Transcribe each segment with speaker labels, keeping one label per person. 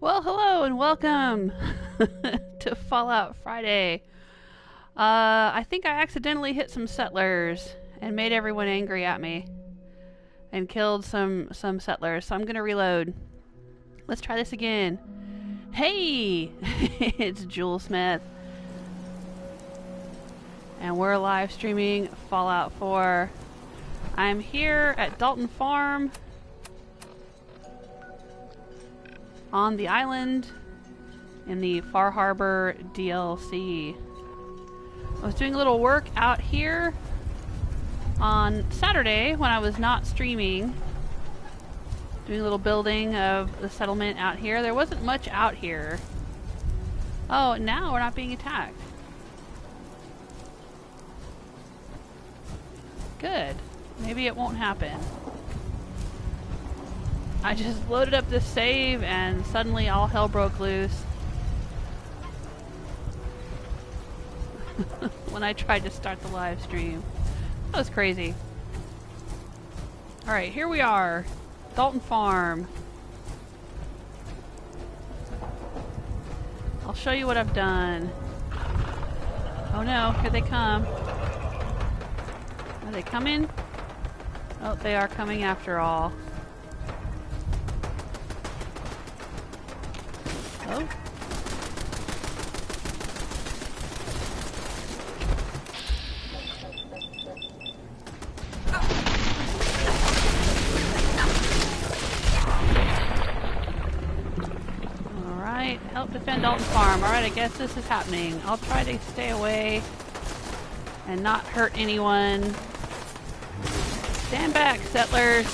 Speaker 1: Well, hello and welcome to Fallout Friday. I think I accidentally hit some settlers and made everyone angry at me and killed some settlers, so I'm gonna reload. Let's try this again. Hey! It's Jewel Smith. And we're live streaming Fallout 4. I'm here at Dalton Farm on the island in the Far Harbor DLC. I was doing a little work out here on Saturday when I was not streaming, doing a little building of the settlement out here. There wasn't much out here. Oh, now we're not being attacked. Good. Maybe it won't happen. I just loaded up this save and suddenly all hell broke loose. When I tried to start the live stream. That was crazy. Alright, here we are. Dalton Farm. I'll show you what I've done. Oh no, here they come. Are they coming? Oh, they are coming after all. Oh. Alright, help defend Dalton Farm. Alright, I guess this is happening. I'll try to stay away and not hurt anyone. Stand back, settlers.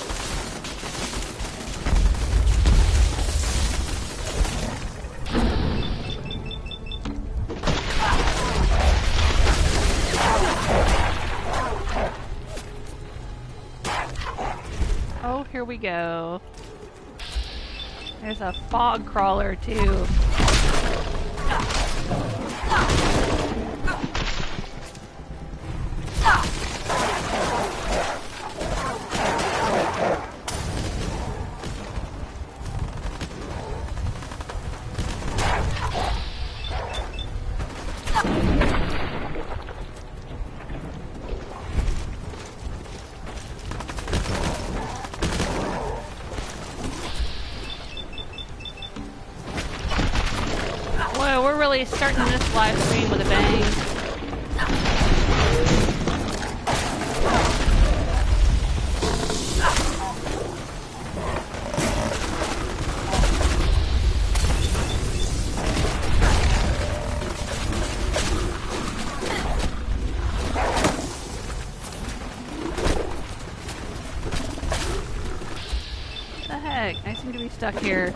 Speaker 1: Oh, here we go. There's a fog crawler, too. Starting this live stream with a bang. What the heck? I seem to be stuck here.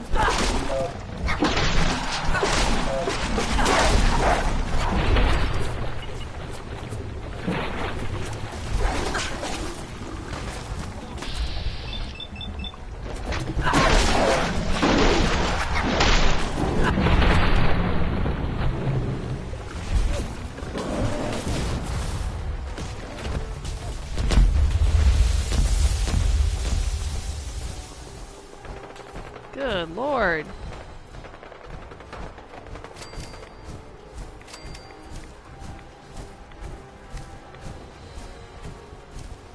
Speaker 1: Good Lord.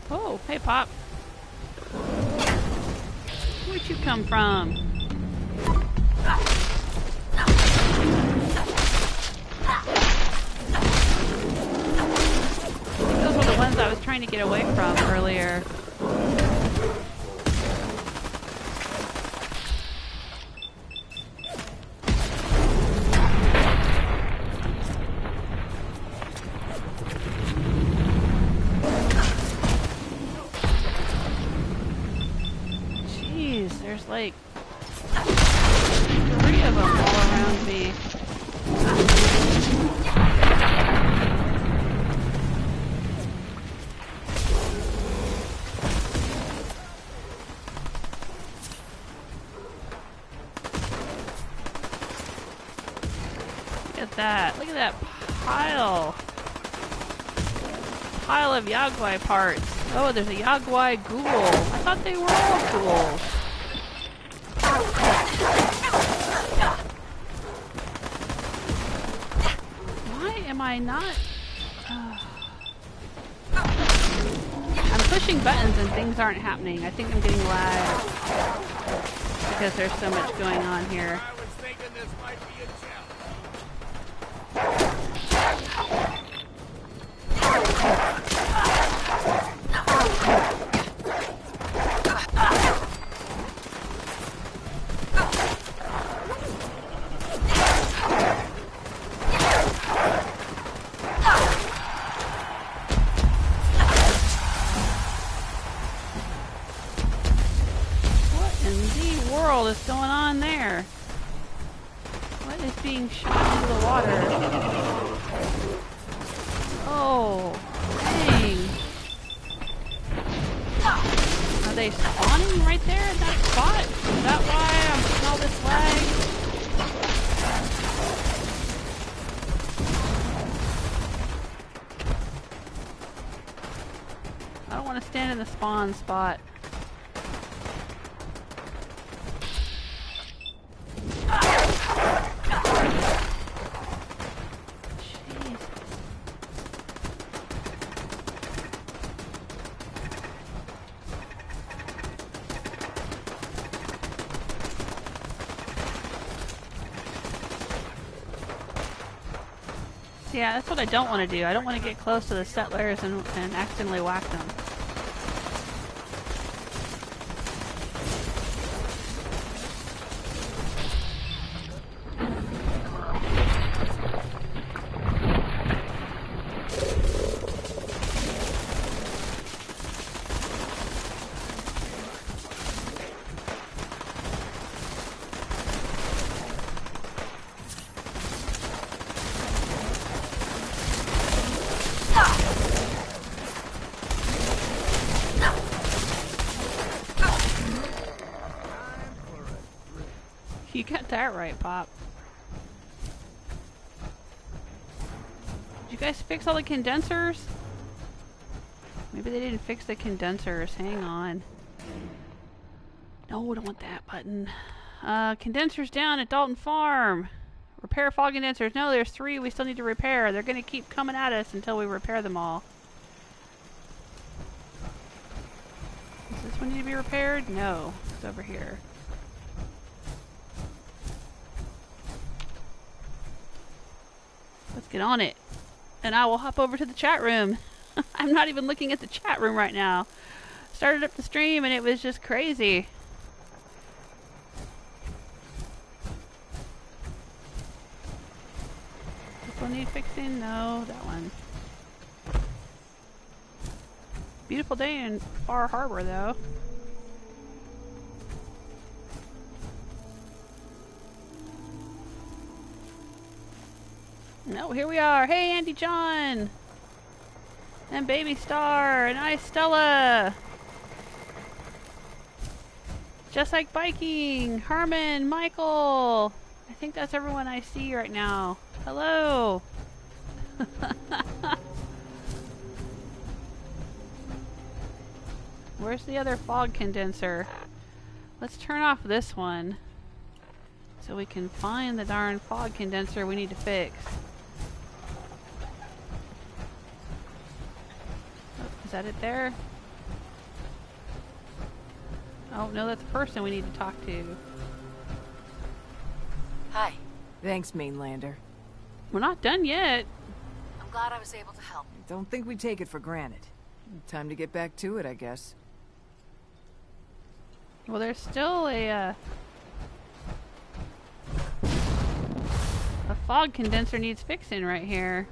Speaker 1: Oh, hey Pop. Where'd you come from? Those were the ones I was trying to get away from earlier. There's like 3 of them all around me. Look at that. Look at that pile. Pile of Yagwai parts. Oh, there's a Yagwai ghoul. I thought they were all ghouls. I not... I'm pushing buttons and things aren't happening. I think I'm getting lag because there's so much going on here.
Speaker 2: I was thinking this might be a challenge.
Speaker 1: Is going on there? What is being shot into the water? Oh, dang. Are they spawning right there in that spot? Is that why I'm getting all this lag? I don't want to stand in the spawn spot. Yeah, that's what I don't want to do. I don't want to get close to the settlers and accidentally whack them. You got that right, Pop. Did you guys fix all the condensers? Maybe they didn't fix the condensers. Hang on. No, I don't want that button. Condensers down at Dalton Farm. Repair fog condensers. No, there's 3 we still need to repair. They're going to keep coming at us until we repair them all. Does this one need to be repaired? No. It's over here. Let's get on it. And I will hop over to the chat room. I'm not even looking at the chat room right now. Started up the stream and it was just crazy. This one need fixing? No, that one. Beautiful day in Far Harbor though. No, here we are. Hey, Andy John! And Baby Star! And I, Stella! Just Like Biking! Herman! Michael! I think that's everyone I see right now. Hello! Where's the other fog condenser? Let's turn off this one so we can find the darn fog condenser we need to fix. Is that it there? Oh, no, that's the person we need to talk to.
Speaker 3: Hi. Thanks, Mainlander.
Speaker 1: We're not done yet.
Speaker 3: I'm glad I was able to help. Don't think we take it for granted. Time to get back to it, I guess.
Speaker 1: Well, there's still a fog condenser needs fixing right here.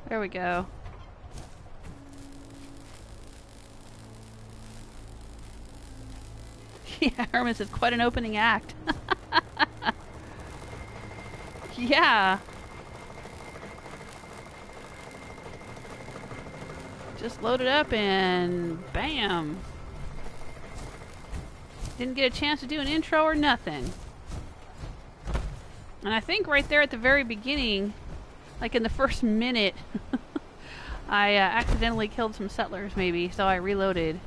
Speaker 1: There we go. Yeah, Hermes is quite an opening act. Yeah. Just load it up and bam. Didn't get a chance to do an intro or nothing. And I think right there at the very beginning, like in the first minute, I accidentally killed some settlers maybe, so I reloaded.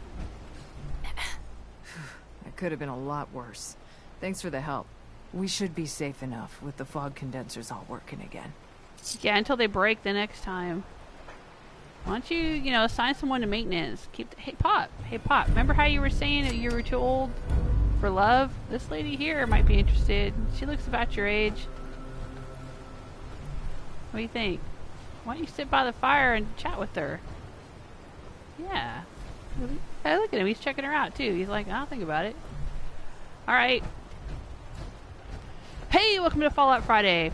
Speaker 3: That could have been a lot worse. Thanks for the help. We should be safe enough with the fog condensers all working again.
Speaker 1: Yeah, until they break the next time. Why don't you, assign someone to maintenance? Hey, Pop. Remember how you were saying that you were too old for love? This lady here might be interested. She looks about your age. What do you think? Why don't you sit by the fire and chat with her? Yeah. Hey, look at him. He's checking her out, too. He's like, I'll think about it. Alright. Hey, welcome to Fallout Friday.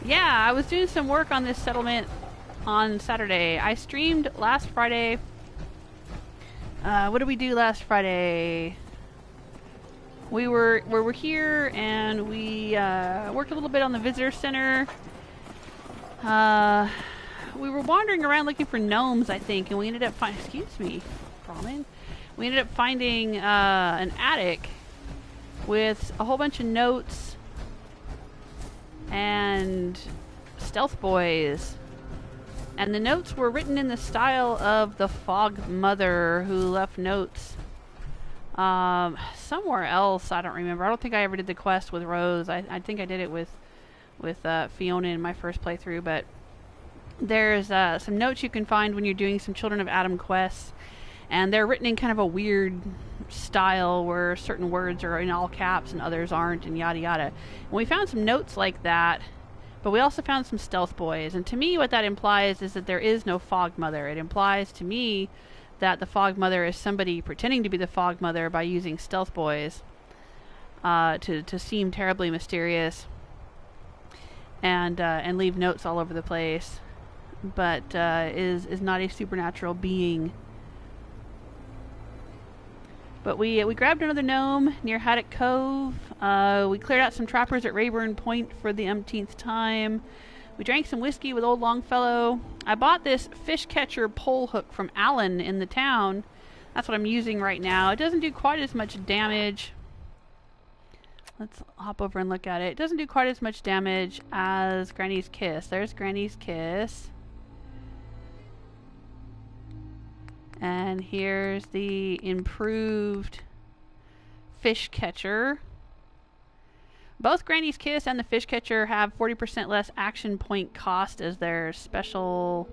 Speaker 1: Yeah, I was doing some work on this settlement on Saturday. I streamed last Friday. What did we do last Friday? We were here and we worked a little bit on the visitor center. We were wandering around looking for gnomes, I think, and we ended up finding. Excuse me, Brahmin. We ended up finding an attic with a whole bunch of notes and stealth boys. And the notes were written in the style of the Fog Mother, who left notes somewhere else. I don't remember. I don't think I ever did the quest with Rose. I think I did it with Fiona in my first playthrough. But there's some notes you can find when you're doing some Children of Adam quests. And they're written in kind of a weird style where certain words are in all caps and others aren't, and yada yada. And we found some notes like that, but we also found some stealth boys. And to me, what that implies is that there is no Fog Mother. It implies to me that the Fog Mother is somebody pretending to be the Fog Mother by using stealth boys to seem terribly mysterious and leave notes all over the place, but is not a supernatural being. But we grabbed another gnome near Haddock Cove. We cleared out some trappers at Rayburn Point for the umpteenth time. We drank some whiskey with old Longfellow. I bought this fish catcher pole hook from Allen in the town. That's what I'm using right now. It doesn't do quite as much damage. Let's hop over and look at it. It doesn't do quite as much damage as Granny's Kiss. There's Granny's Kiss. And here's the improved fish catcher. Both Granny's Kiss and the fish catcher have 40% less action point cost as their special,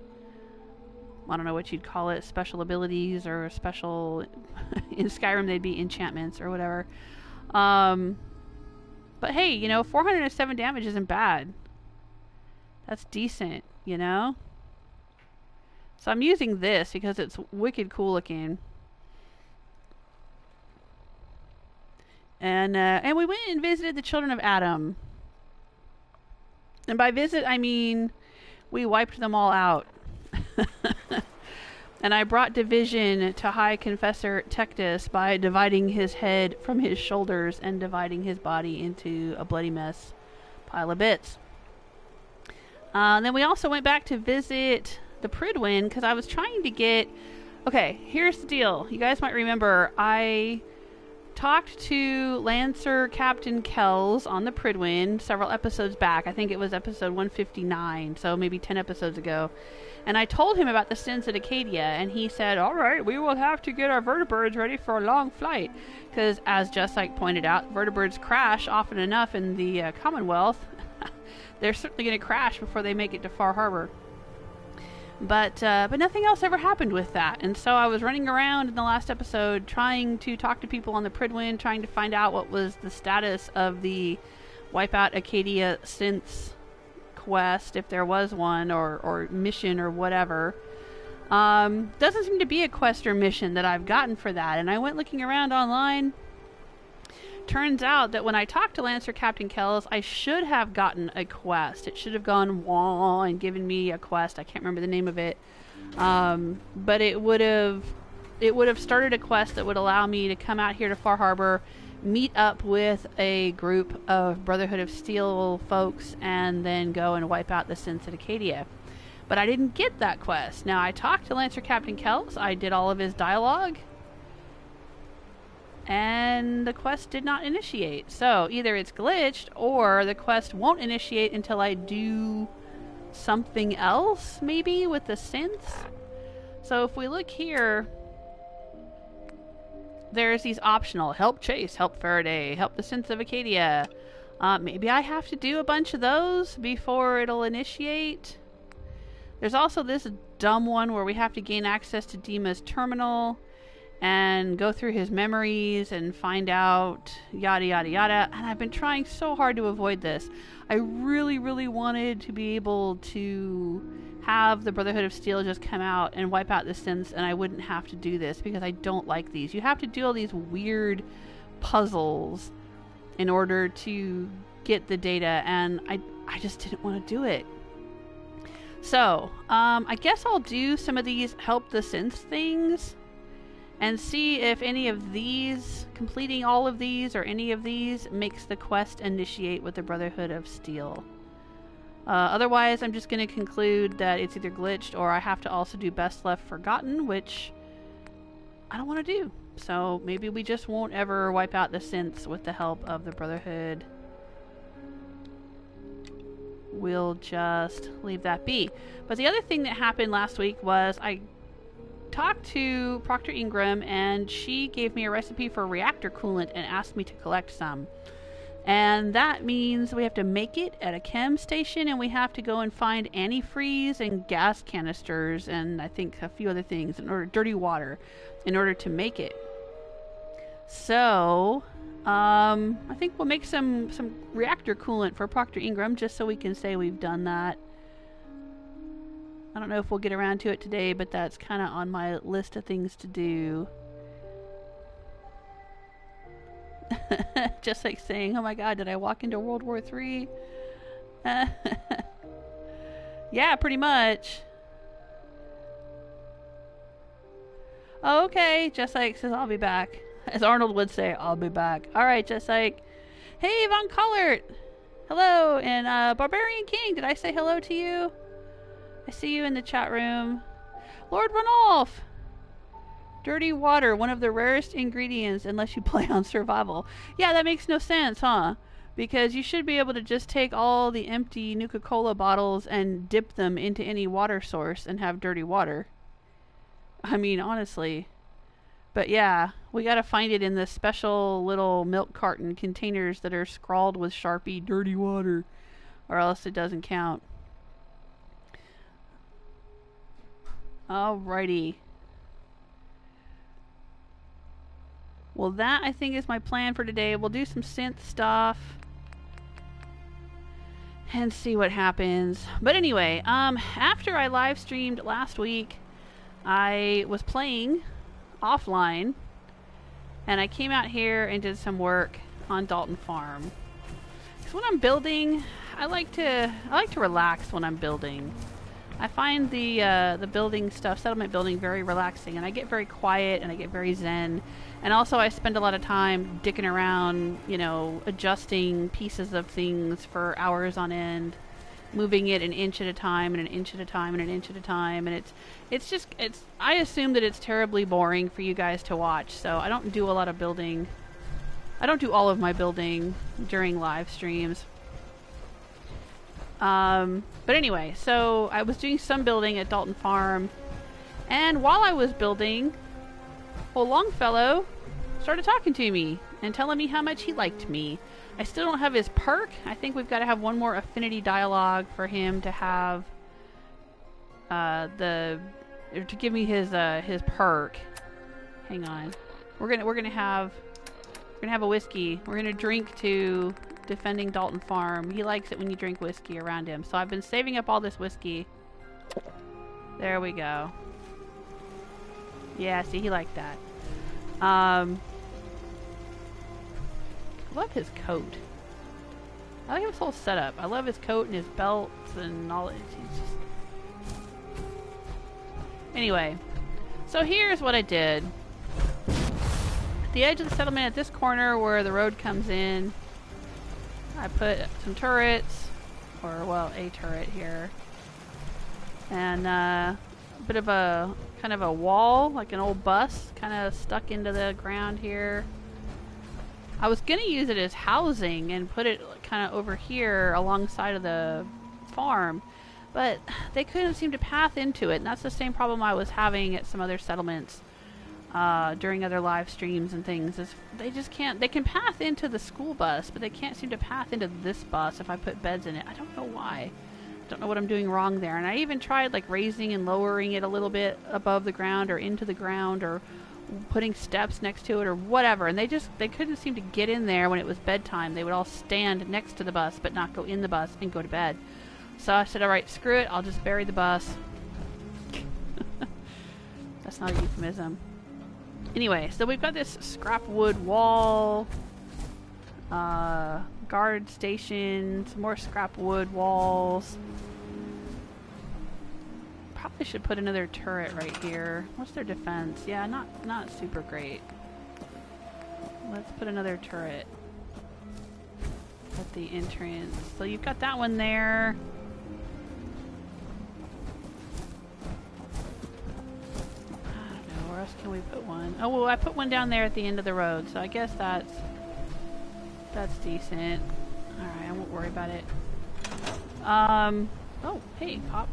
Speaker 1: I don't know what you'd call it, special abilities or special, in Skyrim they'd be enchantments or whatever. But hey, 407 damage isn't bad. That's decent, So I'm using this because it's wicked cool looking. And we went and visited the Children of Adam. And by visit, I mean we wiped them all out. And I brought Dejen to High Confessor Tectus by dividing his head from his shoulders and dividing his body into a bloody mess pile of bits. Then we also went back to visit the Prydwen because I was trying to get... Okay, here's the deal. You guys might remember I talked to Lancer Captain Kells on the Prydwen several episodes back. I think it was episode 159, so maybe 10 episodes ago. And I told him about the synths at Acadia, and he said, alright, we will have to get our vertibirds ready for a long flight. Because, as Just pointed out, vertibirds crash often enough in the Commonwealth. They're certainly going to crash before they make it to Far Harbor. But nothing else ever happened with that. And so I was running around in the last episode trying to talk to people on the Prydwen, trying to find out what was the status of the Wipeout Acadia synths quest, if there was one, or mission or whatever. Doesn't seem to be a quest or mission that I've gotten for that. And I went looking around online. Turns out that when I talked to Lancer Captain Kells, I should have gotten a quest. It should have gone wah and given me a quest. I can't remember the name of it. But it would have started a quest that would allow me to come out here to Far Harbor, meet up with a group of Brotherhood of Steel folks, and then go and wipe out the synths at Acadia. But I didn't get that quest. Now, I talked to Lancer Captain Kells. I did all of his dialogue. And the quest did not initiate. So either it's glitched or the quest won't initiate until I do something else, maybe, with the synths. So if we look here, there's these optional help Chase, help Faraday, help the synth of Acadia. Maybe I have to do a bunch of those before it'll initiate. There's also this dumb one where we have to gain access to Dima's terminal and go through his memories and find out yada yada yada. And I've been trying so hard to avoid this. I really, really wanted to be able to have the Brotherhood of Steel just come out and wipe out the synths, and I wouldn't have to do this because I don't like these. You have to do all these weird puzzles in order to get the data, and I just didn't want to do it. So, I guess I'll do some of these help the synths things and see if any of these, completing all of these or any of these, makes the quest initiate with the Brotherhood of Steel. Otherwise, I'm just going to conclude that it's either glitched or I have to also do Best Left Forgotten, which I don't want to do. So maybe we just won't ever wipe out the synths with the help of the Brotherhood. We'll just leave that be. But the other thing that happened last week was I talked to Proctor Ingram, and she gave me a recipe for reactor coolant and asked me to collect some. And that means we have to make it at a chem station, and we have to go and find antifreeze and gas canisters and I think a few other things, in order, dirty water, in order to make it. So, I think we'll make some reactor coolant for Proctor Ingram just so we can say we've done that. I don't know if we'll get around to it today, but that's kind of on my list of things to do. Just like saying, oh my god, did I walk into World War III? Yeah, pretty much. Oh, okay, Just like says I'll be back. As Arnold would say, I'll be back. Alright, Just like, hey, Von Collert! Hello, and Barbarian King, did I say hello to you? I see you in the chat room. Lord Ranulph! Dirty water, one of the rarest ingredients unless you play on survival. Yeah, that makes no sense, huh? Because you should be able to just take all the empty Nuka-Cola bottles and dip them into any water source and have dirty water. I mean, honestly. But yeah, we gotta find it in the special little milk carton containers that are scrawled with Sharpie, dirty water, or else it doesn't count. Alrighty. Well, that I think is my plan for today. We'll do some synth stuff and see what happens. But anyway, after I live streamed last week, I was playing offline, and I came out here and did some work on Dalton Farm. Because when I'm building, I like to relax when I'm building. I find the building stuff, settlement building, very relaxing, and I get very quiet and I get very zen. And also I spend a lot of time dicking around, you know, adjusting pieces of things for hours on end, moving it an inch at a time and an inch at a time and an inch at a time, and it's I assume that it's terribly boring for you guys to watch, so I don't do a lot of building. I don't do all of my building during live streams. But anyway, so I was doing some building at Dalton Farm, and while I was building, well, Longfellow started talking to me and telling me how much he liked me. I still don't have his perk. I think we've got to have one more affinity dialogue for him to have to give me his perk. Hang on. We're gonna have a whiskey. We're gonna drink to defending Dalton Farm. He likes it when you drink whiskey around him. So I've been saving up all this whiskey. There we go. Yeah, see, he liked that. I love his coat. I like his whole setup. I love his coat and his belts and all. He's just... Anyway, so here's what I did. At the edge of the settlement, at this corner where the road comes in, I put some turrets, or well, a turret here, and a bit of a kind of a wall, like an old bus, kind of stuck into the ground here. I was gonna use it as housing and put it kind of over here alongside of the farm, but they couldn't seem to path into it, and that's the same problem I was having at some other settlements. during other live streams and things, is they just can't. They can path into the school bus, but they can't seem to path into this bus if I put beds in it. I don't know why. I don't know what I'm doing wrong there. And I even tried like raising and lowering it a little bit above the ground or into the ground or putting steps next to it or whatever, and they couldn't seem to get in there when it was bedtime. They would all stand next to the bus but not go in the bus and go to bed. So I said, alright, screw it, I'll just bury the bus. That's not a euphemism. Anyway, so we've got this scrap wood wall, guard station, some more scrap wood walls. Probably should put another turret right here. What's their defense? Yeah, not super great. Let's put another turret at the entrance. So you've got that one there. I don't know, where else can we put one? Oh, well, I put one down there at the end of the road, so I guess that's decent. Alright, I won't worry about it. Oh, hey, Pop.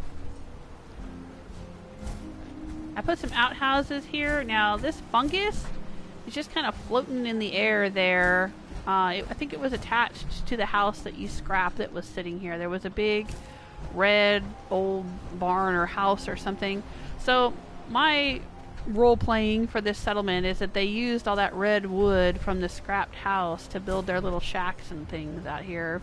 Speaker 1: I put some outhouses here. Now, this fungus is just kind of floating in the air there. I think it was attached to the house that you scrapped that was sitting here. There was a big red old barn or house or something. So, my role-playing for this settlement is that they used all that red wood from the scrapped house to build their little shacks and things out here.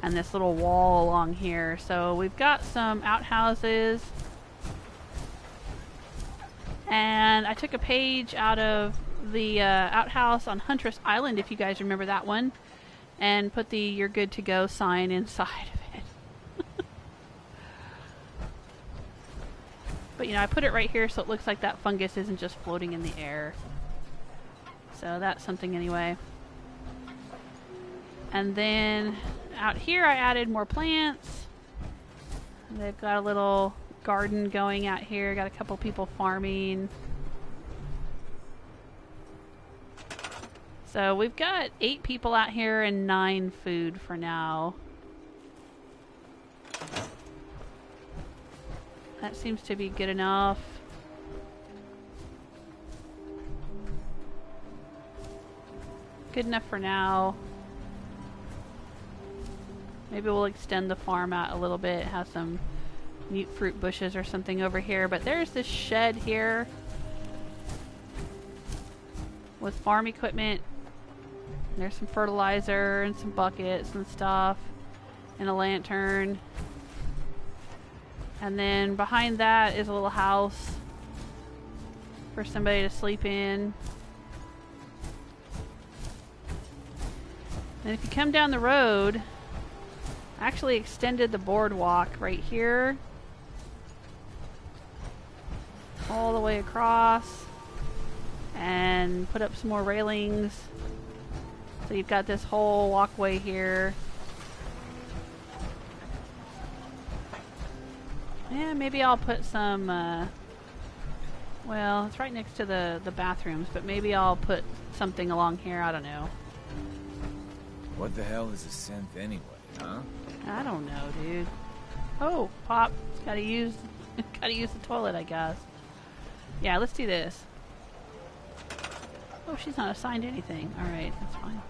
Speaker 1: And this little wall along here. So, we've got some outhouses. And I took a page out of the outhouse on Huntress Island, if you guys remember that one, and put the "You're good to go" sign inside of it. But, you know, I put it right here so it looks like that fungus isn't just floating in the air. So that's something anyway. And then out here I added more plants. They've got a little garden going out here. Got a couple people farming. So we've got 8 people out here and 9 food for now. That seems to be good enough. Good enough for now. Maybe we'll extend the farm out a little bit, have some mute fruit bushes or something over here. But there's this shed here with farm equipment. There's some fertilizer and some buckets and stuff and a lantern. And then behind that is a little house for somebody to sleep in. And if you come down the road, I actually extended the boardwalk right here all the way across and put up some more railings. So you've got this whole walkway here. Yeah, maybe I'll put some, well, it's right next to the bathrooms, but maybe I'll put something along here, I don't know.
Speaker 4: What the hell is a synth anyway, huh?
Speaker 1: I don't know, dude. Oh, Pop, gotta use the toilet, I guess. Yeah, let's do this. Oh, she's not assigned anything. Alright, that's fine.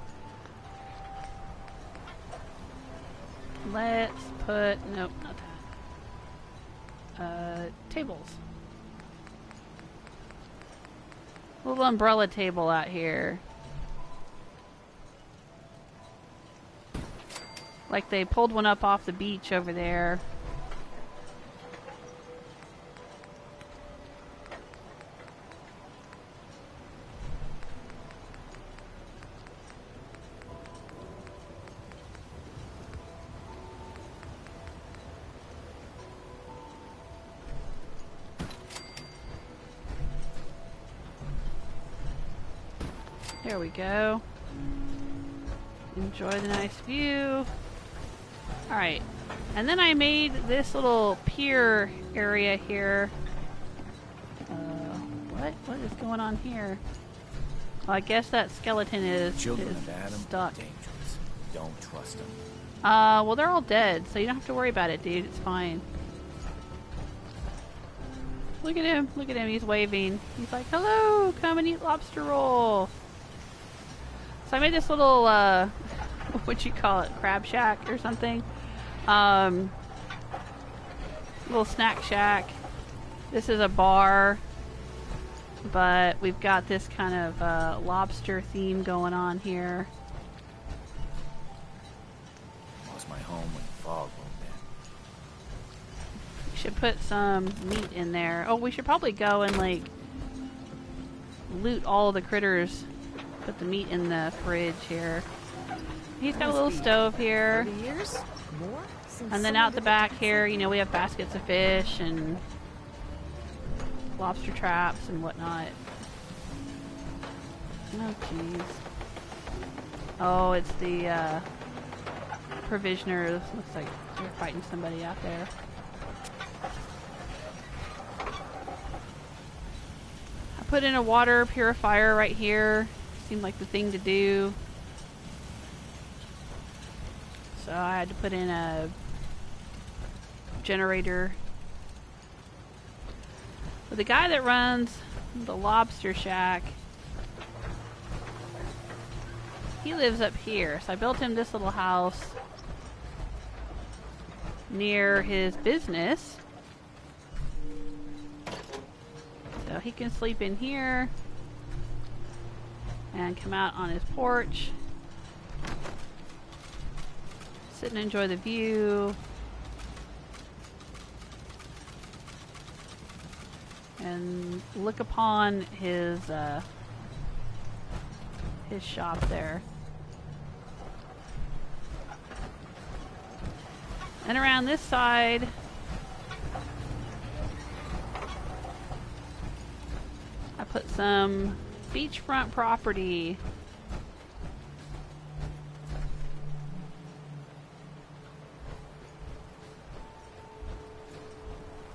Speaker 1: Let's put... Nope, not that. Tables. Little umbrella table out here. Like they pulled one up off the beach over there. There we go. Enjoy the nice view. Alright, and then I made this little pier area here. What is going on here? Well, I guess that skeleton is
Speaker 4: Children of Adam
Speaker 1: stuck.
Speaker 4: Dangerous. Don't trust them.
Speaker 1: Well, they're all dead, so you don't have to worry about it, dude. It's fine. Look at him. Look at him. He's waving. He's like, hello, come and eat lobster roll. So I made this little, what you call it, crab shack or something. Little snack shack. This is a bar, but we've got this kind of lobster theme going on here.
Speaker 4: Lost my home when the fog moved in.
Speaker 1: We should put some meat in there. Oh, we should probably go and like loot all the critters. Put the meat in the fridge here. He's got a little stove here.
Speaker 3: 30 years? More?
Speaker 1: And then out the back here, you know, we have baskets of fish and lobster traps and whatnot. Oh, jeez. Oh, it's the provisioners. Looks like they're fighting somebody out there. I put in a water purifier right here. Seemed like the thing to do. So I had to put in a generator. But the guy that runs the Lobster Shack, he lives up here. So I built him this little house near his business. So he can sleep in here and come out on his porch, sit and enjoy the view, and look upon his shop there. And around this side, I put some beachfront property.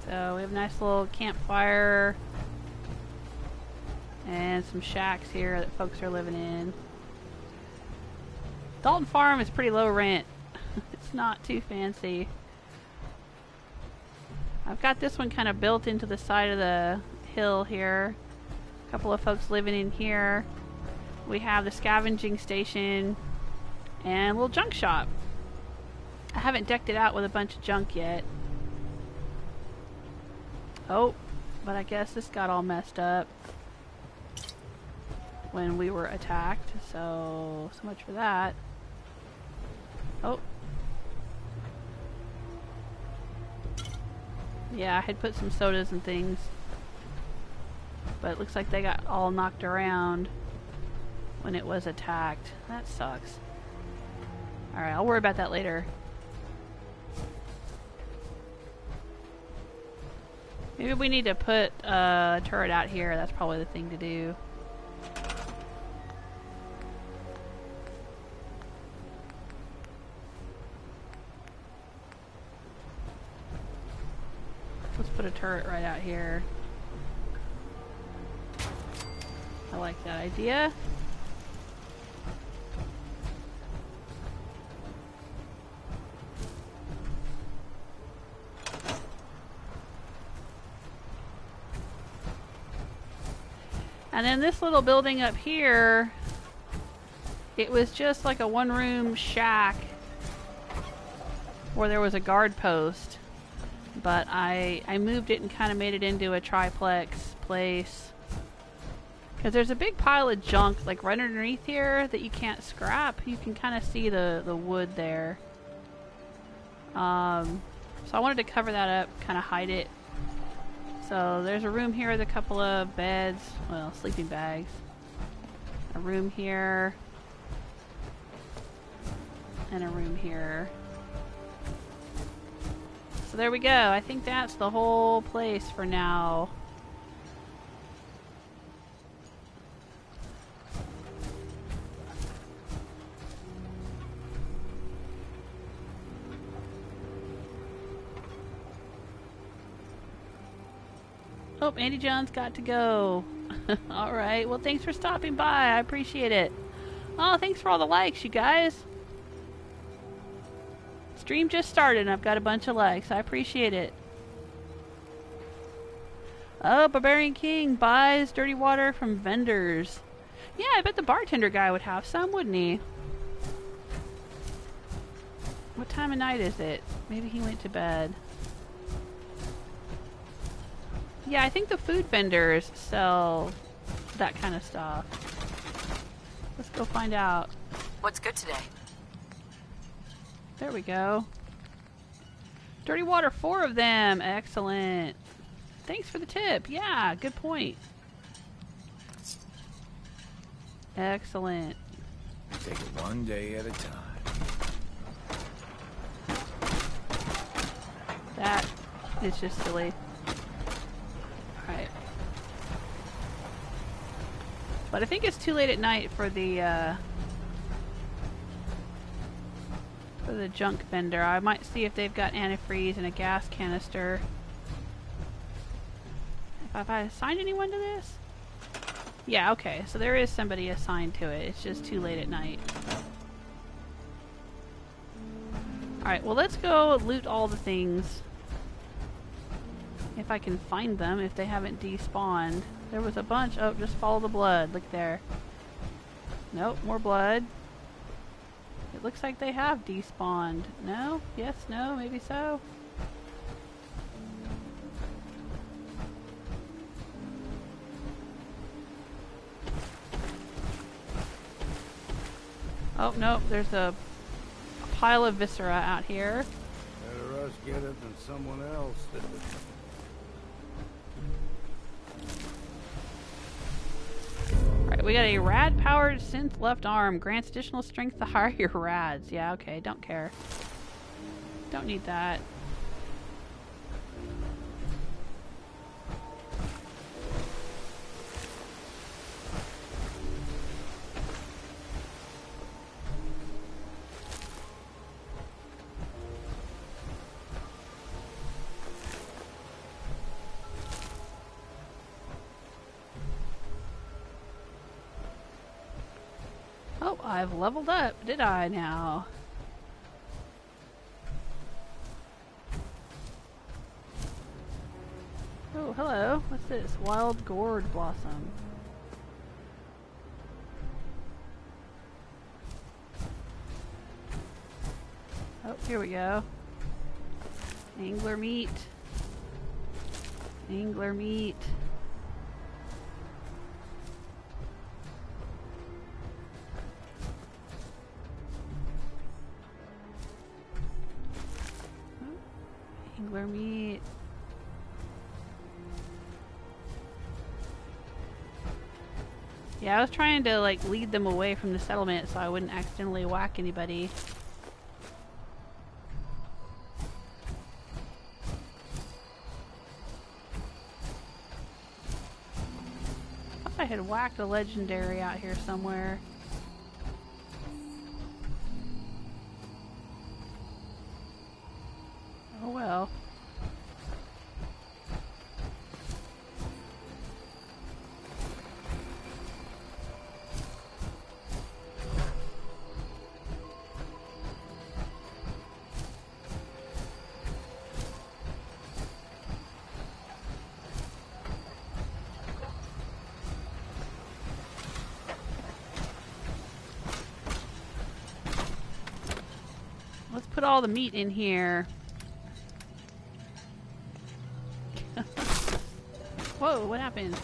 Speaker 1: So we have a nice little campfire and some shacks here that folks are living in. Dalton Farm is pretty low rent. It's not too fancy. I've got this one kind of built into the side of the hill here. A couple of folks living in here. We have the scavenging station and a little junk shop. I haven't decked it out with a bunch of junk yet. Oh, but I guess this got all messed up when we were attacked, so much for that. Oh. Yeah, I had put some sodas and things, but it looks like they got all knocked around when it was attacked. That sucks. Alright, I'll worry about that later. Maybe we need to put a turret out here. That's probably the thing to do. Let's put a turret right out here. I like that idea. And then this little building up here, it was just like a one-room shack where there was a guard post. But I moved it and kind of made it into a triplex place. Because there's a big pile of junk like right underneath here that you can't scrap. You can kind of see the wood there. So I wanted to cover that up, kind of hide it. So there's a room here with a couple of beds, well, sleeping bags. A room here. And a room here. So there we go. I think that's the whole place for now. Oh, Andy John's got to go. Alright, well thanks for stopping by. I appreciate it. Oh, thanks for all the likes, you guys. Stream just started and I've got a bunch of likes. I appreciate it. Oh, Barbarian King buys dirty water from vendors. Yeah, I bet the bartender guy would have some, wouldn't he? What time of night is it? Maybe he went to bed. Yeah, I think the food vendors sell that kind of stuff. Let's go find out.
Speaker 3: What's good today?
Speaker 1: There we go. Dirty water, 4 of them. Excellent. Thanks for the tip. Yeah, good point. Excellent.
Speaker 4: Take it one day at a time.
Speaker 1: That is just silly. Alright. But I think it's too late at night for the junk vendor. I might see if they've got antifreeze and a gas canister. Have I assigned anyone to this? Yeah, okay. So there is somebody assigned to it. It's just too late at night. Alright, well let's go loot all the things. If I can find them, if they haven't despawned. There was a bunch. Oh, just follow the blood. Look there. Nope, more blood. It looks like they have despawned. No? Yes? No? Maybe so? Oh, no. There's a pile of viscera out here.
Speaker 2: Better us get it than someone else.
Speaker 1: Alright, we got a rad-powered synth left arm. Grants additional strength the higher your rads. Yeah, okay. Don't care. Don't need that. Oh, I've leveled up, did I now? Oh, hello. What's this? Wild gourd blossom. Oh, here we go. Angler meat. Angler meat. Angler meat. Yeah, I was trying to like lead them away from the settlement so I wouldn't accidentally whack anybody. I thought I had whacked a legendary out here somewhere. Oh well. Let's put all the meat in here. Whoa, what happened?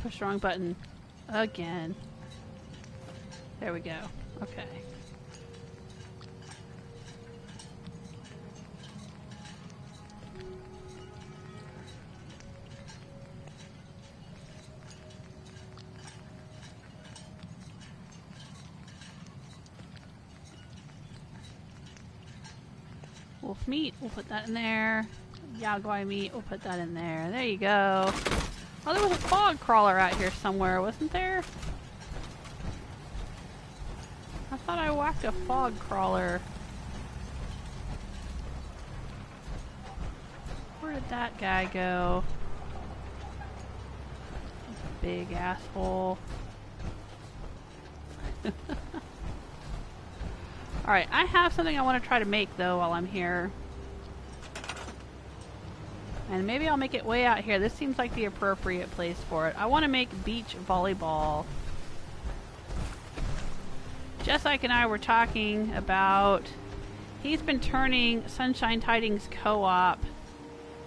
Speaker 1: Push the wrong button. Again. There we go. Okay. Wolf meat, we'll put that in there. Yagwai meat, we'll put that in there. There you go. Oh, there was a fog crawler out here somewhere, wasn't there? I thought I whacked a fog crawler. Where did that guy go? Big asshole. Alright, I have something I want to try to make though while I'm here. And maybe I'll make it way out here. This seems like the appropriate place for it. I want to make beach volleyball. Jessica and I were talking about... He's been turning Sunshine Tidings Co-op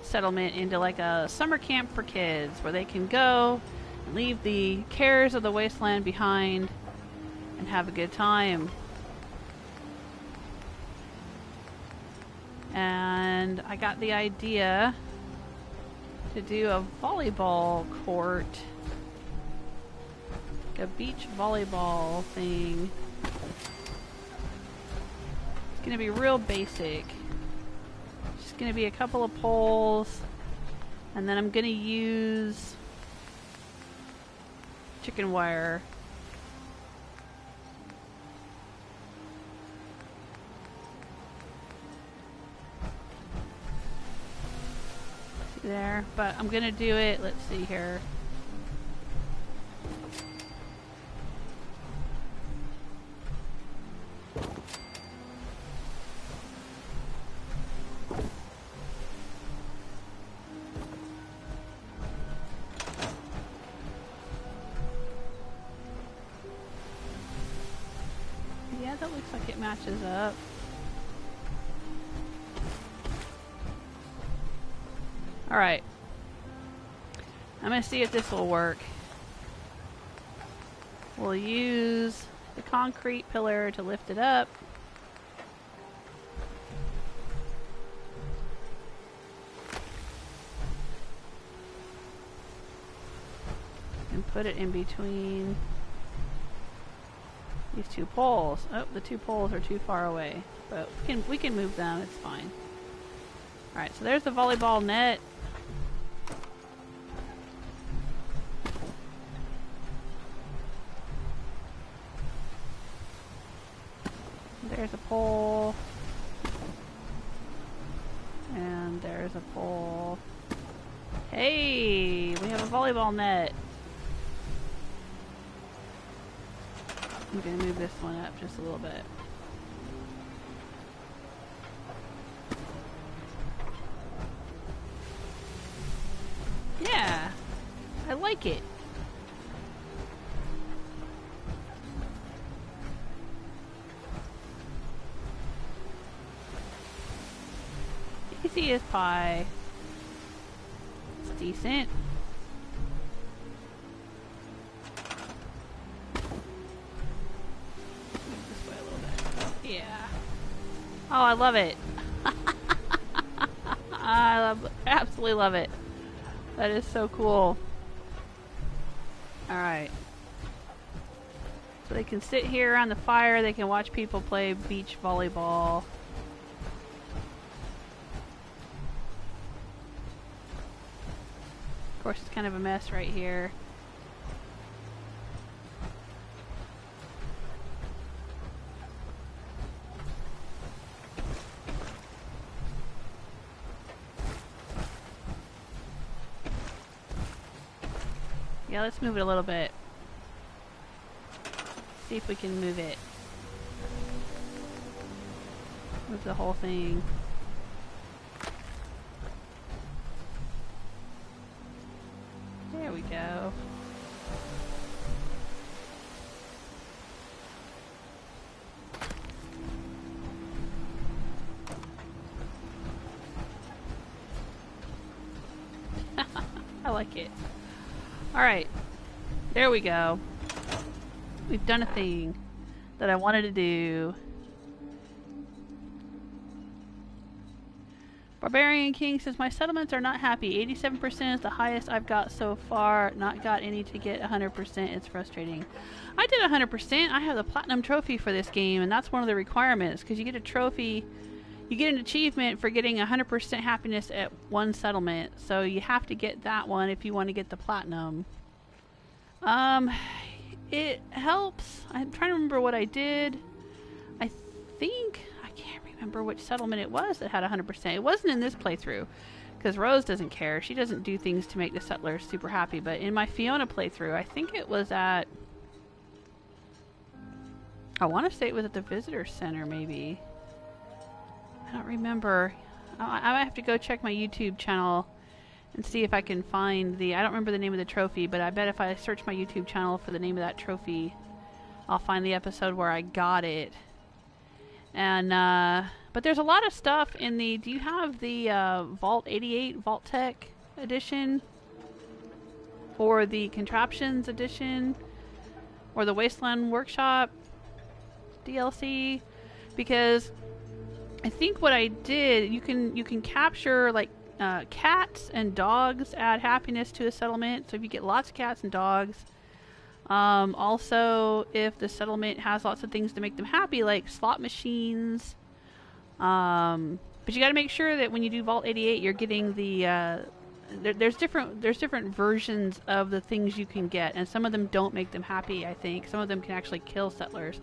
Speaker 1: settlement into like a summer camp for kids where they can go and leave the cares of the wasteland behind and have a good time. And I got the idea to do a volleyball court, a beach volleyball thing. It's gonna be real basic. Just gonna be a couple of poles, and then I'm gonna use chicken wire. There, but I'm gonna do it. Let's see here. Yeah, that looks like it matches up. Alright. I'm going to see if this will work. We'll use the concrete pillar to lift it up. And put it in between these two poles. Oh, the two poles are too far away. But we can move them, it's fine. Alright, so there's the volleyball net. There's a pole. And there's a pole. Hey! We have a volleyball net. I'm gonna move this one up just a little bit. Yeah! I like it. Easy as pie. It's decent. Move this way a little bit. Yeah. Oh, I love it. Absolutely love it. That is so cool. Alright. So they can sit here around the fire, they can watch people play beach volleyball. Of course, it's kind of a mess right here. Yeah, let's move it a little bit. See if we can move it. Move the whole thing. There we go. I like it. Alright. There we go. We've done a thing that I wanted to do. Barbarian King says, my settlements are not happy. 87% is the highest I've got so far. Not got any to get 100%. It's frustrating. I did 100%. I have the platinum trophy for this game, and that's one of the requirements, because you get a trophy, you get an achievement for getting 100% happiness at one settlement. So you have to get that one if you want to get the platinum. It helps. I'm trying to remember what I did. I think... I can't remember which settlement it was that had 100%. It wasn't in this playthrough, because Rose doesn't care. She doesn't do things to make the settlers super happy. But in my Fiona playthrough, I think it was at... I want to say it was at the visitor center, maybe. I don't remember. I might have to go check my YouTube channel and see if I can find the... I don't remember the name of the trophy, but I bet if I search my YouTube channel for the name of that trophy, I'll find the episode where I got it. And, but there's a lot of stuff in the... Do you have the Vault 88 Vault Tech edition? Or the Contraptions edition? Or the Wasteland Workshop DLC? Because I think what I did, you can capture, like, cats and dogs add happiness to a settlement. So if you get lots of cats and dogs... also, if the settlement has lots of things to make them happy, like slot machines, but you got to make sure that when you do Vault 88, you're getting the there's different versions of the things you can get, and some of them don't make them happy. I think some of them can actually kill settlers.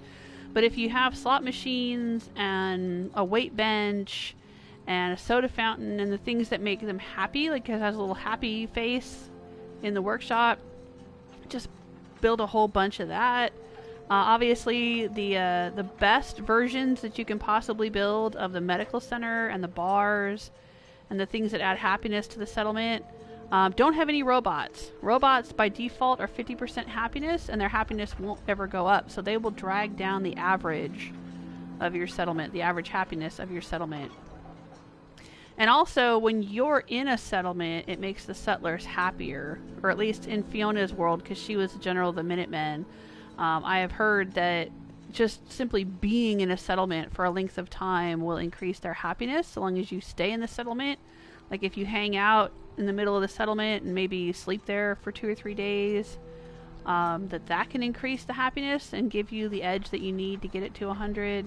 Speaker 1: But if you have slot machines and a weight bench and a soda fountain and the things that make them happy, like it has a little happy face in the workshop, just build a whole bunch of that. Obviously, the best versions that you can possibly build of the medical center and the bars and the things that add happiness to the settlement don't have any robots. Robots by default are 50% happiness, and their happiness won't ever go up, so they will drag down the average of your settlement, the average happiness of your settlement. And also, when you're in a settlement, it makes the settlers happier, or at least in Fiona's world, because she was the general of the Minutemen. I have heard that just simply being in a settlement for a length of time will increase their happiness, so long as you stay in the settlement. Like if you hang out in the middle of the settlement and maybe sleep there for 2 or 3 days, that can increase the happiness and give you the edge that you need to get it to 100.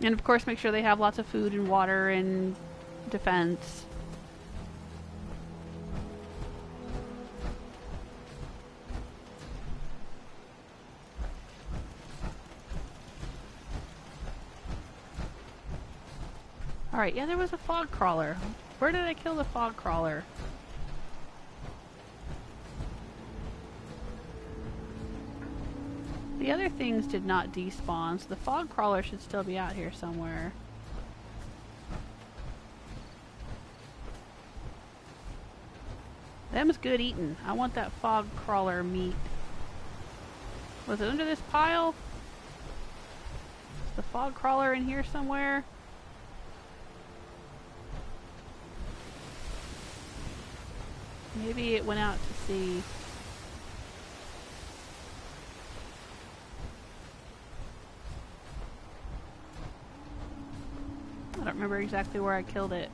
Speaker 1: And of course, make sure they have lots of food and water and defense. Alright, yeah, there was a fog crawler. Where did I kill the fog crawler? The other things did not despawn, so the fog crawler should still be out here somewhere. Them's good eating. I want that fog crawler meat. Was it under this pile? Is the fog crawler in here somewhere? Maybe it went out to sea. I don't remember exactly where I killed it.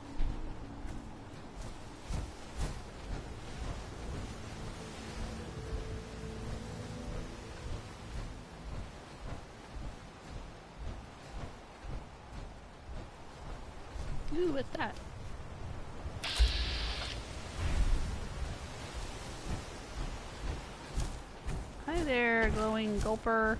Speaker 1: Ooh, what's that? Hi there, glowing gulper.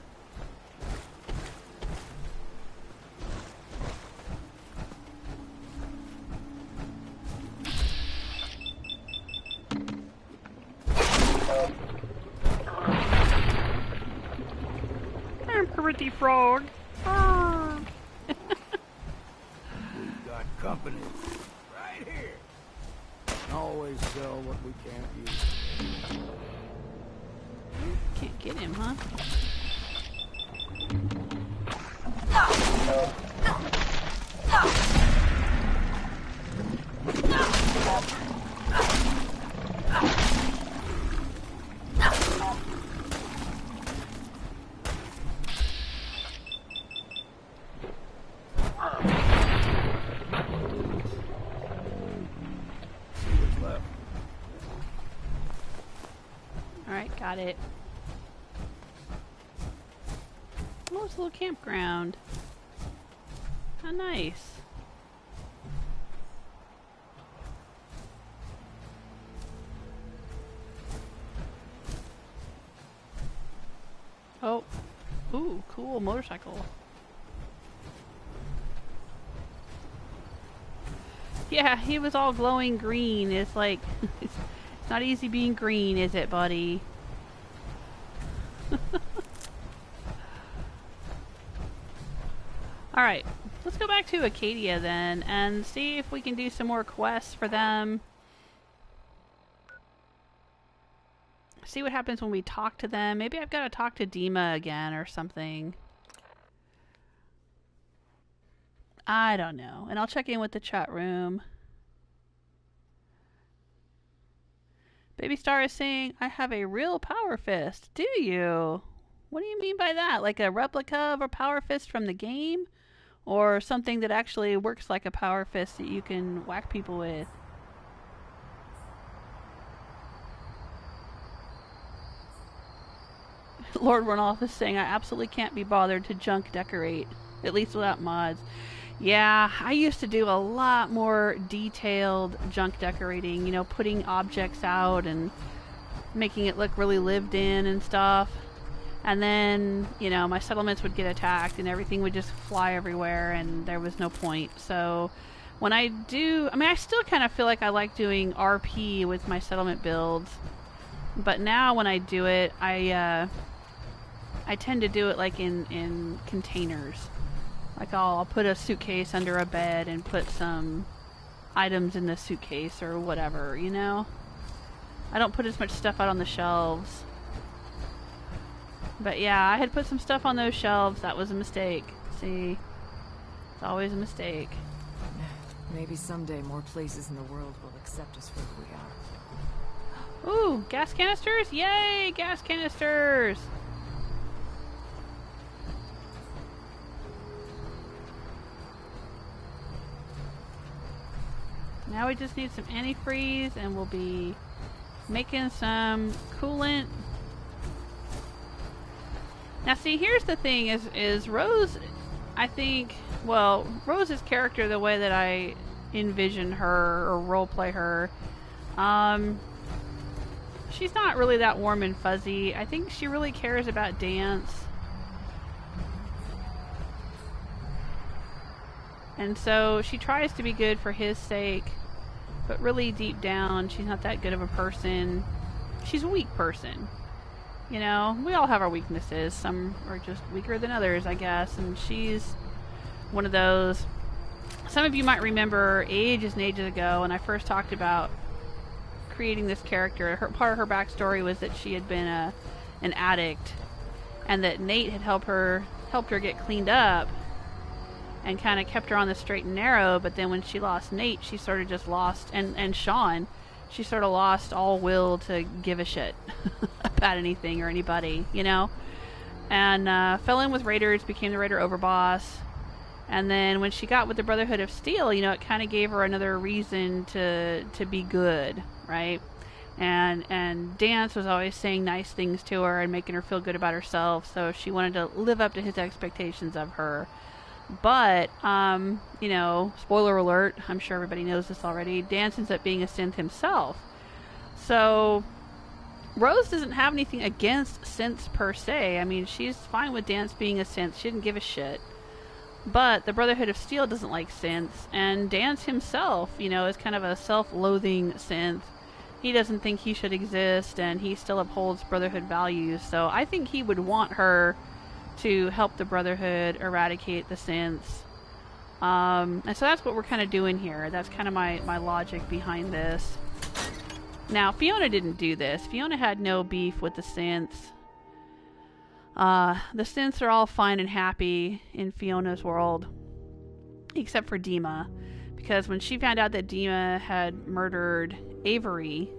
Speaker 1: I'm pretty frog.
Speaker 2: We've got company. Right here. Always sell what we can't use.
Speaker 1: Can't get him, huh? Alright, got it. Oh, it's a little campground. How nice. Oh. Ooh, cool motorcycle. Yeah, he was all glowing green. It's like, it's not easy being green, is it, buddy? Alright, let's go back to Acadia then and see if we can do some more quests for them. See what happens when we talk to them. Maybe I've got to talk to Dima again or something. I don't know. And I'll check in with the chat room. Baby Star is saying, I have a real power fist. Do you? What do you mean by that? Like a replica of a power fist from the game? Or something that actually works like a power fist that you can whack people with? Lord Runoff is saying, I absolutely can't be bothered to junk decorate. At least without mods. Yeah, I used to do a lot more detailed junk decorating, you know, putting objects out and making it look really lived in and stuff. And then, you know, my settlements would get attacked and everything would just fly everywhere and there was no point. So when I do, I mean, I still kind of feel like I like doing RP with my settlement builds. But now when I do it, I tend to do it like in containers. Like I'll put a suitcase under a bed and put some items in the suitcase or whatever, you know? I don't put as much stuff out on the shelves. But yeah, I had put some stuff on those shelves. That was a mistake. See? It's always a mistake.
Speaker 3: Maybe someday more places in the world will accept us for who we are.
Speaker 1: Ooh, gas canisters? Yay, gas canisters! Now we just need some antifreeze and we'll be making some coolant. Now see, here's the thing is Rose, I think, well, Rose's character, the way that I envision her or roleplay her, she's not really that warm and fuzzy. I think she really cares about dance. And so she tries to be good for his sake, but really deep down, she's not that good of a person. She's a weak person. You know, we all have our weaknesses. Some are just weaker than others, I guess. And she's one of those. Some of you might remember ages and ages ago when I first talked about creating this character. Part of her backstory was that she had been an addict, and that Nate had helped her get cleaned up and kind of kept her on the straight and narrow. But then when she lost Nate, she sort of just lost, and Sean, she sort of lost all will to give a shit about anything or anybody, you know? And fell in with Raiders, became the Raider overboss. And then when she got with the Brotherhood of Steel, you know, it kind of gave her another reason to be good, right? And Dance was always saying nice things to her and making her feel good about herself, so she wanted to live up to his expectations of her. But, you know, spoiler alert, I'm sure everybody knows this already, Dance ends up being a synth himself. So Rose doesn't have anything against synths per se. I mean, she's fine with Dance being a synth. She didn't give a shit. But the Brotherhood of Steel doesn't like synths, and Dance himself, you know, is kind of a self-loathing synth. He doesn't think he should exist, and he still upholds Brotherhood values. So I think he would want her to help the Brotherhood eradicate the synths. And so that's what we're kind of doing here. That's kind of my logic behind this. Now, Fiona didn't do this. Fiona had no beef with the synths. The synths are all fine and happy in Fiona's world, except for Dima, because when she found out that Dima had murdered Avery,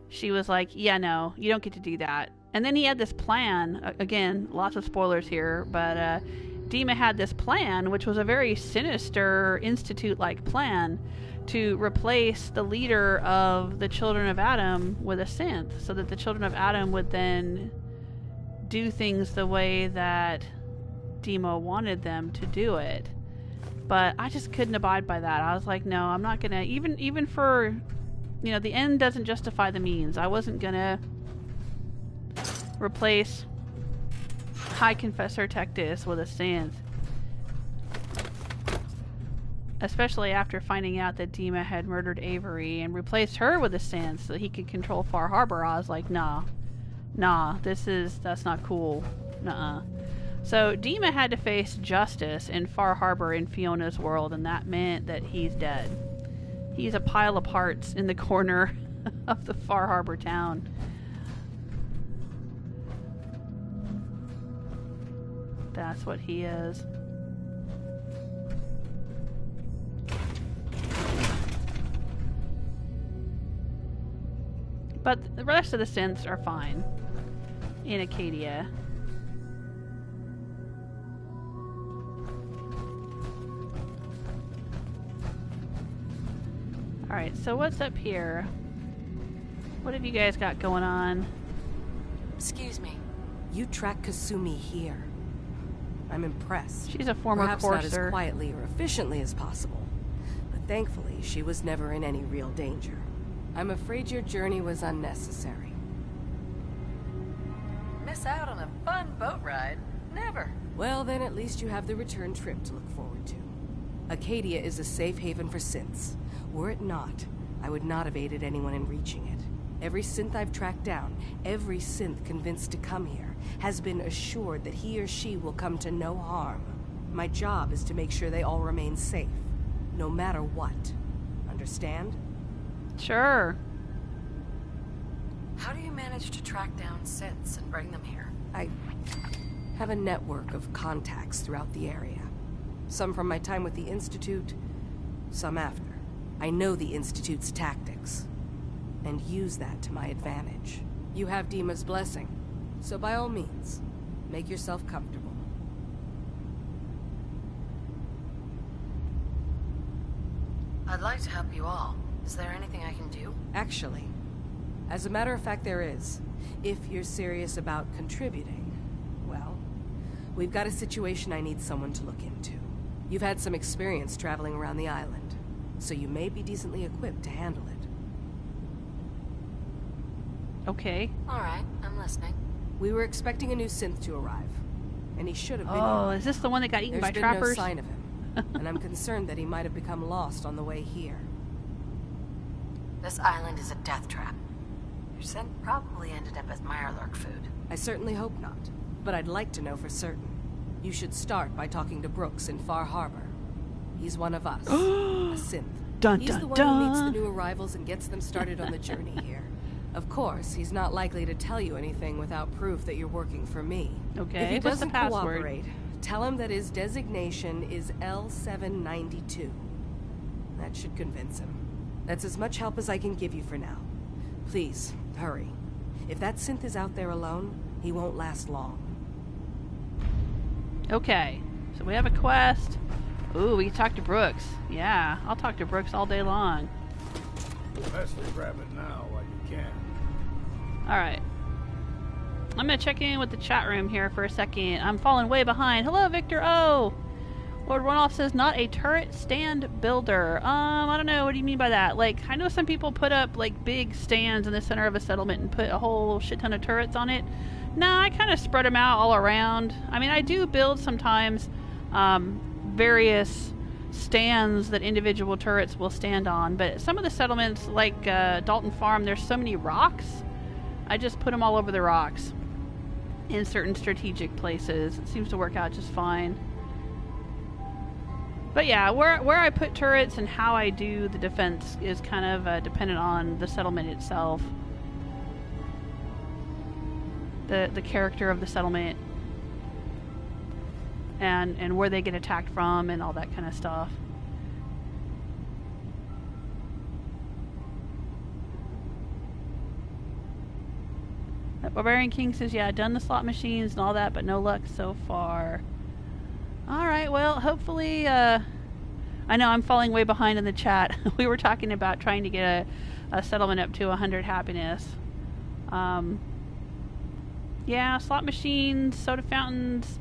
Speaker 1: she was like, yeah, no, you don't get to do that. And then he had this plan, again, lots of spoilers here, but Dima had this plan, which was a very sinister Institute-like plan, to replace the leader of the Children of Adam with a synth, so that the Children of Adam would then do things the way that Dima wanted them to do it. But I just couldn't abide by that. I was like, no, I'm not gonna, even for, you know, the end doesn't justify the means. I wasn't gonna replace High Confessor Tectus with a synth, especially after finding out that Dima had murdered Avery, and replaced her with a synth so that he could control Far Harbor. I was like, nah, that's not cool. Nuh-uh. So Dima had to face justice in Far Harbor in Fiona's world, and that meant that he's dead. He's a pile of parts in the corner of the Far Harbor town. That's what he is. But the rest of the synths are fine in Acadia. Alright, so what's up here? What have you guys got going on?
Speaker 5: Excuse me. You track Kasumi here. I'm impressed.
Speaker 1: She's a former
Speaker 5: Perhaps
Speaker 1: courser.
Speaker 5: not as quietly or efficiently as possible. But thankfully, she was never in any real danger. I'm afraid your journey was unnecessary.
Speaker 3: Miss out on a fun boat ride? Never.
Speaker 5: Well, then at least you have the return trip to look forward to. Acadia is a safe haven for synths. Were it not, I would not have aided anyone in reaching it. Every synth I've tracked down, every synth convinced to come here, has been assured that he or she will come to no harm. My job is to make sure they all remain safe, no matter what. Understand?
Speaker 1: Sure.
Speaker 5: How do you manage to track down synths and bring them here? I have a network of contacts throughout the area. Some from my time with the Institute, some after. I know the Institute's tactics, and use that to my advantage. You have Dima's blessing, so by all means, make yourself comfortable.
Speaker 3: I'd like to help you all. Is there anything I can do?
Speaker 5: Actually, as a matter of fact, there is. If you're serious about contributing, well, we've got a situation I need someone to look into. You've had some experience traveling around the island, so you may be decently equipped to handle it.
Speaker 1: Okay.
Speaker 3: All right, I'm listening.
Speaker 5: We were expecting a new synth to arrive, and he should have been
Speaker 1: Oh,
Speaker 5: here.
Speaker 1: is this the one that got eaten by
Speaker 5: There's been
Speaker 1: trappers?
Speaker 5: no sign of him, and I'm concerned that he might have become lost on the way here.
Speaker 3: This island is a death trap. Your scent probably ended up as Mirelurk food.
Speaker 5: I certainly hope not, but I'd like to know for certain. You should start by talking to Brooks in Far Harbor. He's one of us, a synth.
Speaker 1: Dun,
Speaker 5: He's
Speaker 1: dun,
Speaker 5: the one who meets the
Speaker 1: dun.
Speaker 5: new arrivals and gets them started on the journey here. Of course, he's not likely to tell you anything without proof that you're working for me.
Speaker 1: Okay,
Speaker 5: If he
Speaker 1: what's the
Speaker 5: doesn't
Speaker 1: password?
Speaker 5: cooperate, tell him that his designation is L792. That should convince him. That's as much help as I can give you for now. Please, hurry. If that synth is out there alone, he won't last long.
Speaker 1: Okay, so we have a quest. Ooh, we can talk to Brooks. Yeah, I'll talk to Brooks all day long.
Speaker 2: Best to grab it now while you can.
Speaker 1: Alright. I'm gonna check in with the chat room here for a second. I'm falling way behind. Hello, Victor O! Lord Runoff says, not a turret stand builder. I don't know, what do you mean by that? Like, I know some people put up, like, big stands in the center of a settlement and put a whole shit ton of turrets on it. No, I kind of spread them out all around. I mean, I do build sometimes various stands that individual turrets will stand on, but some of the settlements, like Dalton Farm, there's so many rocks. I just put them all over the rocks in certain strategic places. It seems to work out just fine. But yeah, where I put turrets and how I do the defense is kind of dependent on the settlement itself. The character of the settlement. And where they get attacked from and all that kind of stuff. Barbarian King says, yeah, done the slot machines and all that, but no luck so far. Alright, well, hopefully, I know I'm falling way behind in the chat. We were talking about trying to get a settlement up to 100 happiness. Yeah, slot machines, soda fountains,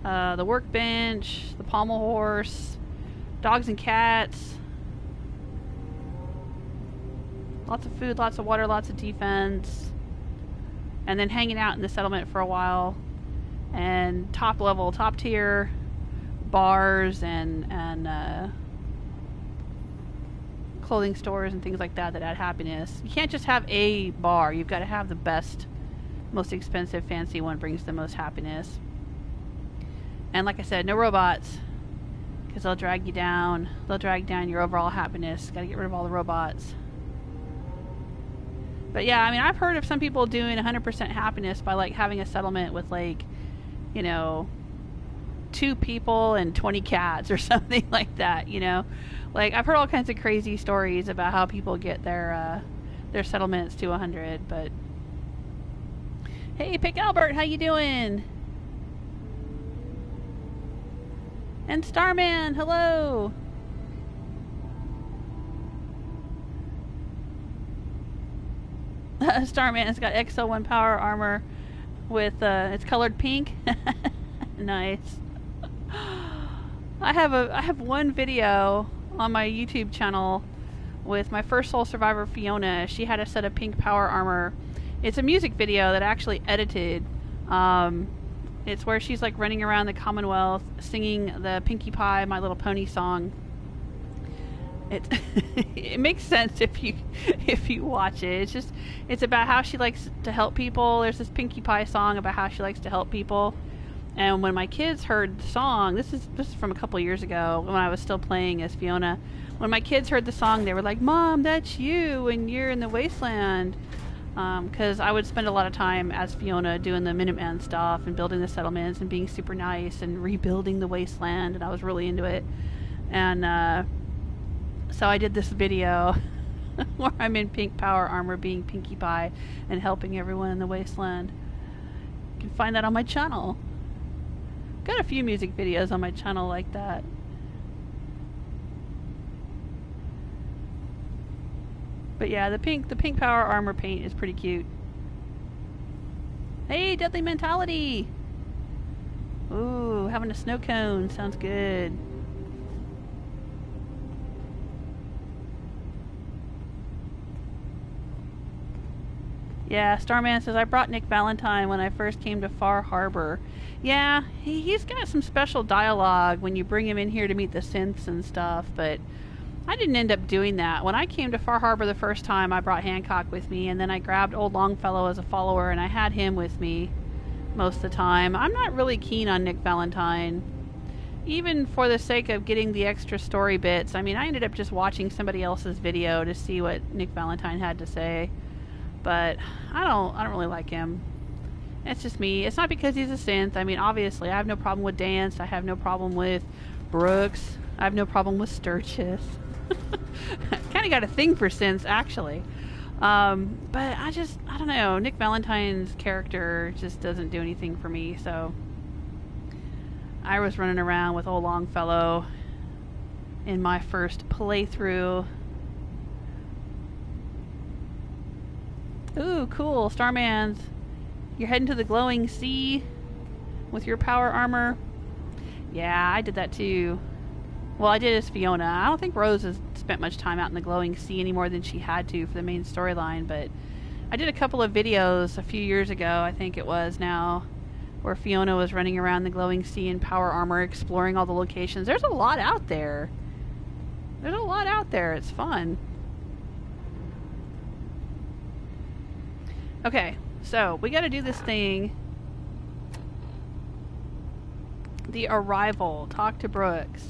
Speaker 1: the workbench, the pommel horse, dogs and cats. Lots of food, lots of water, lots of defense. And then hanging out in the settlement for a while. And top level, top tier bars and clothing stores and things like that that add happiness. You can't just have a bar. You've got to have the best, most expensive, fancy one brings the most happiness. And like I said, no robots, because they'll drag you down. They'll drag down your overall happiness. Got to get rid of all the robots. But yeah, I mean, I've heard of some people doing 100% happiness by like having a settlement with like, you know, 2 people and 20 cats or something like that, you know. Like, I've heard all kinds of crazy stories about how people get their settlements to 100, but... Hey, Pick Albert, how you doing? And Starman, hello! Starman's got XL1 power armor with, it's colored pink. Nice. I have one video on my YouTube channel with my first Soul Survivor, Fiona. She had a set of pink power armor. It's a music video that I actually edited. It's where she's like running around the Commonwealth singing the Pinkie Pie My Little Pony song. It makes sense if you watch it. It's about how she likes to help people. There's this Pinkie Pie song about how she likes to help people. And when my kids heard the song, this is from a couple years ago when I was still playing as Fiona. When my kids heard the song, they were like, "Mom, that's you, and you're in the wasteland." Because I would spend a lot of time as Fiona doing the Minuteman stuff and building the settlements and being super nice and rebuilding the wasteland, and I was really into it. And so I did this video where I'm in pink power armor being Pinkie Pie and helping everyone in the wasteland. You can find that on my channel. Got a few music videos on my channel like that. But yeah, the pink power armor paint is pretty cute. Hey, Deadly Mentality! Ooh, having a snow cone sounds good. Yeah, Starman says, I brought Nick Valentine when I first came to Far Harbor. Yeah, he's got some special dialogue when you bring him in here to meet the synths and stuff, but I didn't end up doing that. When I came to Far Harbor the first time, I brought Hancock with me, and then I grabbed old Longfellow as a follower, and I had him with me most of the time. I'm not really keen on Nick Valentine, even for the sake of getting the extra story bits. I mean, I ended up just watching somebody else's video to see what Nick Valentine had to say, but I don't really like him. It's just me. It's not because he's a synth. I mean, obviously, I have no problem with Dance. I have no problem with Brooks. I have no problem with Sturgis. Kind of got a thing for synths, actually. But I don't know. Nick Valentine's character just doesn't do anything for me, so I was running around with old Longfellow in my first playthrough. Ooh, cool. Starman's. You're heading to the glowing sea with your power armor. Yeah, I did that too. Well, I did as Fiona. I don't think Rose has spent much time out in the glowing sea any more than she had to for the main storyline, but I did a couple of videos a few years ago, I think it was now, where Fiona was running around the glowing sea in power armor, exploring all the locations. There's a lot out there. There's a lot out there. It's fun. Okay, so we got to do this thing. The arrival. Talk to Brooks.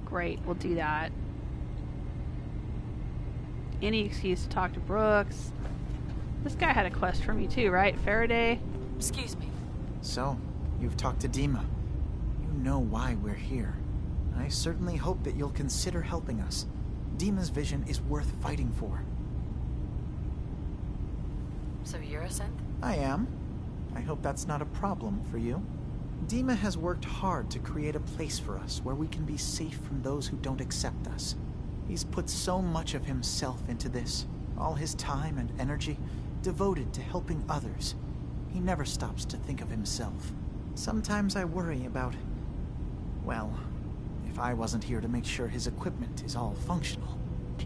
Speaker 1: Great, we'll do that. Any excuse to talk to Brooks. This guy had a quest for me too, right? Faraday?
Speaker 3: Excuse me.
Speaker 6: So, you've talked to Dima. You know why we're here. I certainly hope that you'll consider helping us. Dima's vision is worth fighting for.
Speaker 3: So you're a synth?
Speaker 6: I am. I hope that's not a problem for you. Dima has worked hard to create a place for us where we can be safe from those who don't accept us. He's put so much of himself into this, all his time and energy devoted to helping others. He never stops to think of himself. Sometimes I worry about, well, if I wasn't here to make sure his equipment is all functional.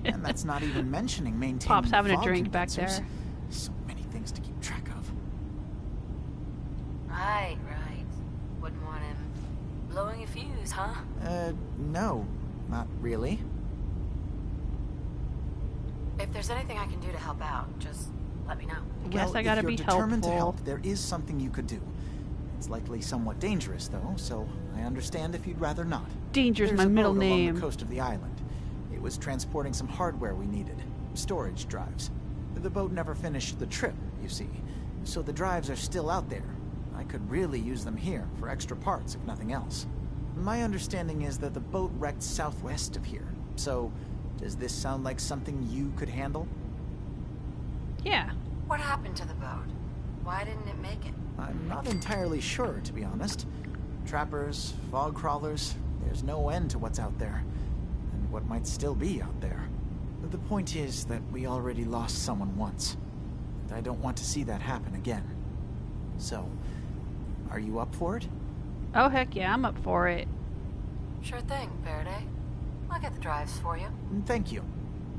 Speaker 6: And that's not even mentioning maintaining
Speaker 1: Pop's having a
Speaker 6: fog
Speaker 1: drink back
Speaker 6: condensers.
Speaker 1: there.
Speaker 6: So many things to keep track of.
Speaker 3: Right. Wouldn't want him blowing a fuse, huh?
Speaker 6: No, not really.
Speaker 3: If there's anything I can do to help out, just let me know.
Speaker 1: I guess I gotta be
Speaker 6: if you're determined to
Speaker 1: helpful.
Speaker 6: help, there is something you could do. It's likely somewhat dangerous, though, so I understand if you'd rather not.
Speaker 1: Danger's
Speaker 6: There's
Speaker 1: my
Speaker 6: a
Speaker 1: middle
Speaker 6: boat along
Speaker 1: name.
Speaker 6: the coast of the island. It was transporting some hardware we needed. Storage drives. The boat never finished the trip, you see, so the drives are still out there. I could really use them here for extra parts, if nothing else. My understanding is that the boat wrecked southwest of here, so does this sound like something you could handle?
Speaker 1: Yeah.
Speaker 3: What happened to the boat? Why didn't it make it?
Speaker 6: I'm not entirely sure, to be honest. Trappers, fog crawlers, there's no end to what's out there, and what might still be out there. The point is that we already lost someone once, and I don't want to see that happen again. So, are you up for it?
Speaker 1: Oh, heck yeah, I'm up for it.
Speaker 3: Sure thing, Faraday. I'll get the drives for you.
Speaker 6: Thank you.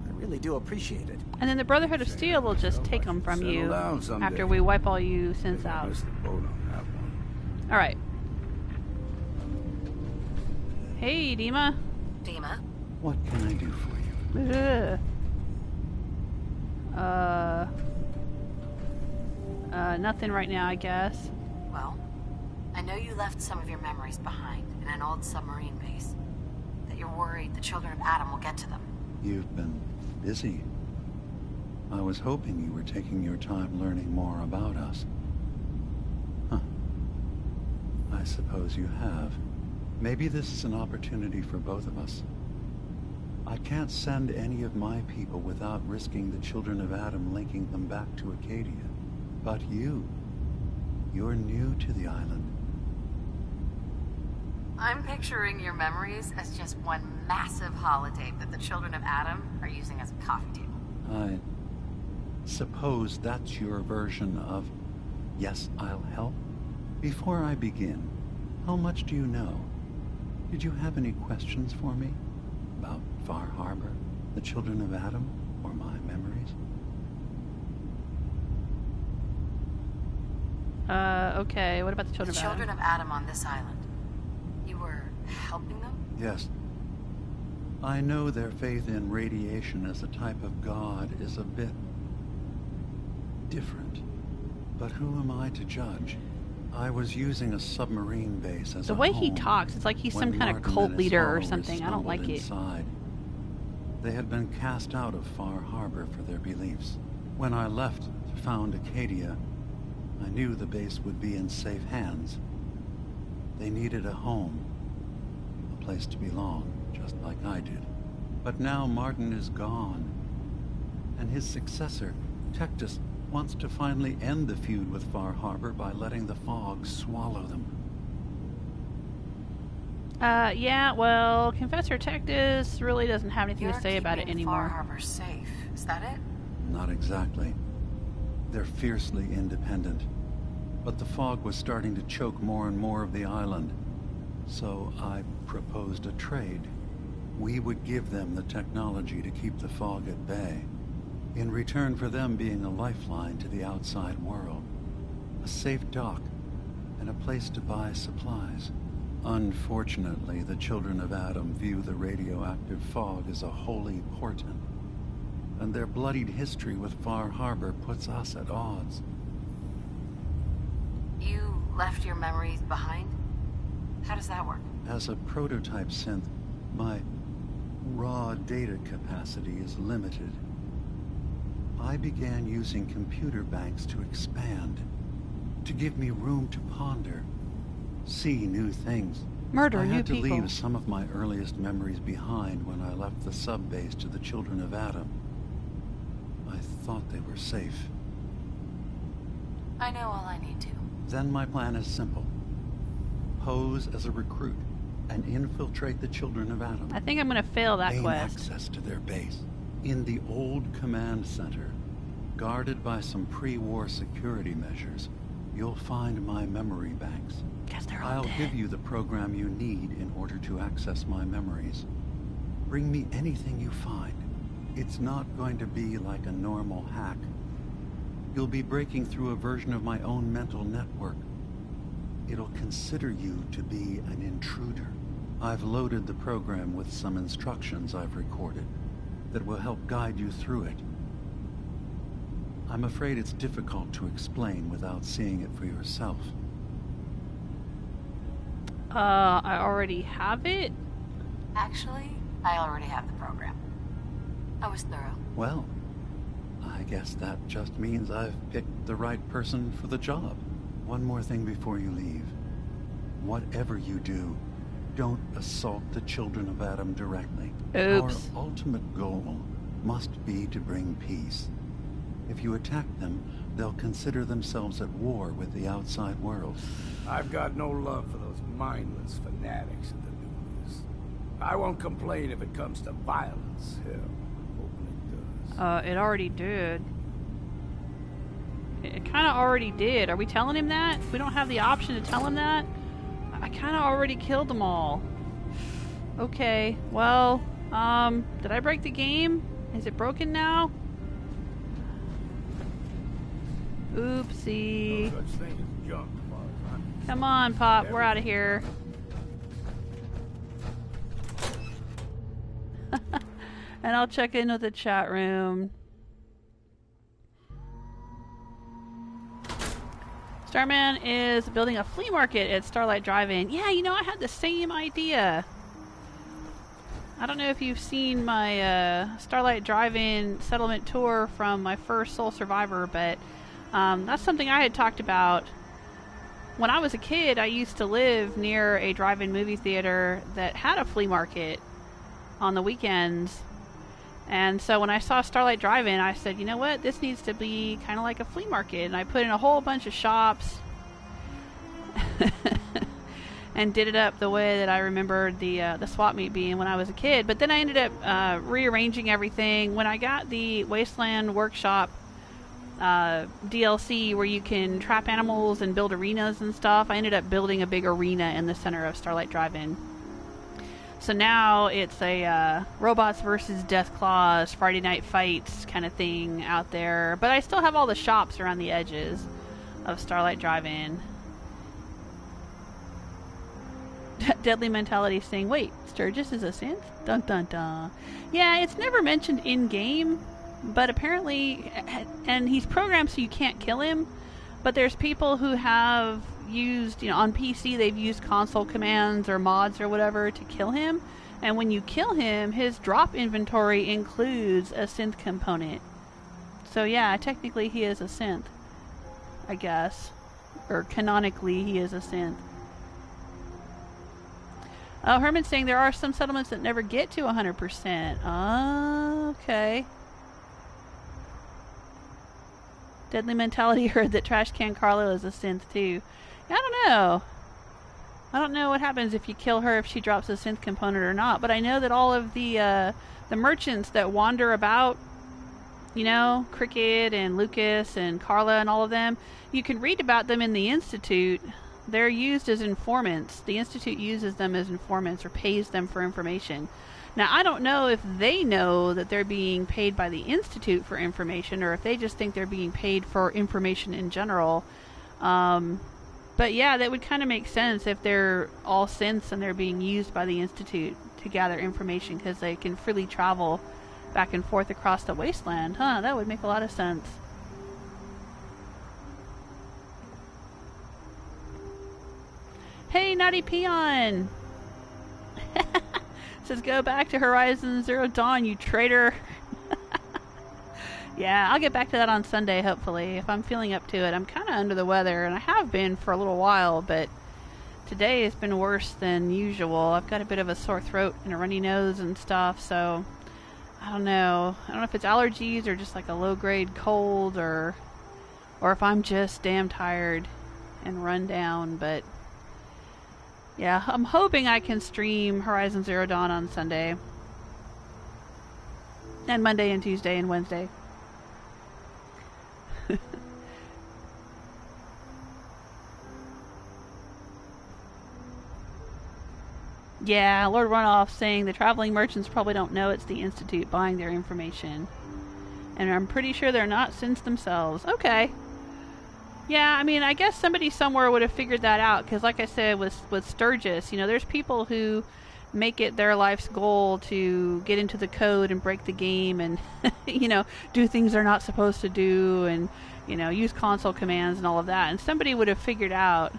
Speaker 6: I really do appreciate it.
Speaker 1: And then the Brotherhood of Steel will just take them from
Speaker 2: Settle
Speaker 1: you
Speaker 2: down someday.
Speaker 1: after we wipe all you synths
Speaker 2: Maybe I
Speaker 1: out.
Speaker 2: missed the boat on that one.
Speaker 1: Alright. Hey, Dima.
Speaker 3: Dima?
Speaker 7: What can I do for you?
Speaker 1: Ugh. Nothing right now, I guess.
Speaker 3: Well, I know you left some of your memories behind in an old submarine base. That you're worried the children of Adam will get to them.
Speaker 7: You've been busy. I was hoping you were taking your time learning more about us. Huh. I suppose you have. Maybe this is an opportunity for both of us. I can't send any of my people without risking the children of Adam linking them back to Acadia. But you're new to the island.
Speaker 3: I'm picturing your memories as just one massive holotape that the children of Adam are using as a coffee table.
Speaker 7: I suppose that's your version of, yes, I'll help? Before I begin, how much do you know? Did you have any questions for me? About Far Harbor, the children of Adam, or my memories?
Speaker 1: Okay, what about the
Speaker 3: The
Speaker 1: children of Adam?
Speaker 3: children of Adam on this island. You were helping them?
Speaker 7: Yes. I know their faith in radiation as a type of god is a bit different. But who am I to judge? I was using a submarine base as
Speaker 1: The
Speaker 7: a
Speaker 1: way he
Speaker 7: home
Speaker 1: talks, it's like he's
Speaker 7: when
Speaker 1: some kind of
Speaker 7: Martin
Speaker 1: cult
Speaker 7: and his
Speaker 1: leader or
Speaker 7: followers
Speaker 1: something. I don't
Speaker 7: stumbled
Speaker 1: like it.
Speaker 7: inside. They had been cast out of Far Harbor for their beliefs. When I left to found Acadia, I knew the base would be in safe hands. They needed a home, a place to belong, just like I did. But now Martin is gone, and his successor, Tectus, wants to finally end the feud with Far Harbor by letting the fog swallow them.
Speaker 1: Yeah, well, Confessor Tectus really doesn't have anything
Speaker 3: You're
Speaker 1: to say about it
Speaker 3: keeping Far
Speaker 1: anymore.
Speaker 3: Harbor safe. Is that it?
Speaker 7: Not exactly. They're fiercely independent. But the fog was starting to choke more and more of the island. So I proposed a trade. We would give them the technology to keep the fog at bay, in return for them being a lifeline to the outside world, a safe dock, and a place to buy supplies. Unfortunately, the children of Adam view the radioactive fog as a holy portent, and their bloodied history with Far Harbor puts us at odds.
Speaker 3: You left your memories behind? How does that work?
Speaker 7: As a prototype synth, my raw data capacity is limited. I began using computer banks to expand, to give me room to ponder, see new things.
Speaker 1: Murder
Speaker 7: I
Speaker 1: new
Speaker 7: had to
Speaker 1: people.
Speaker 7: leave some of my earliest memories behind when I left the sub-base to the children of Adam. I thought they were safe.
Speaker 3: I know all I need to.
Speaker 7: Then my plan is simple. Pose as a recruit and infiltrate the children of Adam.
Speaker 1: I think I'm gonna fail that
Speaker 7: Gain
Speaker 1: quest.
Speaker 7: access to their base. In the old command center, guarded by some pre-war security measures, you'll find my memory banks.
Speaker 1: Guess they're all
Speaker 7: I'll
Speaker 1: dead.
Speaker 7: give you the program you need in order to access my memories. Bring me anything you find. It's not going to be like a normal hack. You'll be breaking through a version of my own mental network. It'll consider you to be an intruder. I've loaded the program with some instructions I've recorded that will help guide you through it. I'm afraid it's difficult to explain without seeing it for yourself.
Speaker 1: I already have it?
Speaker 3: Actually, I already have the program. I was thorough.
Speaker 7: Well, I guess that just means I've picked the right person for the job. One more thing before you leave. Whatever you do, don't assault the children of Adam directly.
Speaker 1: Oops.
Speaker 7: Our ultimate goal must be to bring peace. If you attack them, they'll consider themselves at war with the outside world.
Speaker 2: I've got no love for those mindless fanatics in the news. I won't complain if it comes to violence. Hell, I'm hoping it does.
Speaker 1: It already did. It kind of already did. Are we telling him that? We don't have the option to tell him that? I kind of already killed them all. Okay, well, did I break the game? Is it broken now? Oopsie.
Speaker 2: No such thing as junk, Buzz.
Speaker 1: Come on, Pop, we're out of here. And I'll check in with the chat room. Starman is building a flea market at Starlight Drive-In. Yeah, you know, I had the same idea. I don't know if you've seen my Starlight Drive-In settlement tour from my first Soul Survivor, but that's something I had talked about. When I was a kid, I used to live near a drive-in movie theater that had a flea market on the weekends. And so when I saw Starlight Drive-In, I said, you know what, this needs to be kind of like a flea market. And I put in a whole bunch of shops and did it up the way that I remembered the swap meet being when I was a kid. But then I ended up rearranging everything. When I got the Wasteland Workshop DLC where you can trap animals and build arenas and stuff, I ended up building a big arena in the center of Starlight Drive-In. So now it's a robots versus Deathclaws, Friday night fights kind of thing out there. But I still have all the shops around the edges of Starlight Drive-In. Deadly Mentality saying, wait, Sturgis is a synth? Dun dun dun. Yeah, it's never mentioned in-game, but apparently, and he's programmed so you can't kill him, but there's people who have used, you know, on PC they've used console commands or mods or whatever to kill him, and when you kill him, his drop inventory includes a synth component. So yeah, technically he is a synth, I guess, or canonically he is a synth. Oh, Herman's saying there are some settlements that never get to 100%. Oh, okay. Deadly Mentality heard that Trash Can Carlo is a synth too. I don't know. I don't know what happens if you kill her, if she drops a synth component or not. But I know that all of the merchants that wander about, you know, Cricket and Lucas and Carla and all of them, you can read about them in the Institute. They're used as informants. The Institute uses them as informants or pays them for information. Now, I don't know if they know that they're being paid by the Institute for information or if they just think they're being paid for information in general. But yeah, that would kind of make sense if they're all synths and they're being used by the Institute to gather information because they can freely travel back and forth across the wasteland. Huh, that would make a lot of sense. Hey, Naughty Peon! Says, go back to Horizon Zero Dawn, you traitor. Yeah, I'll get back to that on Sunday, hopefully, if I'm feeling up to it. I'm kind of under the weather, and I have been for a little while, but today has been worse than usual. I've got a bit of a sore throat and a runny nose and stuff, so I don't know. I don't know if it's allergies or just like a low-grade cold, or if I'm just damn tired and run down, but yeah, I'm hoping I can stream Horizon Zero Dawn on Sunday. And Monday and Tuesday and Wednesday. Yeah, Lord Runoff saying the traveling merchants probably don't know it's the Institute buying their information. And I'm pretty sure they're not synths themselves. Okay. Yeah, I mean, I guess somebody somewhere would have figured that out, because like I said, with Sturgis, you know, there's people who make it their life's goal to get into the code and break the game and, you know, do things they're not supposed to do and, you know, use console commands and all of that. And somebody would have figured out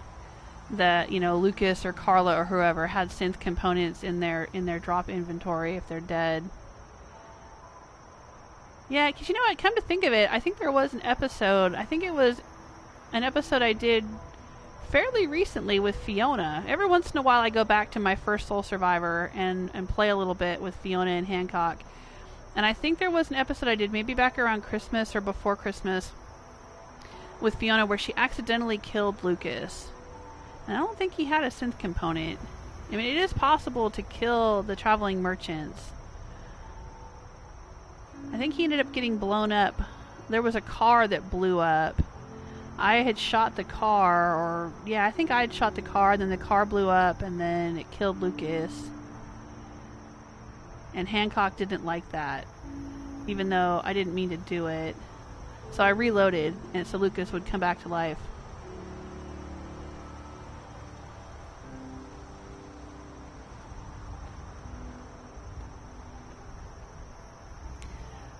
Speaker 1: that, you know, Lucas or Carla or whoever had synth components in their drop inventory if they're dead. Yeah, because you know what? Come to think of it, I think there was an episode. I think it was an episode I did fairly recently with Fiona. Every once in a while I go back to my first Soul Survivor and play a little bit with Fiona and Hancock. And I think there was an episode I did maybe back around Christmas or before Christmas with Fiona where she accidentally killed Lucas. And I don't think he had a synth component. I mean, it is possible to kill the traveling merchants. I think he ended up getting blown up. There was a car that blew up. I had shot the car, or yeah, I think I had shot the car, then the car blew up, and then it killed Lucas. And Hancock didn't like that, even though I didn't mean to do it. So I reloaded, and so Lucas would come back to life.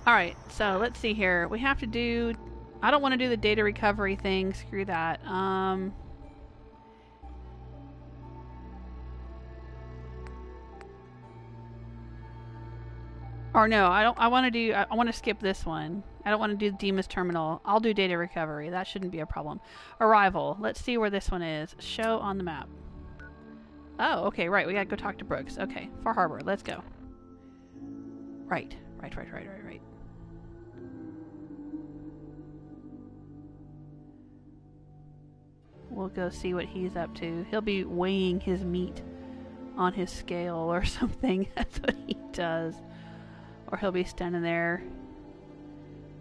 Speaker 1: Alright, so let's see here. We have to do... I don't want to do the data recovery thing. Screw that. Or no, I don't. I want to skip this one. I don't want to do Demas Terminal. I'll do data recovery. That shouldn't be a problem. Arrival. Let's see where this one is. Show on the map. Oh, okay, right. We gotta go talk to Brooks. Okay, Far Harbor. Let's go. Right. We'll go see what he's up to. He'll be weighing his meat on his scale or something. That's what he does. Or he'll be standing there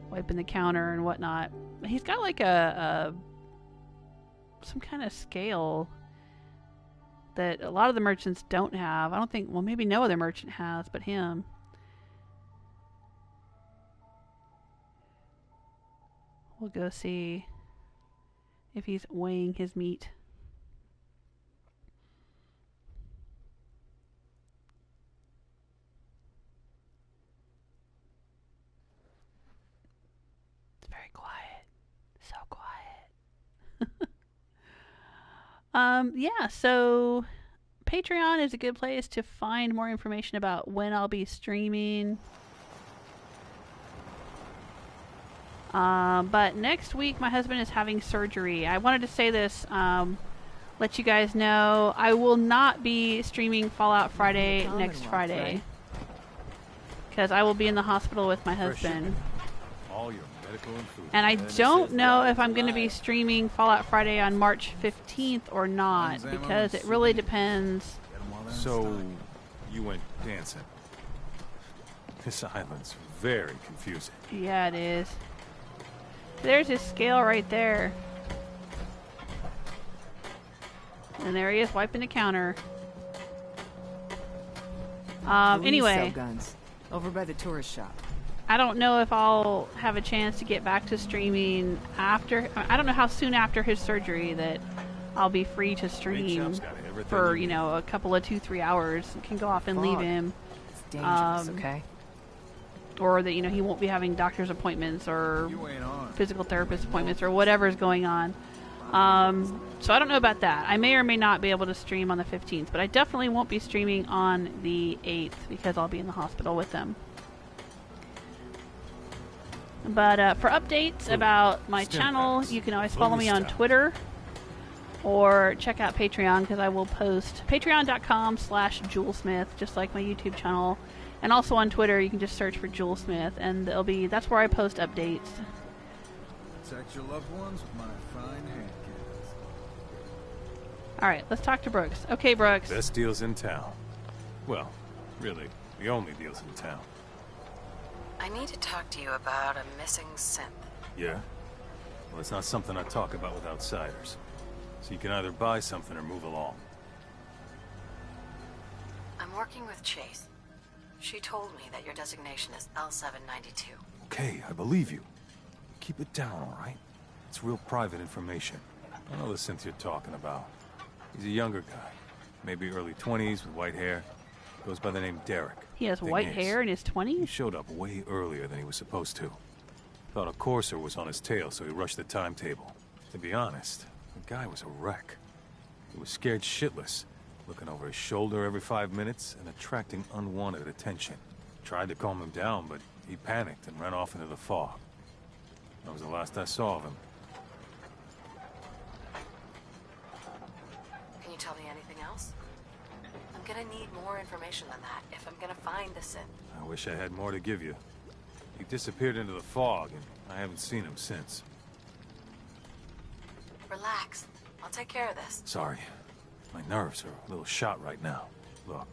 Speaker 1: wiping the counter and whatnot. He's got like some kind of scale that a lot of the merchants don't have. I don't think, well, maybe no other merchant has but him. We'll go see if he's weighing his meat. It's very quiet. So quiet. Yeah, so Patreon is a good place to find more information about when I'll be streaming. But next week my husband is having surgery. I wanted to say this, let you guys know I will not be streaming Fallout Friday next Friday. Because I will be in the hospital with my husband.
Speaker 8: All your medical and food.
Speaker 1: And I don't know if I'm going to be streaming Fallout Friday on March 15th or not. Because it really depends.
Speaker 8: So, you went dancing. This island's very confusing.
Speaker 1: Yeah, it is. There's his scale right there. And there he is wiping the counter. Anyway.
Speaker 9: Sell guns. Over by the tourist shop.
Speaker 1: I don't know if I'll have a chance to get back to streaming after. I don't know how soon after his surgery that I'll be free to stream for, you know, a couple of 2-3 hours. I can go off and leave him.
Speaker 9: It's dangerous, okay?
Speaker 1: Or that, you know, he won't be having doctor's appointments or physical therapist appointments or whatever's going on. So I don't know about that. I may or may not be able to stream on the 15th, but I definitely won't be streaming on the 8th because I'll be in the hospital with them. But for updates about my channel, you can always follow me on Twitter or check out Patreon because I will post patreon.com/JewelSmith, just like my YouTube channel. And also on Twitter, you can just search for Jewel Smith, and that's where I post updates.
Speaker 4: Protect your loved ones with my fine hand cannons.
Speaker 1: All right, let's talk to Brooks. Okay, Brooks.
Speaker 8: Best deals in town. Well, really, the only deals in town.
Speaker 3: I need to talk to you about a missing synth.
Speaker 8: Yeah? Well, it's not something I talk about with outsiders. So you can either buy something or move along.
Speaker 3: I'm working with Chase. She told me that your designation is L792.
Speaker 8: Okay, I believe you. Keep it down, all right? It's real private information. I know the synth you're talking about. He's a younger guy. Maybe early 20s with white hair. Goes by the name Derek.
Speaker 1: He has white hair in his 20s?
Speaker 8: He showed up way earlier than he was supposed to. Thought a courser was on his tail, so he rushed the timetable. To be honest, the guy was a wreck. He was scared shitless, looking over his shoulder every 5 minutes and attracting unwanted attention. Tried to calm him down, but he panicked and ran off into the fog. That was the last I saw of him.
Speaker 3: Can you tell me anything else? I'm gonna need more information than that if I'm gonna find the synth.
Speaker 8: I wish I had more to give you. He disappeared into the fog, and I haven't seen him since.
Speaker 3: Relax. I'll take care of this.
Speaker 8: Sorry. My nerves are a little shot right now. Look,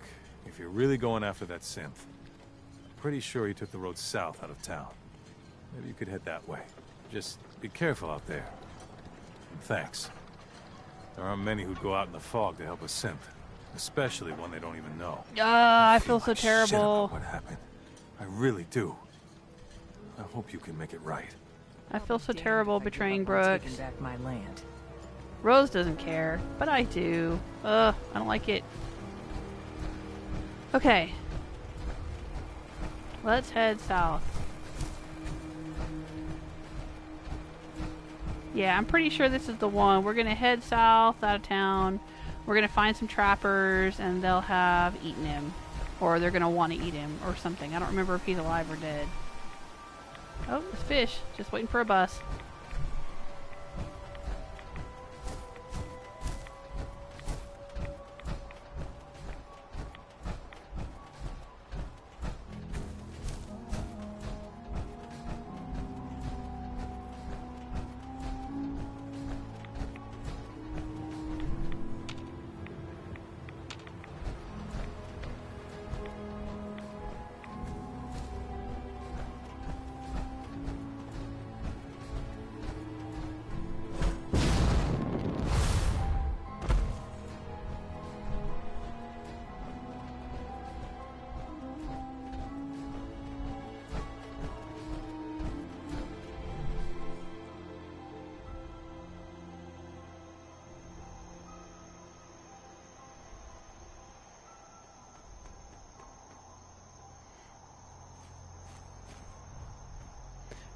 Speaker 8: if you're really going after that synth, I'm pretty sure he took the road south out of town. Maybe you could head that way. Just be careful out there. And thanks. There aren't many who'd go out in the fog to help a synth, especially one they don't even know.
Speaker 1: I feel so
Speaker 8: like shit
Speaker 1: terrible.
Speaker 8: about what happened. I really do. I hope you can make it right.
Speaker 1: I feel so
Speaker 9: Damned
Speaker 1: terrible
Speaker 9: if I give
Speaker 1: betraying
Speaker 9: up on
Speaker 1: Brooks.
Speaker 9: taking back my land.
Speaker 1: Rose doesn't care, but I do. I don't like it. Okay. Let's head south. Yeah, I'm pretty sure this is the one. We're gonna head south out of town. We're gonna find some trappers, and they'll have eaten him. Or they're gonna want to eat him, or something. I don't remember if he's alive or dead. Oh, it's fish. Just waiting for a bus.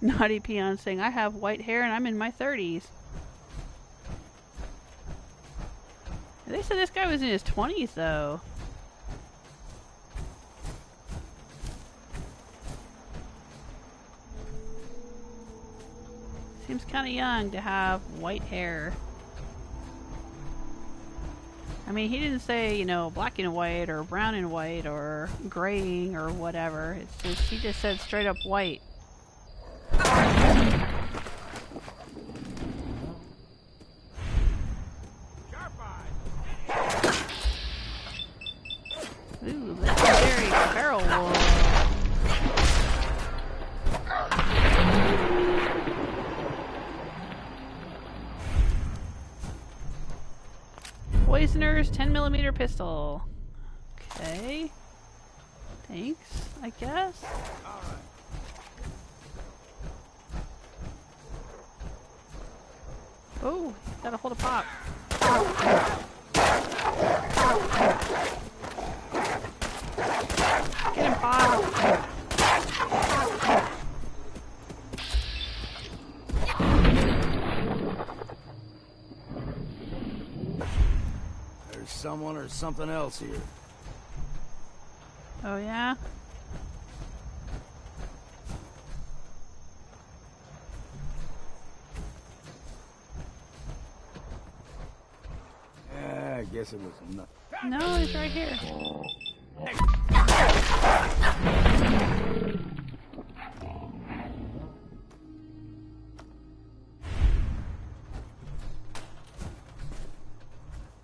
Speaker 1: Naughty Peon saying, I have white hair and I'm in my 30s. They said this guy was in his 20s, though. Seems kind of young to have white hair. I mean, he didn't say, you know, black and white or brown and white or graying or whatever. It's just, he just said straight up white. Ooh, legendary barrel wolf. Poisoners 10mm pistol. Okay. Thanks, I guess. Oh, gotta hold a pop. Get him, Pop.
Speaker 2: There's someone or something else here.
Speaker 1: Oh, yeah?
Speaker 2: I guess it was enough.
Speaker 1: No, he's right here.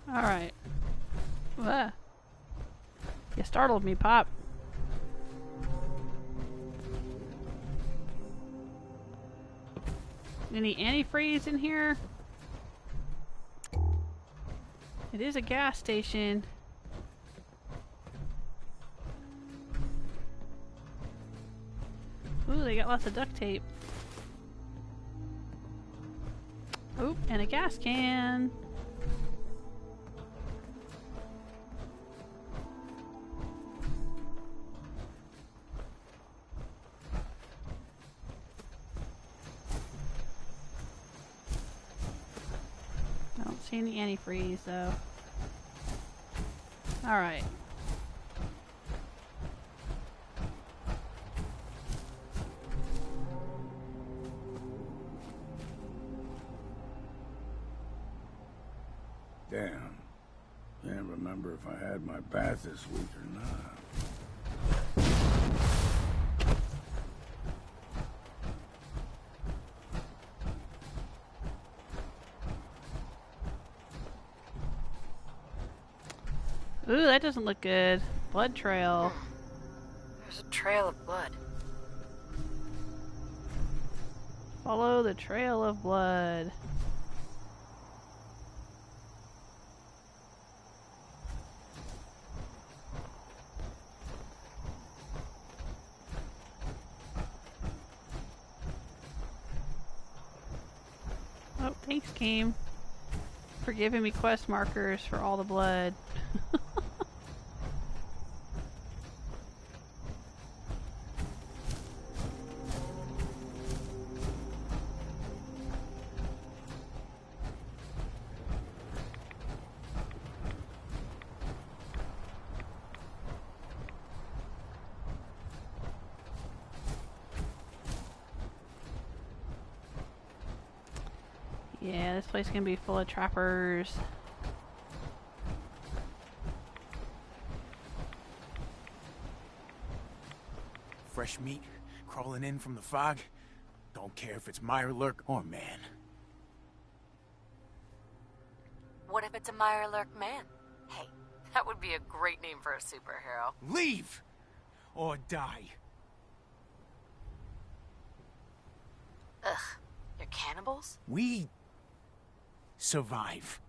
Speaker 1: Alright. You startled me, Pop. Any antifreeze in here? It is a gas station. Ooh, they got lots of duct tape. Oop, and a gas can. I don't see any antifreeze though. Alright.
Speaker 2: Damn. Can't remember if I had my bath this week or not.
Speaker 1: Ooh, that doesn't look good. Blood trail.
Speaker 3: There's a trail of blood.
Speaker 1: Follow the trail of blood. Oh, thanks, game, for giving me quest markers for all the blood. Yeah, this place can be full of trappers.
Speaker 10: Fresh meat crawling in from the fog. Don't care if it's Mirelurk or man.
Speaker 3: What if it's a Mirelurk man? Hey, that would be a great name for a superhero.
Speaker 10: Leave! Or die.
Speaker 3: Ugh, you're cannibals?
Speaker 10: We survive.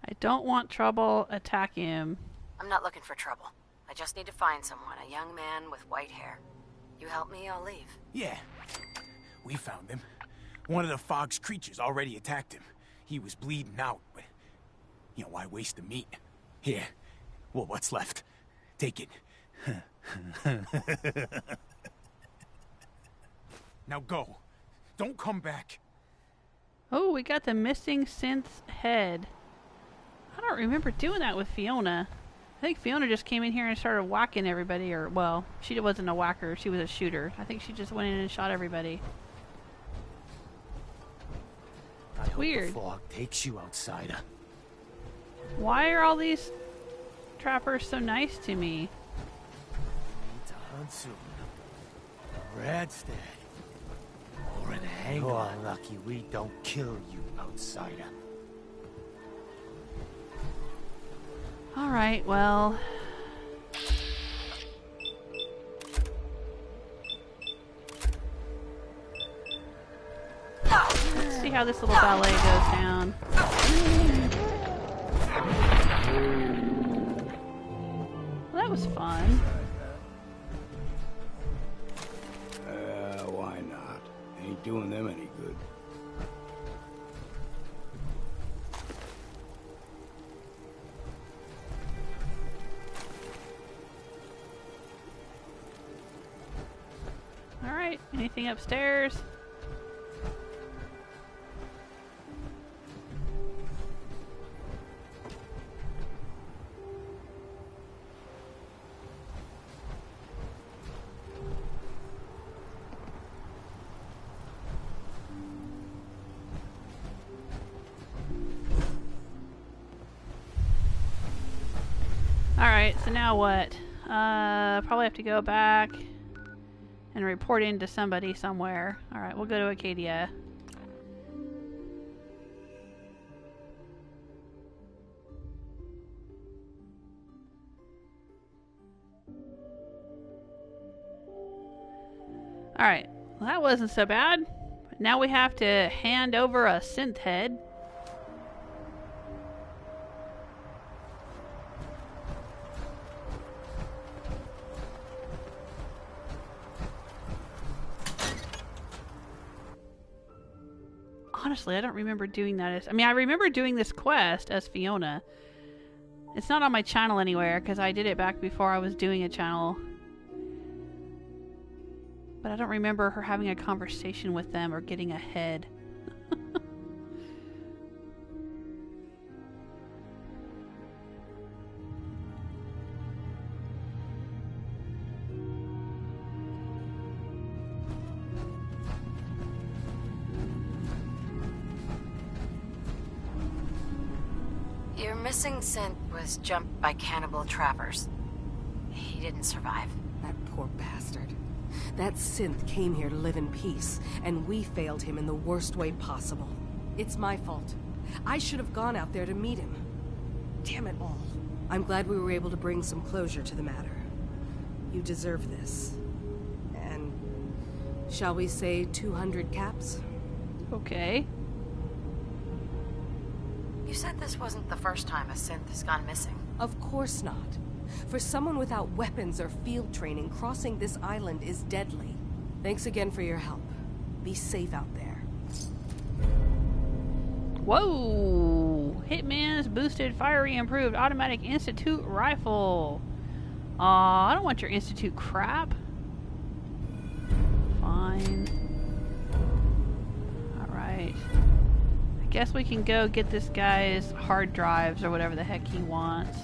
Speaker 1: I don't want trouble. Attack him.
Speaker 3: I'm not looking for trouble. I just need to find someone, a young man with white hair. You help me, I'll leave.
Speaker 10: Yeah, we found him. One of the fog's creatures already attacked him. He was bleeding out, but, you know, why waste the meat? Here, well, what's left? Take it. Now go. Don't come back.
Speaker 1: Oh, we got the missing synth's head. I don't remember doing that with Fiona. I think Fiona just came in here and started whacking everybody, or, well, she wasn't a whacker, she was a shooter. I think she just went in and shot everybody.
Speaker 11: I hope
Speaker 1: Weird.
Speaker 11: the fog takes you, outsider.
Speaker 1: Why are all these trappers so nice to me?
Speaker 11: Need to hunt soon. Rad's dead. Or in a hangar. You're lucky we don't kill you, outsider.
Speaker 1: Alright, well... let's see how this little ballet goes down. Well, that was fun.
Speaker 2: Why not? Ain't doing them any good.
Speaker 1: Alright, anything upstairs? Alright, so now what? Probably have to go back and report in to somebody somewhere. Alright, we'll go to Acadia. Alright, well, that wasn't so bad. But now we have to hand over a synth head. Honestly, I don't remember doing that as... I mean, I remember doing this quest as Fiona. It's not on my channel anywhere, because I did it back before I was doing a channel. But I don't remember her having a conversation with them or getting a head.
Speaker 3: Your missing synth was jumped by cannibal trappers. He didn't survive.
Speaker 5: That poor bastard. That synth came here to live in peace, and we failed him in the worst way possible. It's my fault. I should have gone out there to meet him. Damn it all. I'm glad we were able to bring some closure to the matter. You deserve this. And shall we say 200 caps?
Speaker 1: Okay.
Speaker 3: You said this wasn't the first time a synth has gone missing.
Speaker 5: Of course not. For someone without weapons or field training, crossing this island is deadly. Thanks again for your help. Be safe out there.
Speaker 1: Whoa! Hitman's boosted, fiery, improved automatic institute rifle. Aw, I don't want your institute crap. Fine. Alright. I guess we can go get this guy's hard drives or whatever the heck he wants.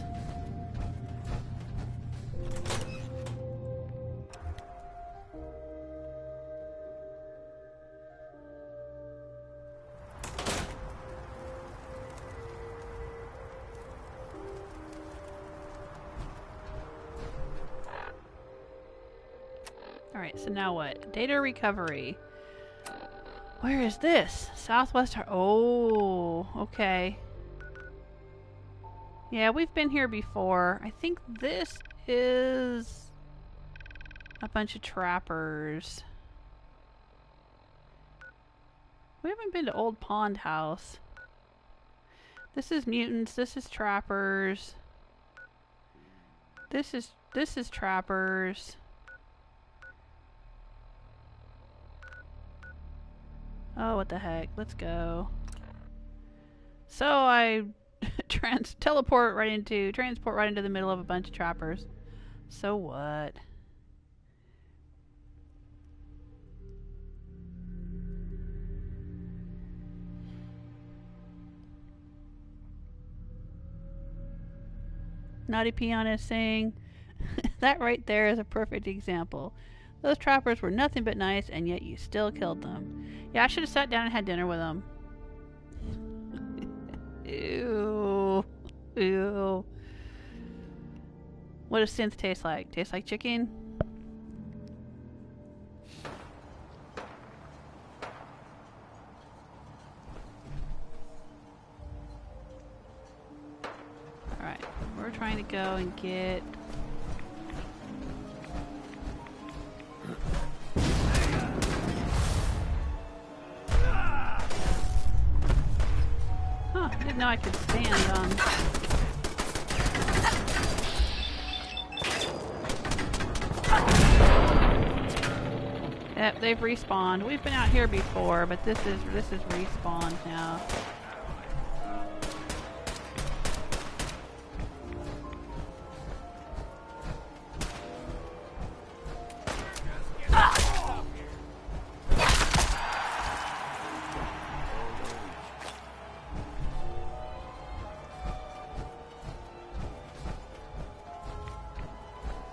Speaker 1: Alright, so now what? Data recovery. Where is this? Southwest... Oh, okay. Yeah, we've been here before. I think this is a bunch of trappers. We haven't been to Old Pond House. This is mutants. This is trappers. This is trappers. Oh, what the heck? Let's go. So I transport right into the middle of a bunch of trappers. So what? Naughty Peon is saying, that right there is a perfect example. Those trappers were nothing but nice, and yet you still killed them. Yeah, I should have sat down and had dinner with them. Ew. Ew. What does synth taste like? Tastes like chicken? Alright, we're trying to go and get... Huh, I didn't know I could stand on... Yep, they've respawned. We've been out here before, but this is respawned now.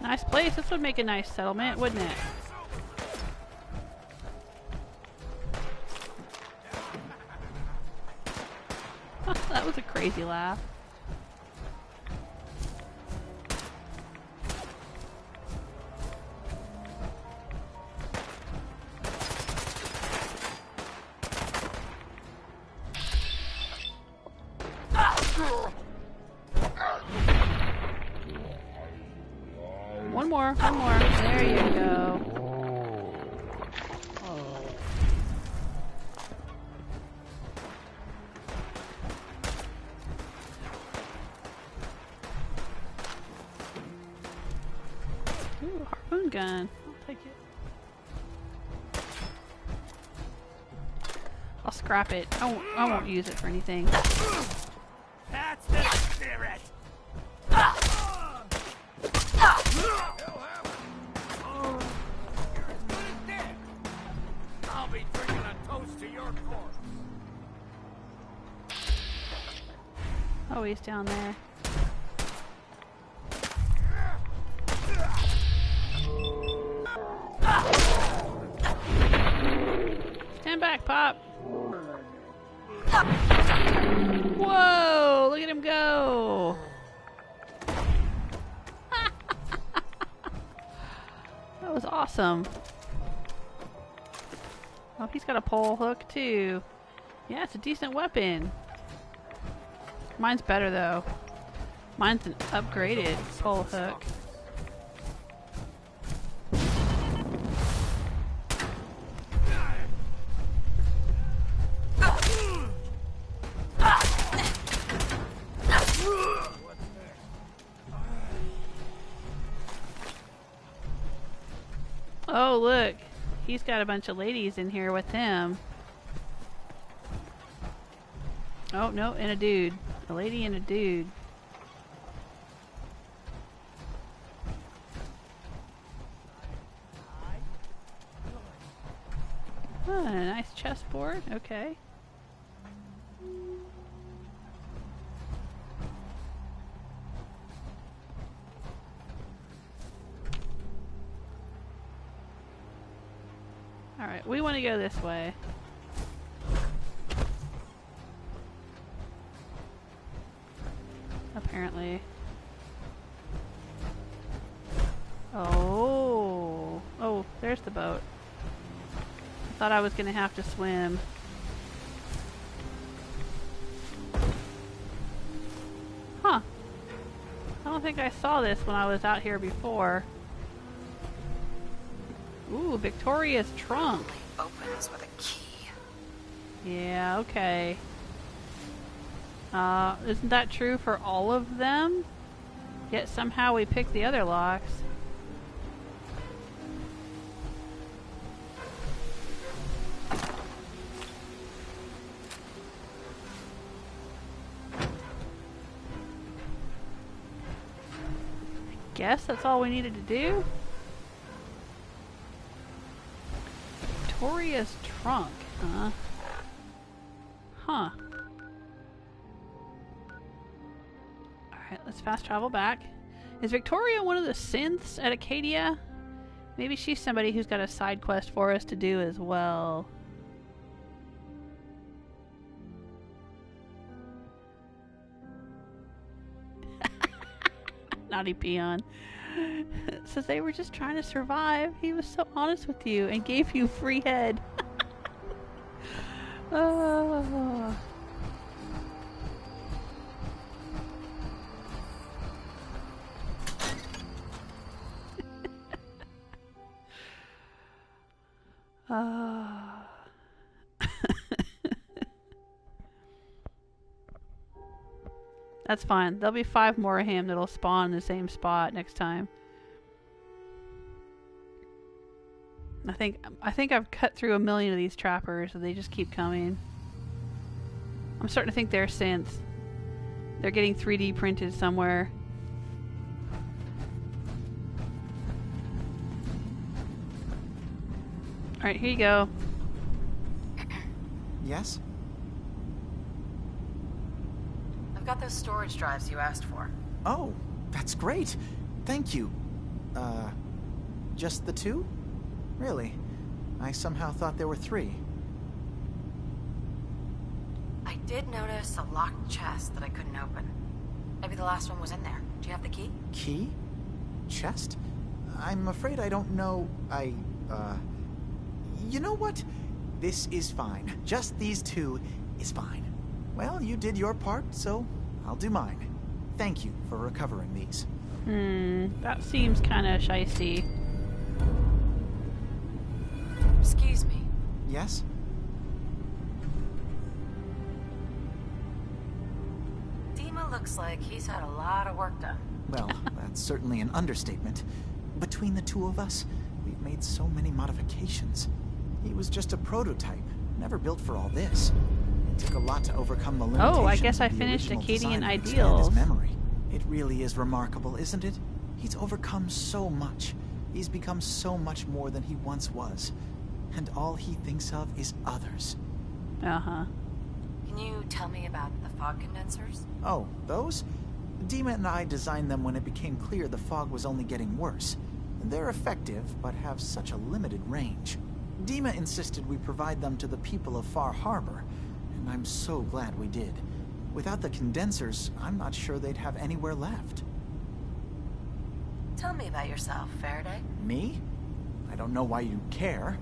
Speaker 1: Nice place. This would make a nice settlement, wouldn't it? That was a crazy laugh. One more. There you go. Ooh, harpoon gun. I'll take it. I'll scrap it. I won't use it for anything.
Speaker 11: That's the spirit! I'll be drinking a toast to your corpse.
Speaker 1: Oh, he's down there. Stand back, Pop. Whoa, look at him go. was awesome. Oh, he's got a pole hook too. Yeah, it's a decent weapon. Mine's better though. Mine's an upgraded pole hook. Oh, look. He's got a bunch of ladies in here with him. Oh, no, and a dude. A lady and a dude. Oh, a nice chessboard. Okay. Alright, we want to go this way. Apparently. Oh. Oh, there's the boat. I thought I was going to have to swim. Huh. I don't think I saw this when I was out here before. Ooh, Victoria's trunk.
Speaker 3: Opens with a key.
Speaker 1: Yeah, okay. Isn't that true for all of them? Yet somehow we picked the other locks. I guess that's all we needed to do. Victoria's trunk, huh? Huh. Alright, let's fast travel back. Is Victoria one of the synths at Acadia? Maybe she's somebody who's got a side quest for us to do as well. Naughty peon. Says they were just trying to survive. He was so honest with you and gave you free head. Oh. That's fine. There'll be 5 more of him that'll spawn in the same spot next time. I think I've cut through 1 million of these trappers, and they just keep coming. I'm starting to think they're synths. They're getting 3D printed somewhere. Alright, here you go.
Speaker 6: Yes?
Speaker 3: I've got those storage drives you asked for.
Speaker 6: Oh, that's great. Thank you. Just the 2? Really? I somehow thought there were 3.
Speaker 3: I did notice a locked chest that I couldn't open. Maybe the last one was in there. Do you have the key?
Speaker 6: Key? Chest? I'm afraid I don't know. You know what? This is fine. Just these 2 is fine. Well, you did your part, so I'll do mine. Thank you for recovering these.
Speaker 1: That seems kind of shicey.
Speaker 3: Excuse me.
Speaker 6: Yes?
Speaker 3: Dima looks like he's had a lot of work done.
Speaker 6: Well, that's certainly an understatement. Between the 2 of us, we've made so many modifications. He was just a prototype, never built for all this. It took a lot to overcome the limitations.
Speaker 1: Oh, I guess I
Speaker 6: of the
Speaker 1: finished
Speaker 6: original
Speaker 1: Acadian
Speaker 6: design and expand
Speaker 1: Ideals.
Speaker 6: his memory. It really is remarkable, isn't it? He's overcome so much. He's become so much more than he once was. And all he thinks of is others.
Speaker 1: Uh-huh.
Speaker 3: Can you tell me about the fog condensers?
Speaker 6: Oh, those? Dima and I designed them when it became clear the fog was only getting worse. They're effective, but have such a limited range. Dima insisted we provide them to the people of Far Harbor, and I'm so glad we did. Without the condensers, I'm not sure they'd have anywhere left.
Speaker 3: Tell me about yourself, Faraday.
Speaker 6: Me? I don't know why you care.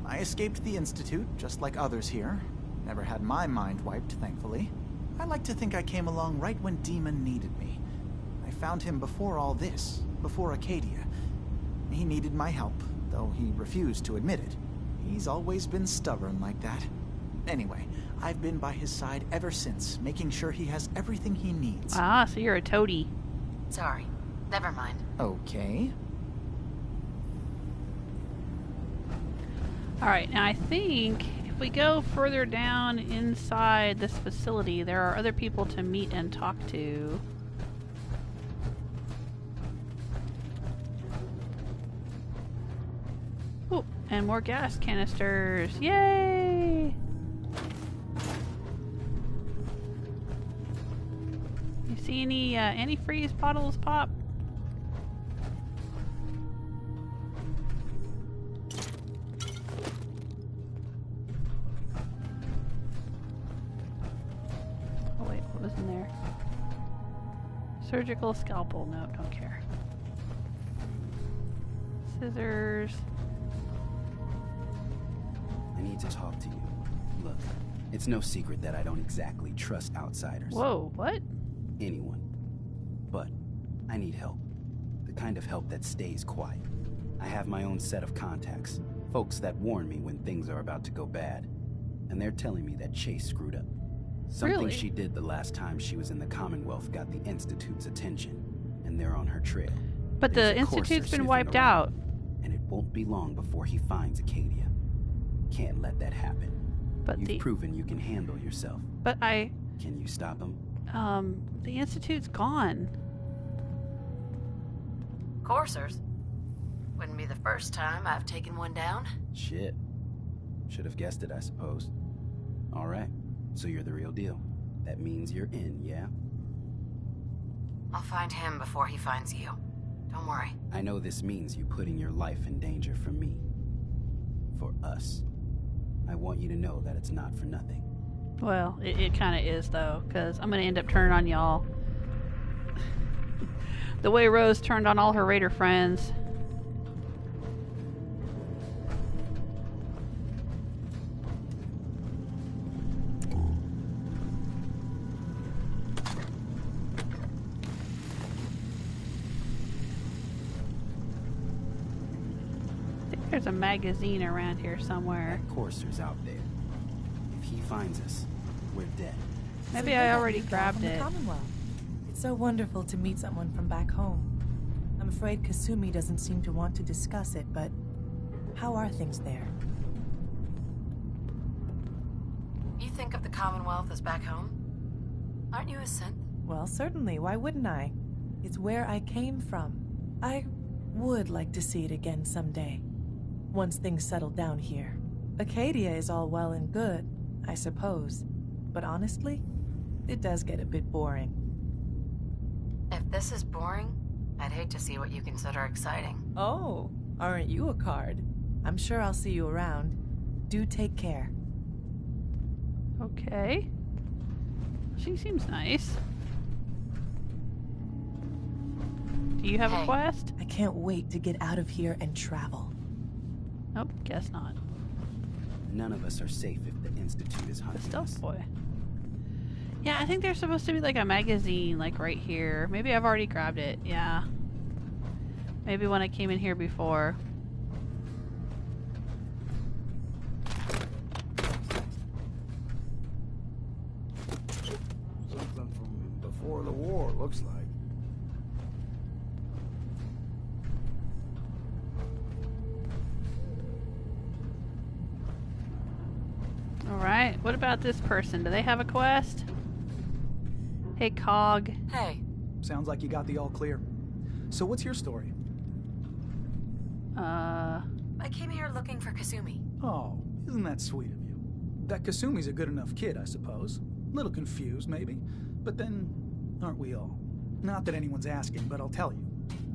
Speaker 6: I escaped the Institute, just like others here. Never had my mind wiped, thankfully. I like to think I came along right when Dima needed me. I found him before all this, before Acadia. He needed my help, though he refused to admit it. He's always been stubborn like that. Anyway, I've been by his side ever since, making sure he has everything he needs.
Speaker 1: Ah, so you're a toady.
Speaker 3: Sorry. Never mind.
Speaker 6: Okay.
Speaker 1: Alright, now I think if we go further down inside this facility, there are other people to meet and talk to. Oh, and more gas canisters. Yay! You see any antifreeze bottles pop? Oh wait, what was in there? Surgical scalpel. No, don't care. Scissors.
Speaker 12: I need to talk to you. Look, it's no secret that I don't exactly trust outsiders.
Speaker 1: Whoa, what?
Speaker 12: Anyone. But I need help. The kind of help that stays quiet. I have my own set of contacts. Folks that warn me when things are about to go bad. And they're telling me that Chase screwed up. Something
Speaker 1: Really?
Speaker 12: she did the last time she was in the Commonwealth got the Institute's attention. And they're on her trail.
Speaker 1: But
Speaker 12: There's
Speaker 1: the
Speaker 12: a courser
Speaker 1: Institute's been
Speaker 12: sniffing
Speaker 1: wiped
Speaker 12: around,
Speaker 1: out.
Speaker 12: And it won't be long before he finds Acadia. Can't let that happen.
Speaker 1: But
Speaker 12: You've proven you can handle yourself.
Speaker 1: But
Speaker 12: Can you stop him?
Speaker 1: the Institute's gone.
Speaker 3: Coursers? Wouldn't be the first time I've taken one down.
Speaker 12: Shit. Should have guessed it, I suppose. Alright, so you're the real deal. That means you're in, yeah?
Speaker 3: I'll find him before he finds you. Don't worry.
Speaker 12: I know this means you putting your life in danger for me. For us. I want you to know that it's not for nothing.
Speaker 1: Well, it kind of is, though, because I'm going to end up turning on y'all. The way Rose turned on all her Raider friends. I think there's a magazine around here somewhere.
Speaker 12: That courser's out there. If he finds us, we're dead.
Speaker 1: Maybe I already grabbed it.
Speaker 13: It's so wonderful to meet someone from back home. I'm afraid Kasumi doesn't seem to want to discuss it, but how are things there?
Speaker 3: You think of the Commonwealth as back home? Aren't you a synth?
Speaker 13: Well, certainly. Why wouldn't I? It's where I came from. I would like to see it again someday. Once things settle down here. Acadia is all well and good, I suppose. But honestly, it does get a bit boring.
Speaker 3: If this is boring, I'd hate to see what you consider exciting.
Speaker 13: Oh, aren't you a card? I'm sure I'll see you around. Do take care.
Speaker 1: Okay. She seems nice. Do you have a quest?
Speaker 13: I can't wait to get out of here and travel.
Speaker 1: Nope, guess not.
Speaker 12: None of us are safe if the Institute is hunting
Speaker 1: Stealth
Speaker 12: us.
Speaker 1: boy. Yeah, I think there's supposed to be like a magazine like right here. Maybe I've already grabbed it. Yeah. Maybe when I came in here before.
Speaker 2: Something from before the war, looks like.
Speaker 1: Alright, what about this person? Do they have a quest? Hey, Cog.
Speaker 3: Hey.
Speaker 14: Sounds like you got the all clear. So what's your story?
Speaker 3: I came here looking for Kasumi.
Speaker 14: Oh, isn't that sweet of you? That Kasumi's a good enough kid, I suppose. Little confused, maybe. But then, aren't we all? Not that anyone's asking, but I'll tell you.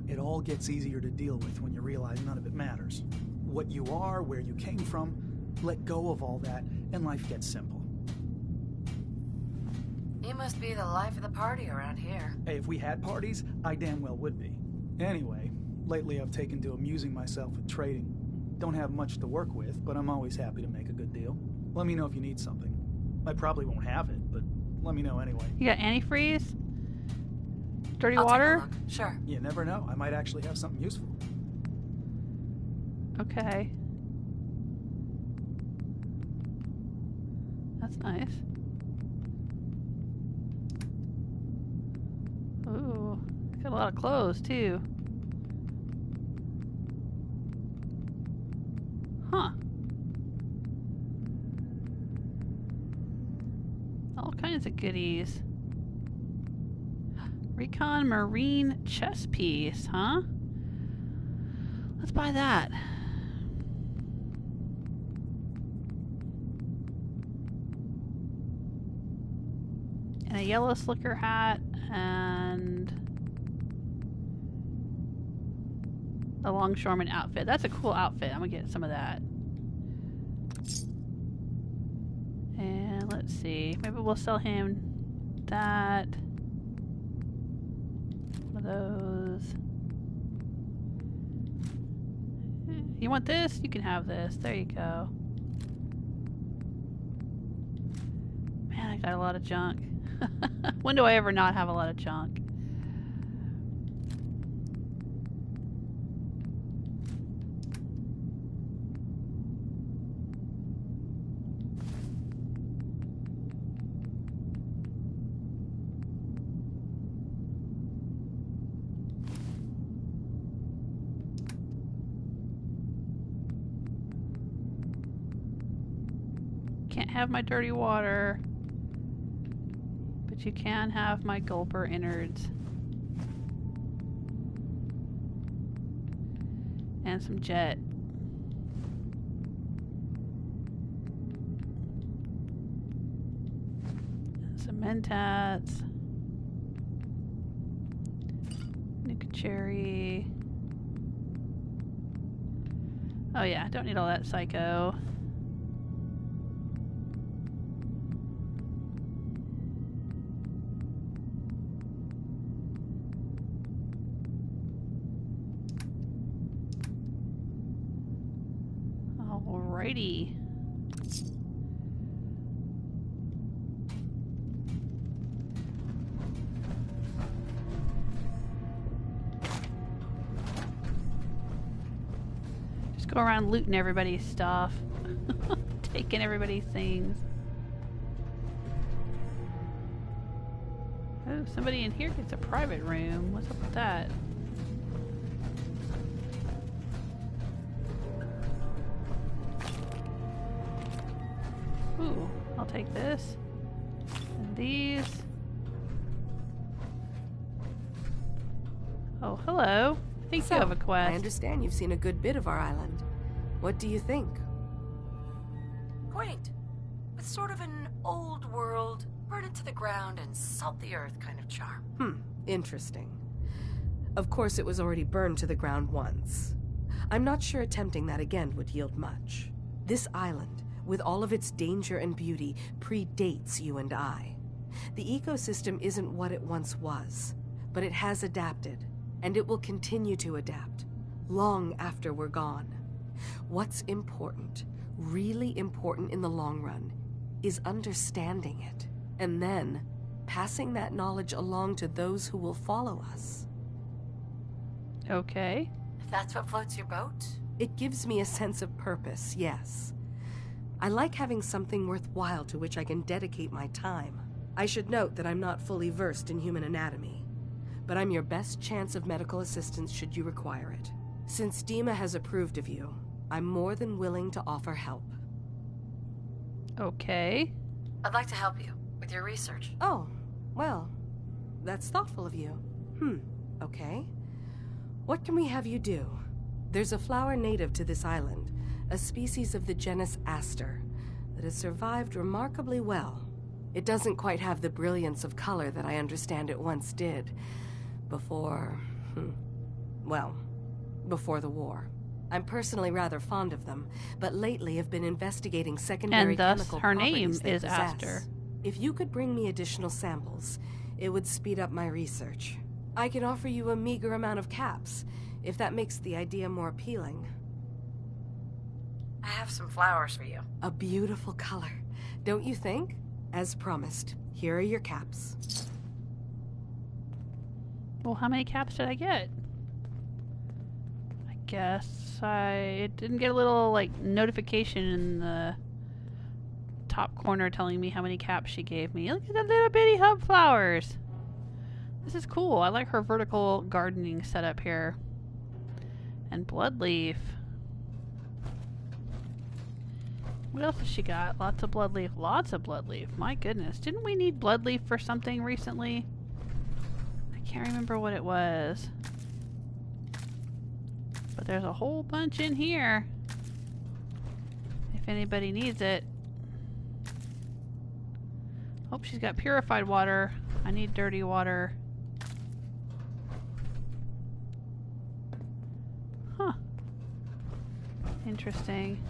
Speaker 14: It all gets easier to deal with when you realize none of it matters. What you are, where you came from, let go of all that, and life gets simple.
Speaker 3: You must be the life of the party around here.
Speaker 14: Hey, if we had parties, I damn well would be. Anyway, lately I've taken to amusing myself with trading. don't have much to work with, but I'm always happy to make a good deal. Let me know if you need something. I probably won't have it, but let me know anyway.
Speaker 1: You got antifreeze? Dirty
Speaker 3: I'll
Speaker 1: water?
Speaker 3: take a look. Sure.
Speaker 14: You never know. I might actually have something useful.
Speaker 1: Okay. That's nice. Ooh, got a lot of clothes too. Huh. All kinds of goodies. Recon Marine chess piece, huh? Let's buy that. And a yellow slicker hat and a longshoreman outfit. That's a cool outfit. I'm gonna get some of that. And let's see. Maybe we'll sell him that. One of those. You want this? You can have this. There you go. Man, I got a lot of junk. When do I ever not have a lot of junk? Can't have my dirty water. But you can have my gulper innards. And some jet. And some mentats. Nuka cherry. Oh yeah, don't need all that psycho. Alrighty. Just go around looting everybody's stuff. Taking everybody's things. Oh, somebody in here gets a private room. What's up with that? Ooh, I'll take this. And these. Oh, hello. I think you have a quest.
Speaker 5: I understand you've seen a good bit of our island. What do you think?
Speaker 3: Quaint. With sort of an old world, burn it to the ground and salt the earth kind of charm.
Speaker 5: Interesting. Of course, it was already burned to the ground once. I'm not sure attempting that again would yield much. This island, with all of its danger and beauty, predates you and I. The ecosystem isn't what it once was, but it has adapted, and it will continue to adapt, long after we're gone. What's important, really important in the long run, is understanding it, and then passing that knowledge along to those who will follow us.
Speaker 1: Okay.
Speaker 3: If that's what floats your boat?
Speaker 5: It gives me a sense of purpose, yes. I like having something worthwhile to which I can dedicate my time. I should note that I'm not fully versed in human anatomy, but I'm your best chance of medical assistance should you require it. Since Dima has approved of you, I'm more than willing to offer help.
Speaker 1: Okay.
Speaker 3: I'd like to help you with your research.
Speaker 5: Oh, well, that's thoughtful of you. Okay. What can we have you do? There's a flower native to this island, a species of the genus Aster, that has survived remarkably well. It doesn't quite have the brilliance of color that I understand it once did. Before the war. I'm personally rather fond of them, but lately have been investigating secondary chemical properties they possess.
Speaker 1: And thus her name is Aster.
Speaker 5: If you could bring me additional samples, it would speed up my research. I can offer you a meager amount of caps, if that makes the idea more appealing.
Speaker 3: I have some flowers for you.
Speaker 5: A beautiful color, don't you think? As promised, here are your caps.
Speaker 1: Well, how many caps did I get? I guess I didn't get a little, like, notification in the top corner telling me how many caps she gave me. Look at the little bitty hub flowers. This is cool. I like her vertical gardening setup here. And bloodleaf. What else has she got? Lots of bloodleaf. Lots of bloodleaf. My goodness. Didn't we need bloodleaf for something recently? I can't remember what it was. But there's a whole bunch in here. If anybody needs it. Oh, she's got purified water. I need dirty water. Huh. Interesting.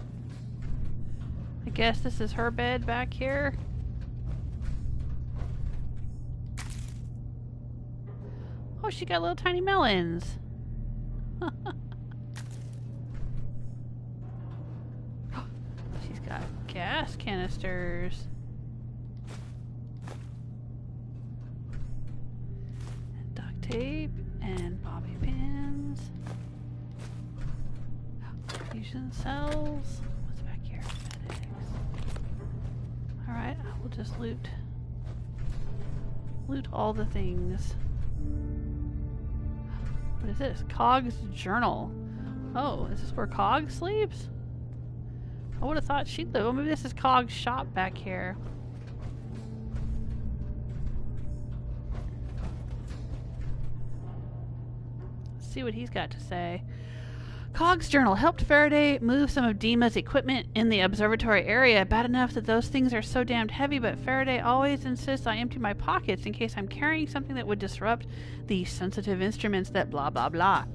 Speaker 1: I guess this is her bed back here. Oh, she got little tiny melons. She's got gas canisters. And duct tape and bobby pins. Fusion cells. What's back here? Alright, I will just loot all the things. What is this? Cog's journal. Oh, is this where Cog sleeps? I would have thought she'd live. Well, maybe this is Cog's shop back here. Let's see what he's got to say. Cog's journal helped Faraday move some of Dima's equipment in the observatory area. Bad enough that those things are so damned heavy, but Faraday always insists I empty my pockets in case I'm carrying something that would disrupt the sensitive instruments that blah blah blah.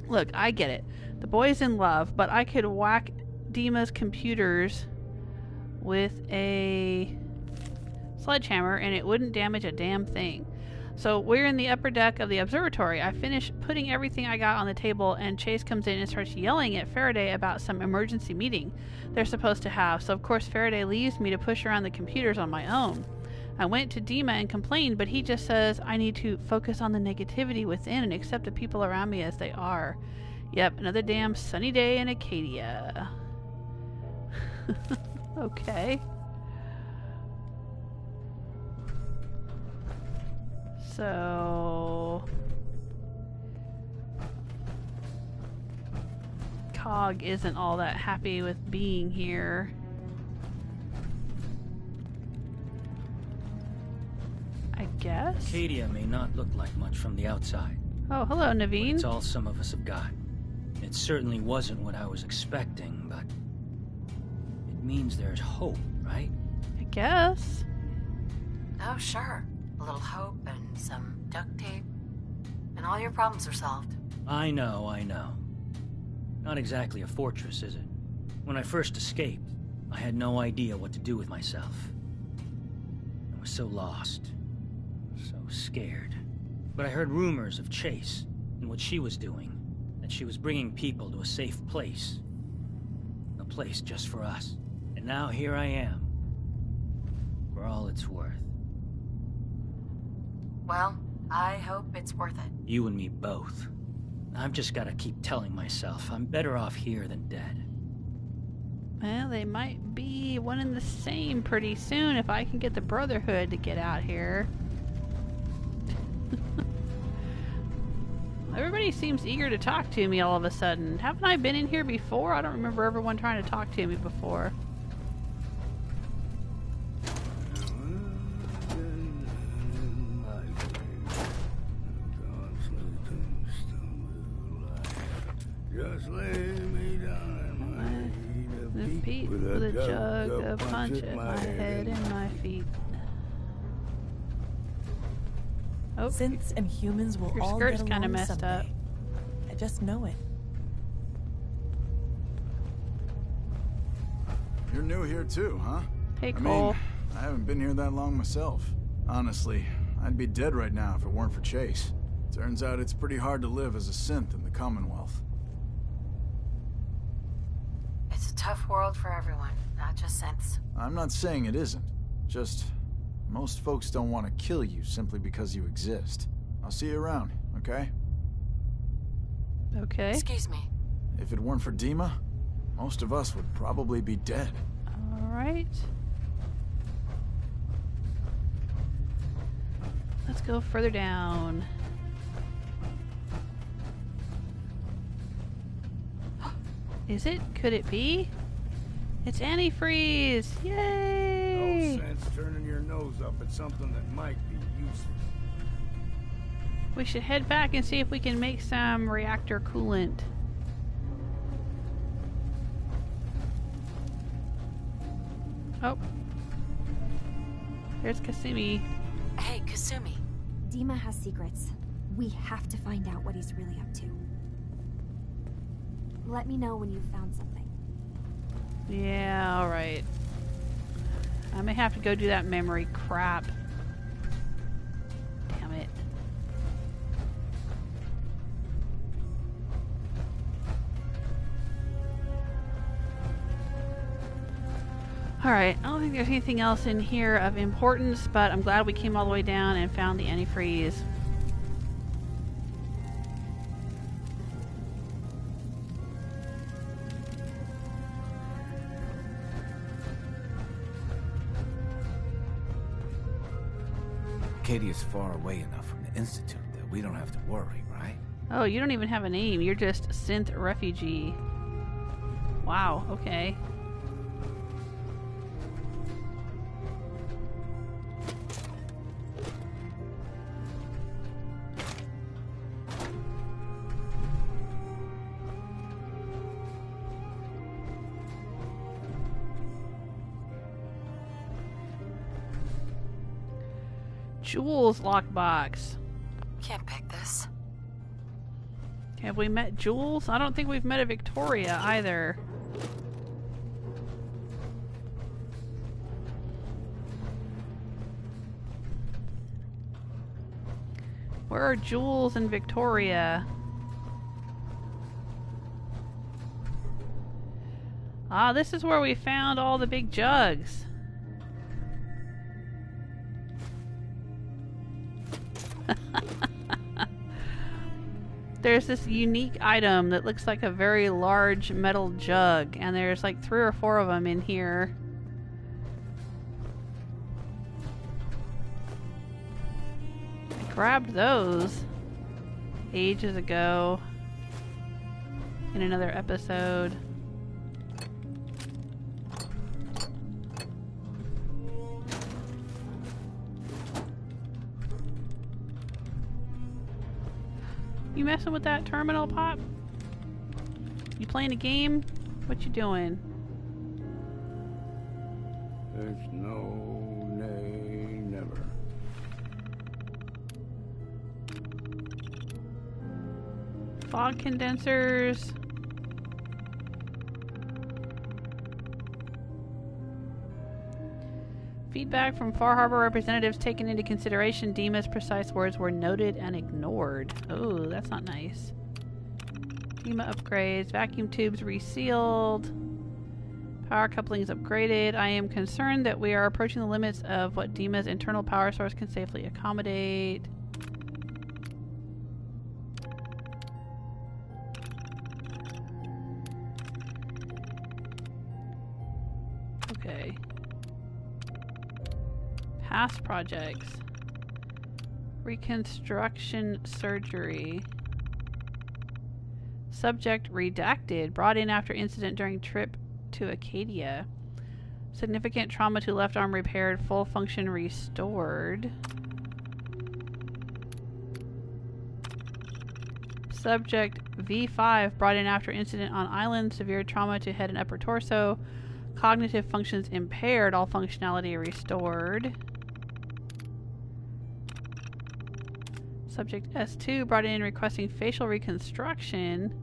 Speaker 1: Look, I get it. The boy's in love, but I could whack Dima's computers with a sledgehammer and it wouldn't damage a damn thing. So we're in the upper deck of the observatory. I finish putting everything I got on the table and Chase comes in and starts yelling at Faraday about some emergency meeting they're supposed to have. So of course Faraday leaves me to push around the computers on my own. I went to Dima and complained, but he just says I need to focus on the negativity within and accept the people around me as they are. Yep, another damn sunny day in Acadia. Okay. So Cog isn't all that happy with being here. I guess?
Speaker 15: Acadia may not look like much from the outside.
Speaker 1: Oh, hello, Naveen.
Speaker 15: But it's all some of us have got. It certainly wasn't what I was expecting, but it means there's hope, right?
Speaker 1: I guess.
Speaker 3: Oh, sure. A little hope and some duct tape, and all your problems are solved.
Speaker 15: I know. Not exactly a fortress, is it? When I first escaped, I had no idea what to do with myself. I was so lost, so scared. But I heard rumors of Chase and what she was doing, that she was bringing people to a safe place. A place just for us. And now here I am, for all it's worth.
Speaker 3: Well, I hope it's worth it.
Speaker 15: You and me both. I've just got to keep telling myself I'm better off here than dead.
Speaker 1: Well, they might be one and the same pretty soon if I can get the Brotherhood to get out here. Everybody seems eager to talk to me all of a sudden. Haven't I been in here before? I don't remember everyone trying to talk to me before.
Speaker 2: Just lay me down in my
Speaker 1: feet with a jug of punch at my head and my feet. Oh,
Speaker 13: Synths and humans will
Speaker 1: your
Speaker 13: all
Speaker 1: skirt's
Speaker 13: get
Speaker 1: kind of
Speaker 13: along
Speaker 1: messed
Speaker 13: someday.
Speaker 1: up.
Speaker 13: I just know it.
Speaker 4: You're new here too, huh?
Speaker 1: Hey,
Speaker 4: I
Speaker 1: Cole.
Speaker 4: mean, I haven't been here that long myself. Honestly, I'd be dead right now if it weren't for Chase. Turns out it's pretty hard to live as a synth in the Commonwealth.
Speaker 3: It's a tough world for everyone, not just synths.
Speaker 4: I'm not saying it isn't. Just, most folks don't want to kill you simply because you exist. I'll see you around, okay?
Speaker 1: Okay.
Speaker 3: Excuse me.
Speaker 4: If it weren't for Dima, most of us would probably be dead.
Speaker 1: Alright. Let's go further down. Is it? Could it be? It's antifreeze! Yay!
Speaker 2: No sense turning your nose up at something that might be useful.
Speaker 1: We should head back and see if we can make some reactor coolant. Oh. There's Kasumi.
Speaker 3: Hey, Kasumi.
Speaker 16: Dima has secrets. We have to find out what he's really up to. Let me know when you've found something.
Speaker 1: Yeah, alright. I may have to go do that memory crap. Damn it. Alright, I don't think there's anything else in here of importance, but I'm glad we came all the way down and found the antifreeze.
Speaker 11: Acadia's far away enough from the Institute that we don't have to worry, right?
Speaker 1: Oh, you don't even have a name. You're just synth refugee. Wow, okay. Jules lockbox.
Speaker 3: Can't pick this.
Speaker 1: Have we met Jules? I don't think we've met a Victoria either. Where are Jules and Victoria? Ah, this is where we found all the big jugs. There's this unique item that looks like a very large metal jug, and there's like 3 or 4 of them in here. I grabbed those ages ago in another episode. You messing with that terminal, Pop? You playing a game? What you doing?
Speaker 2: There's no, nay, never.
Speaker 1: Fog condensers. Feedback from Far Harbor representatives taken into consideration. Dima's precise words were noted and ignored. Oh, that's not nice. Dima upgrades. Vacuum tubes resealed. Power couplings upgraded. I am concerned that we are approaching the limits of what Dima's internal power source can safely accommodate. Okay. Past projects. Reconstruction surgery. Subject redacted. Brought in after incident during trip to Acadia. Significant trauma to left arm repaired. Full function restored. Subject V5 brought in after incident on island. Severe trauma to head and upper torso. Cognitive functions impaired. All functionality restored. Subject S2 brought in requesting facial reconstruction.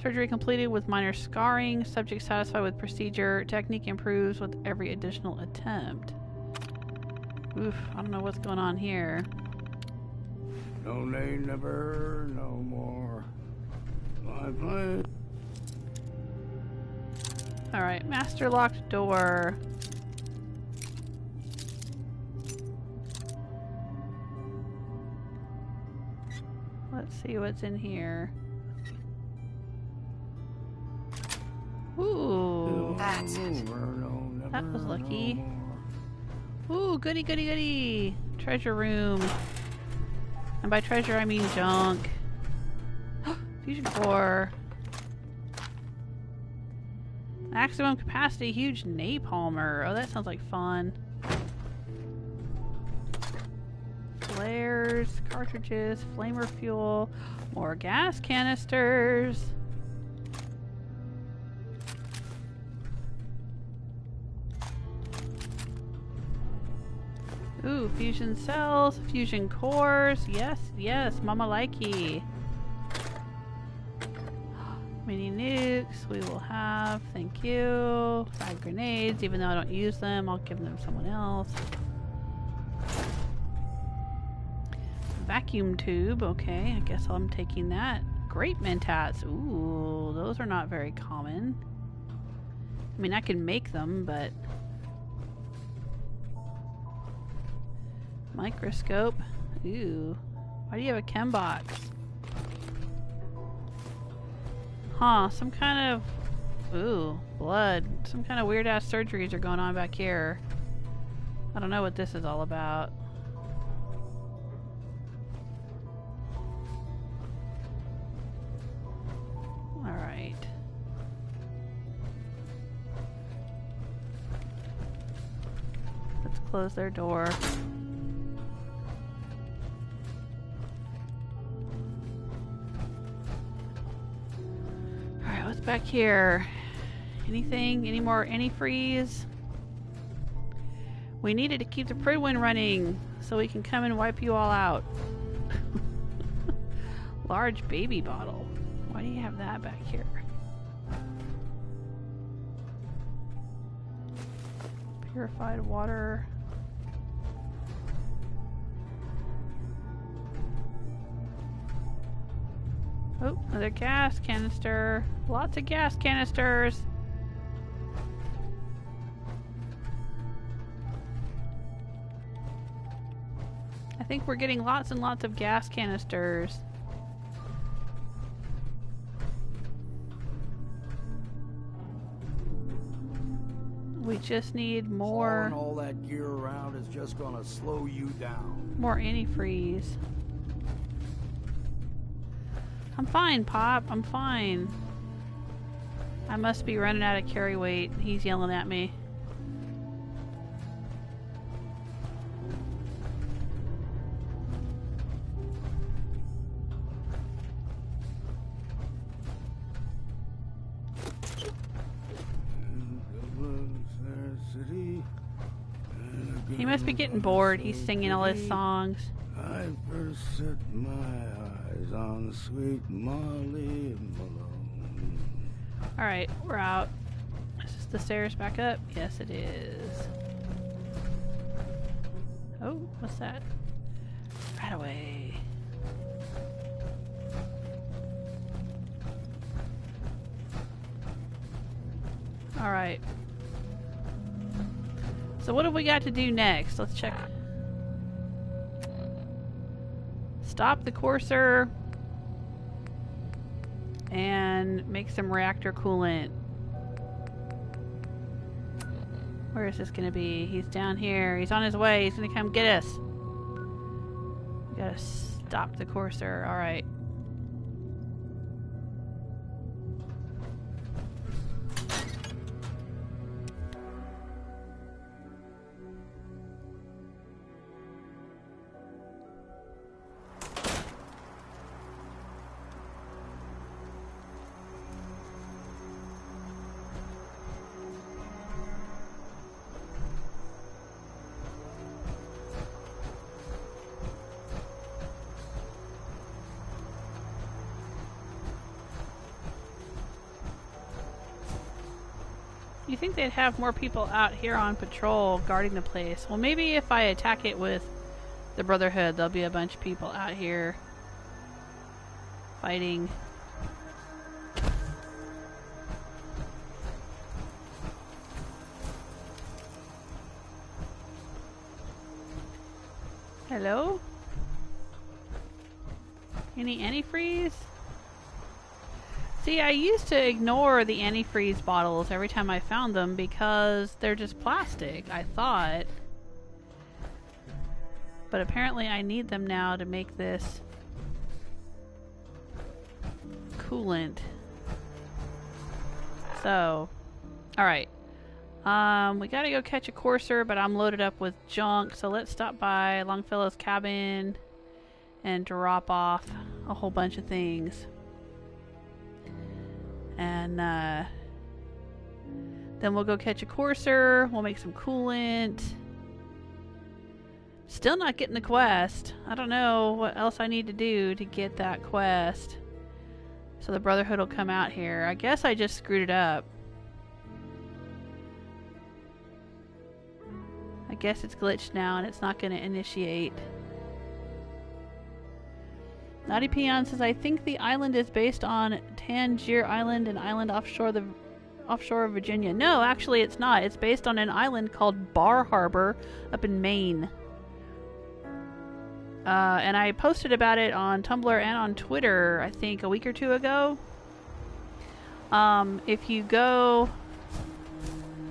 Speaker 1: Surgery completed with minor scarring. Subject satisfied with procedure. Technique improves with every additional attempt. Oof, I don't know what's going on here.
Speaker 2: No, nay, never, no more. My plan.
Speaker 1: Alright, master locked door. Let's see what's in here. Ooh.
Speaker 3: That's it.
Speaker 1: That was lucky. Ooh, goody, goody, goody. Treasure room. And by treasure, I mean junk. Fusion core. Maximum capacity, huge napalmer. Oh, that sounds like fun. Flares, cartridges, flamer fuel, more gas canisters. Ooh, fusion cells, fusion cores. Yes, yes, mama likey. Mini nukes we will have. Thank you. Frag grenades, even though I don't use them, I'll give them to someone else. Vacuum tube, okay, I guess I'm taking that. Grape mentats, ooh, those are not very common. I mean, I can make them, but... Microscope, ooh. Why do you have a chem box? Huh, some kind of... Ooh, blood. Some kind of weird-ass surgeries are going on back here. I don't know what this is all about. Alright. Let's close their door. Alright, what's back here? Anything? Any more antifreeze? We needed to keep the Prydwen running so we can come and wipe you all out. Large baby bottle. Why do you have that back here? Purified water. Oh, another gas canister. Lots of gas canisters. I think we're getting lots and lots of gas canisters. We just need more.
Speaker 2: Hauling all that gear around is just gonna slow you down.
Speaker 1: More antifreeze. I'm fine, Pop. I'm fine. I must be running out of carry weight. He's yelling at me. He must be getting bored. He's singing all his songs.
Speaker 2: I first set my eyes on sweet Molly Malone.
Speaker 1: Alright, we're out. Is this the stairs back up? Yes, it is. Oh, what's that? Right away. Alright. So what have we got to do next? Let's check. Stop the courser and make some reactor coolant. Where is this gonna be? He's down here. He's on his way. He's gonna come get us. We gotta stop the courser. Alright. You think they'd have more people out here on patrol guarding the place? Well, maybe if I attack it with the Brotherhood, there'll be a bunch of people out here fighting. Hello? Any antifreeze? See, I used to ignore the antifreeze bottles every time I found them because they're just plastic, I thought. But apparently I need them now to make this coolant. So, alright. We gotta go catch a courser, but I'm loaded up with junk, so let's stop by Longfellow's cabin and drop off a whole bunch of things. And then we'll go catch a courser, we'll make some coolant. Still not getting the quest. I don't know what else I need to do to get that quest. So the Brotherhood will come out here. I guess I just screwed it up. I guess it's glitched now and it's not going to initiate. Naughty Peon says, I think the island is based on Tangier Island, an island offshore of Virginia. No, actually it's not. It's based on an island called Bar Harbor up in Maine. And I posted about it on Tumblr and on Twitter, I think a week or two ago. If you go...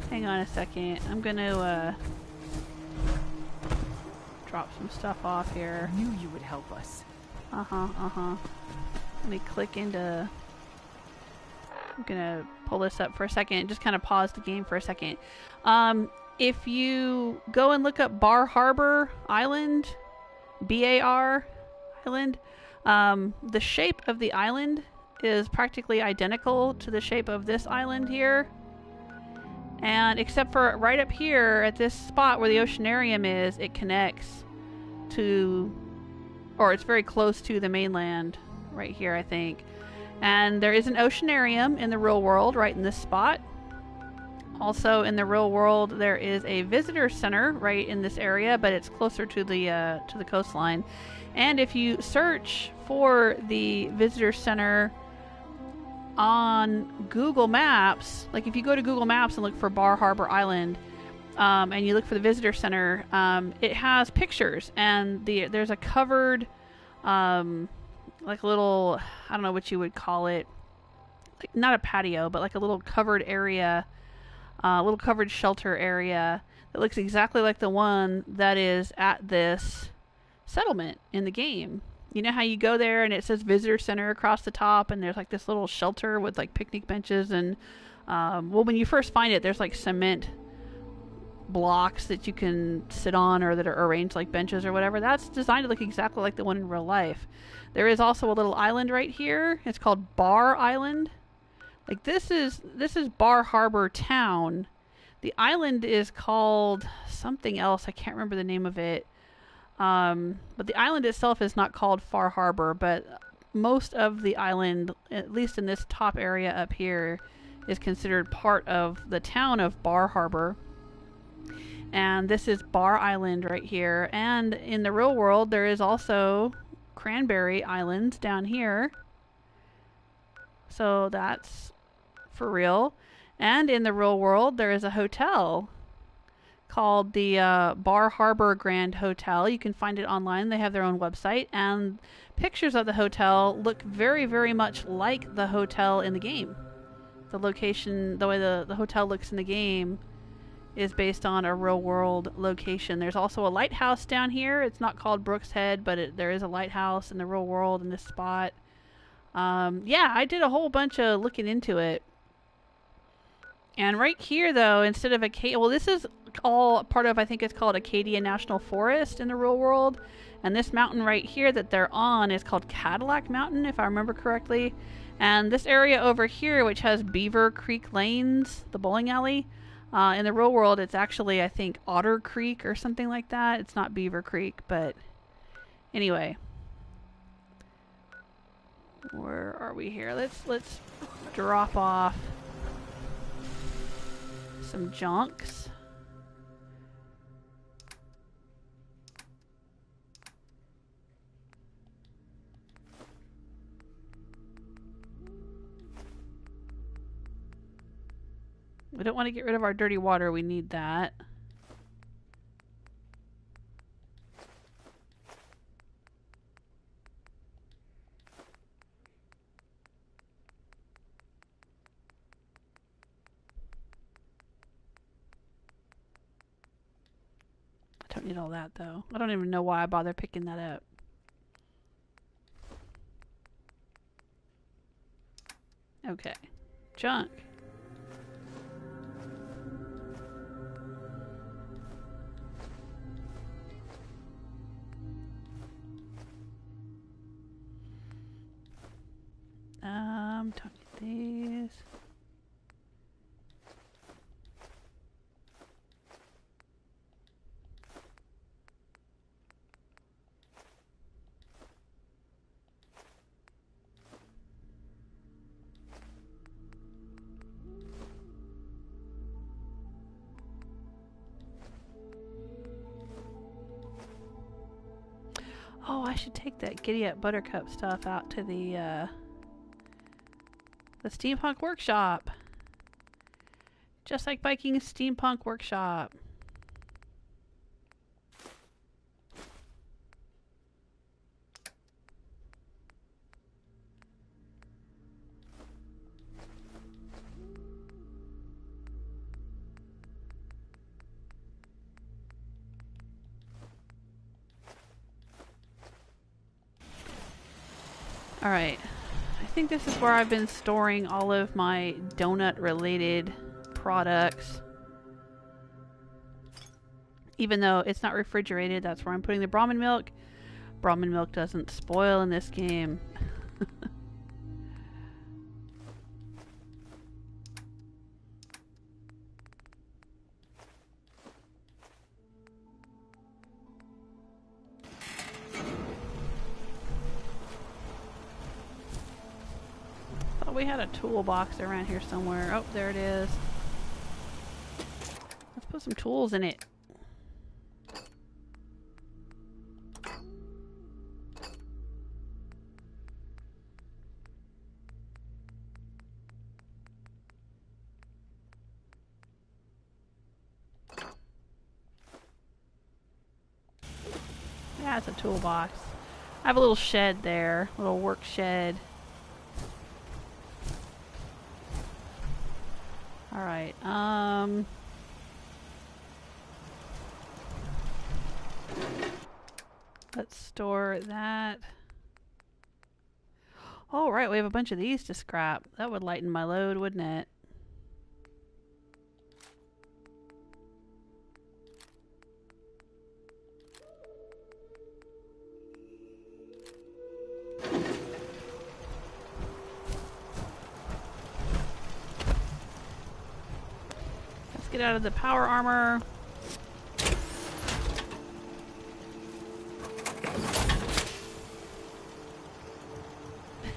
Speaker 1: Hang on a second. I'm going to drop some stuff off here.
Speaker 9: I knew you would help us.
Speaker 1: Let me click into... I'm gonna pull this up for a second. Just kind of pause the game for a second. If you go and look up Bar Harbor Island, B-A-R Island, the shape of the island is practically identical to the shape of this island here. And except for right up here at this spot where the oceanarium is, it connects to... or it's very close to the mainland right here, I think. And there is an oceanarium in the real world right in this spot. Also in the real world there is a visitor center right in this area, but it's closer to the coastline. And if you search for the visitor center on Google Maps, like if you go to Google Maps and look for Bar Harbor Island, and you look for the visitor center, it has pictures, and there's a covered, like a little, I don't know what you would call it, like not a patio, but like a little covered area, a little covered shelter area that looks exactly like the one that is at this settlement in the game. You know how you go there and it says visitor center across the top, and there's like this little shelter with like picnic benches, and well, when you first find it, there's like cement blocks that you can sit on or that are arranged like benches or whatever. That's designed to look exactly like the one in real life. There is also a little island right here. It's called Bar Island. Like this is Bar Harbor town. The island is called something else. I can't remember the name of it. But the island itself is not called Far Harbor, but most of the island, at least in this top area up here, is considered part of the town of Bar Harbor. And this is Bar Island right here. And in the real world, there is also Cranberry Island down here. So that's for real. And in the real world, there is a hotel called the Bar Harbor Grand Hotel. You can find it online. They have their own website. And pictures of the hotel look very, very much like the hotel in the game. The location, the way the hotel looks in the game is based on a real world location. There's also a lighthouse down here. It's not called Brooks Head, but there is a lighthouse in the real world in this spot. Yeah, I did a whole bunch of looking into it. And right here, though, instead of Acadia... Well, this is all part of, I think it's called Acadia National Forest in the real world. And this mountain right here that they're on is called Cadillac Mountain, if I remember correctly. And this area over here, which has Beaver Creek Lanes, the bowling alley, in the real world, it's actually, I think, Otter Creek or something like that. It's not Beaver Creek, but anyway. Where are we here? Let's drop off some junks. We don't want to get rid of our dirty water. We need that. Don't need all that, though. I don't even know why I bothered picking that up. Okay. Junk. Don't need these. Oh, I should take that Giddy Up Buttercup stuff out to the steampunk workshop. Just like Viking's steampunk workshop. Alright, I think this is where I've been storing all of my donut-related products. Even though it's not refrigerated, that's where I'm putting the Brahmin milk. Brahmin milk doesn't spoil in this game. We had a toolbox around here somewhere. Oh, there it is. Let's put some tools in it. Yeah, it's a toolbox. I have a little shed there, a little work shed. Alright, let's store that. Oh, right, we have a bunch of these to scrap. That would lighten my load, wouldn't it? Get out of the power armor.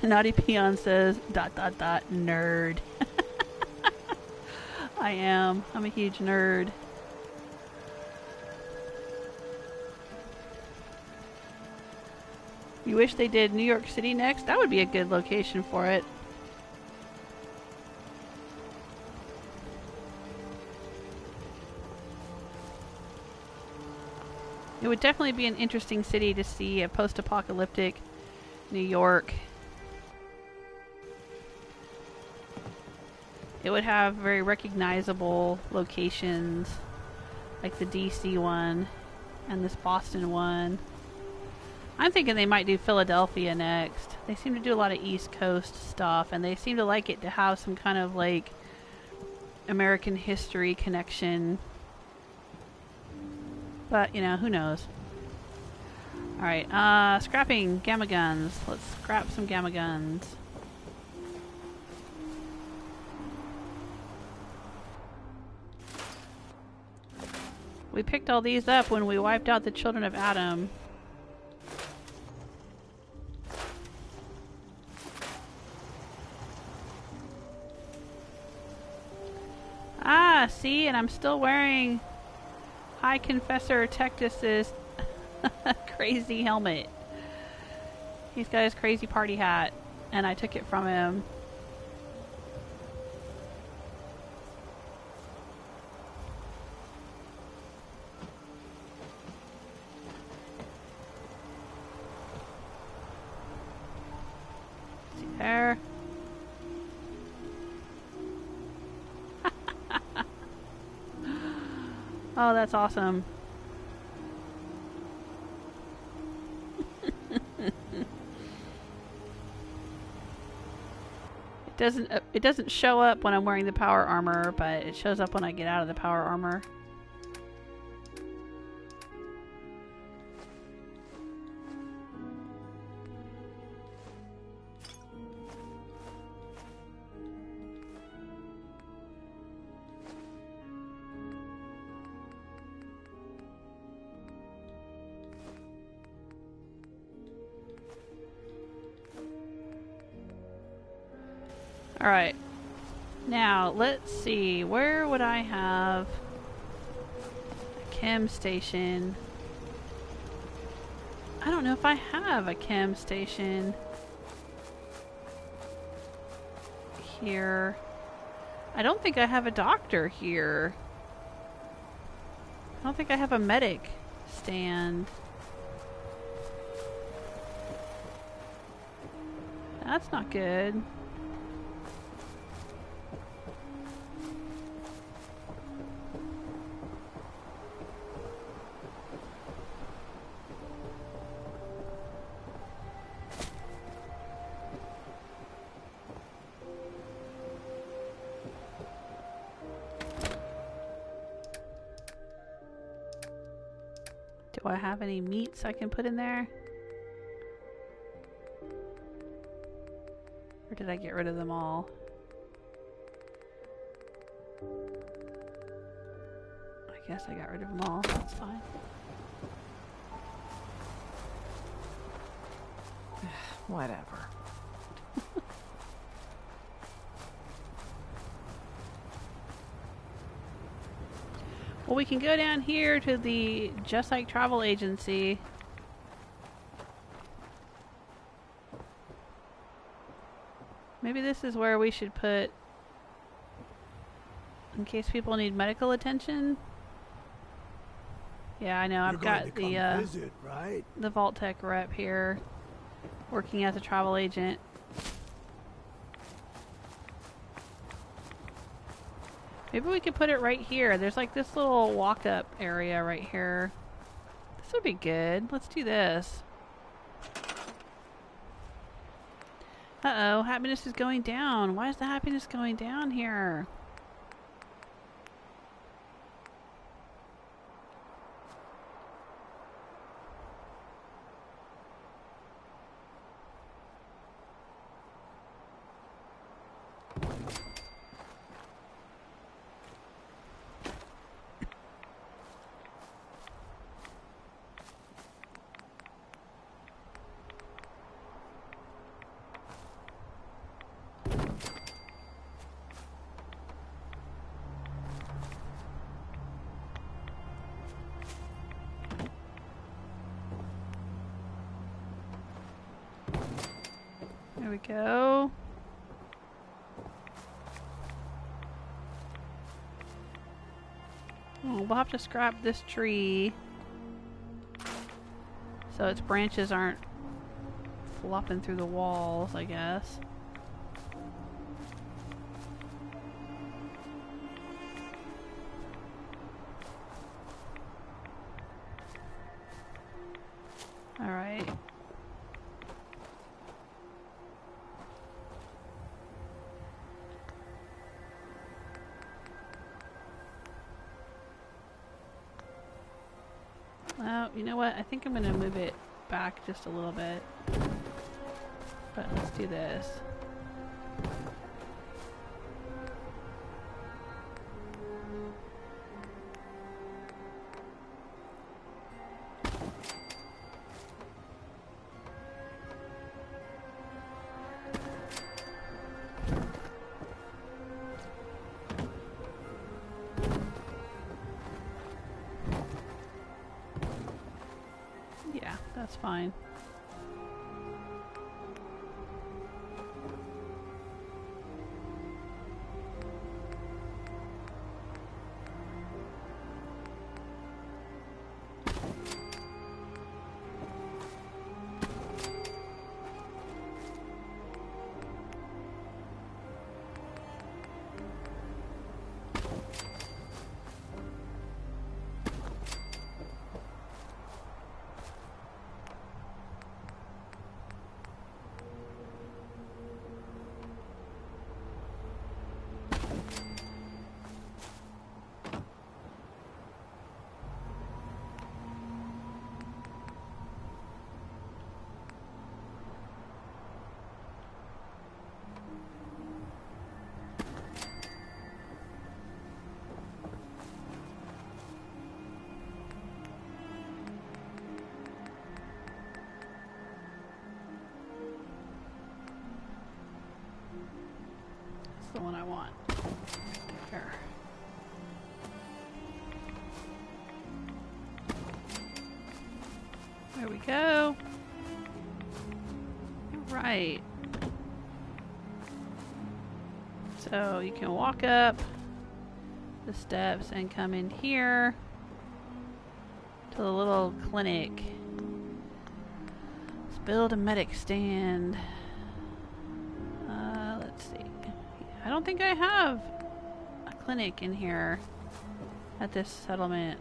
Speaker 1: Naughty Peon says, ... nerd. I am. I'm a huge nerd. You wish they did New York City next? That would be a good location for it. It would definitely be an interesting city to see, a post-apocalyptic New York. It would have very recognizable locations, like the DC one and this Boston one. I'm thinking they might do Philadelphia next. They seem to do a lot of East Coast stuff, and they seem to like it to have some kind of like American history connection. But, you know, who knows? Alright, scrapping gamma guns. Let's scrap some gamma guns. We picked all these up when we wiped out the children of Adam. Ah, see, and I'm still wearing High Confessor Tectus's crazy helmet. He's got his crazy party hat, and I took it from him. See there. Oh, that's awesome. It doesn't show up when I'm wearing the power armor, but it shows up when I get out of the power armor. Alright, now let's see, where would I have a chem station? I don't know if I have a chem station here. I don't think I have a doctor here. I don't think I have a medic stand. That's not good. Do I have any meats I can put in there? Or did I get rid of them all? I guess I got rid of them all. That's fine.
Speaker 9: Whatever.
Speaker 1: Well, we can go down here to the Just Like Travel Agency. Maybe this is where we should put, in case people need medical attention. Yeah, I know. I've got the
Speaker 2: visit, right?
Speaker 1: the Vault Tech rep here, working as a travel agent. Maybe we could put it right here. There's like this little walk-up area right here. This would be good. Let's do this. Uh-oh, happiness is going down. Why is the happiness going down here? There we go. Oh, we'll have to scrap this tree so its branches aren't flopping through the walls, I guess. All right. Well, you know what? I think I'm going to move it back just a little bit. But let's do this. Yeah, that's fine. want. There. There we go. Right. So you can walk up the steps and come in here to the little clinic. Let's build a medic stand. Let's see. I don't think I have a clinic in here at this settlement.